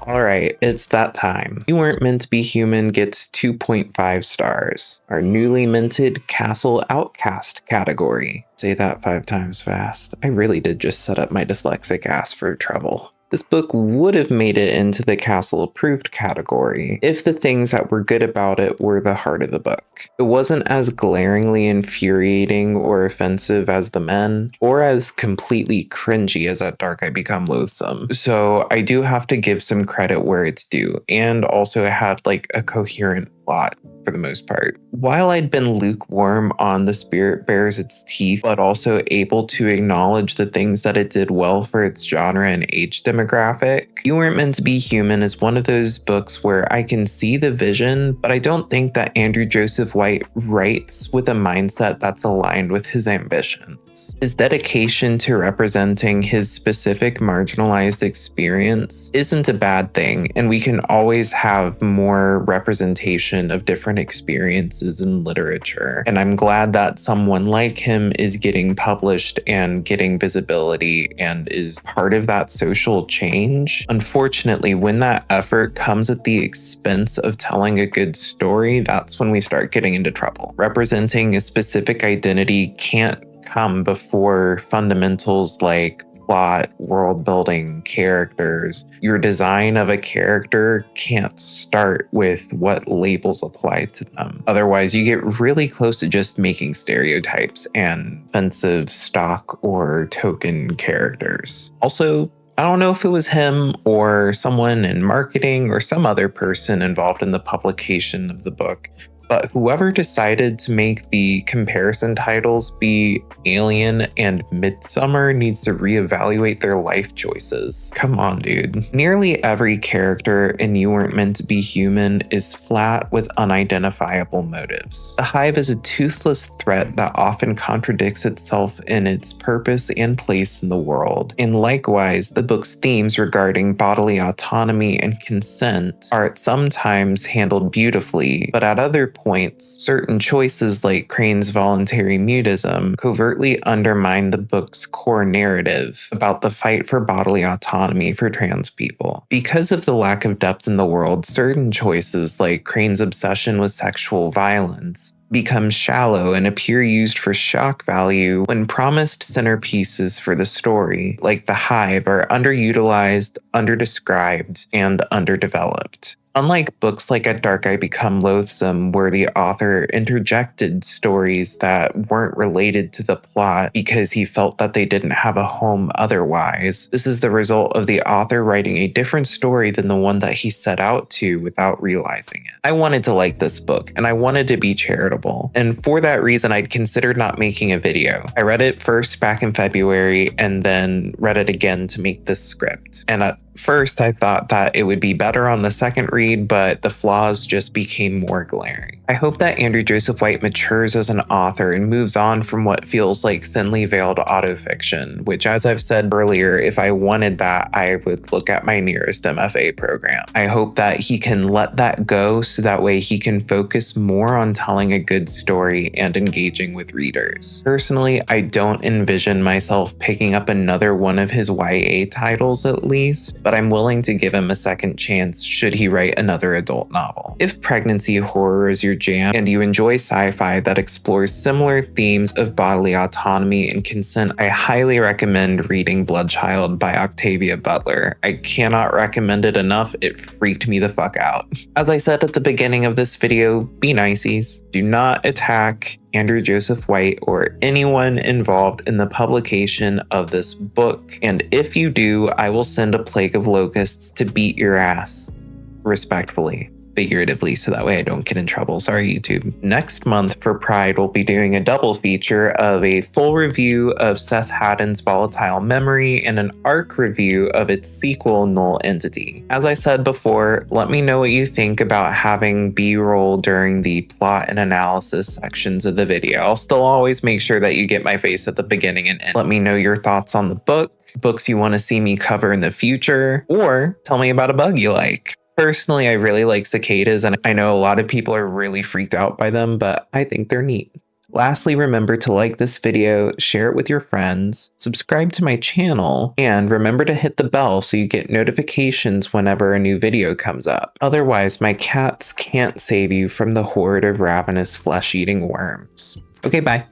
Alright, it's that time. You Weren't Meant to Be Human gets 2.5 stars. Our newly minted Castle Outcast category. Say that 5 times fast. I really did just set up my dyslexic ass for trouble. This book would have made it into the Castle Approved category if the things that were good about it were the heart of the book. It wasn't as glaringly infuriating or offensive as The Men, or as completely cringy as At Dark I Become Loathsome. So I do have to give some credit where it's due, and also it had like a coherent plot for the most part. While I'd been lukewarm on The Spirit Bares Its Teeth, but also able to acknowledge the things that it did well for its genre and age demographic, You Weren't Meant to Be Human is one of those books where I can see the vision, but I don't think that Andrew Joseph White writes with a mindset that's aligned with his ambitions. His dedication to representing his specific marginalized experience isn't a bad thing, and we can always have more representation of different experiences in literature. And I'm glad that someone like him is getting published and getting visibility and is part of that social change. Unfortunately, when that effort comes at the expense of telling a good story, that's when we start getting into trouble. Representing a specific identity can't come before fundamentals like plot, world building, characters. Your design of a character can't start with what labels apply to them. Otherwise, you get really close to just making stereotypes and offensive stock or token characters. Also, I don't know if it was him or someone in marketing or some other person involved in the publication of the book, but whoever decided to make the comparison titles be Alien and Midsummer needs to reevaluate their life choices. Come on, dude. Nearly every character in You Weren't Meant to Be Human is flat with unidentifiable motives. The Hive is a toothless threat that often contradicts itself in its purpose and place in the world. And likewise, the book's themes regarding bodily autonomy and consent are at some times handled beautifully, but at other points, certain choices like Crane's voluntary mutism covertly undermine the book's core narrative about the fight for bodily autonomy for trans people. Because of the lack of depth in the world, certain choices like Crane's obsession with sexual violence become shallow and appear used for shock value when promised centerpieces for the story, like The Hive, are underutilized, underdescribed, and underdeveloped. Unlike books like At Dark I Become Loathsome, where the author interjected stories that weren't related to the plot because he felt that they didn't have a home otherwise, this is the result of the author writing a different story than the one that he set out to without realizing it. I wanted to like this book, and I wanted to be charitable, and for that reason I'd considered not making a video. I read it first back in February, and then read it again to make this script. And First, I thought that it would be better on the second read, but the flaws just became more glaring. I hope that Andrew Joseph White matures as an author and moves on from what feels like thinly veiled autofiction, which, as I've said earlier, if I wanted that, I would look at my nearest MFA program. I hope that he can let that go so that way he can focus more on telling a good story and engaging with readers. Personally, I don't envision myself picking up another one of his YA titles at least, but I'm willing to give him a second chance should he write another adult novel. If pregnancy horror is your jam and you enjoy sci-fi that explores similar themes of bodily autonomy and consent, I highly recommend reading Bloodchild by Octavia Butler. I cannot recommend it enough, it freaked me the fuck out. As I said at the beginning of this video, be niceys. Do not attack Andrew Joseph White or anyone involved in the publication of this book, and if you do, I will send a plague of locusts to beat your ass. Respectfully. Figuratively, so that way I don't get in trouble. Sorry, YouTube. Next month for Pride, we'll be doing a double feature of a full review of Seth Haddon's Volatile Memory and an arc review of its sequel, Null Entity. As I said before, let me know what you think about having B-roll during the plot and analysis sections of the video. I'll still always make sure that you get my face at the beginning and end. Let me know your thoughts on the book, books you want to see me cover in the future, or tell me about a bug you like. Personally, I really like cicadas, and I know a lot of people are really freaked out by them, but I think they're neat. Lastly, remember to like this video, share it with your friends, subscribe to my channel, and remember to hit the bell so you get notifications whenever a new video comes up. Otherwise, my cats can't save you from the horde of ravenous flesh-eating worms. Okay, bye.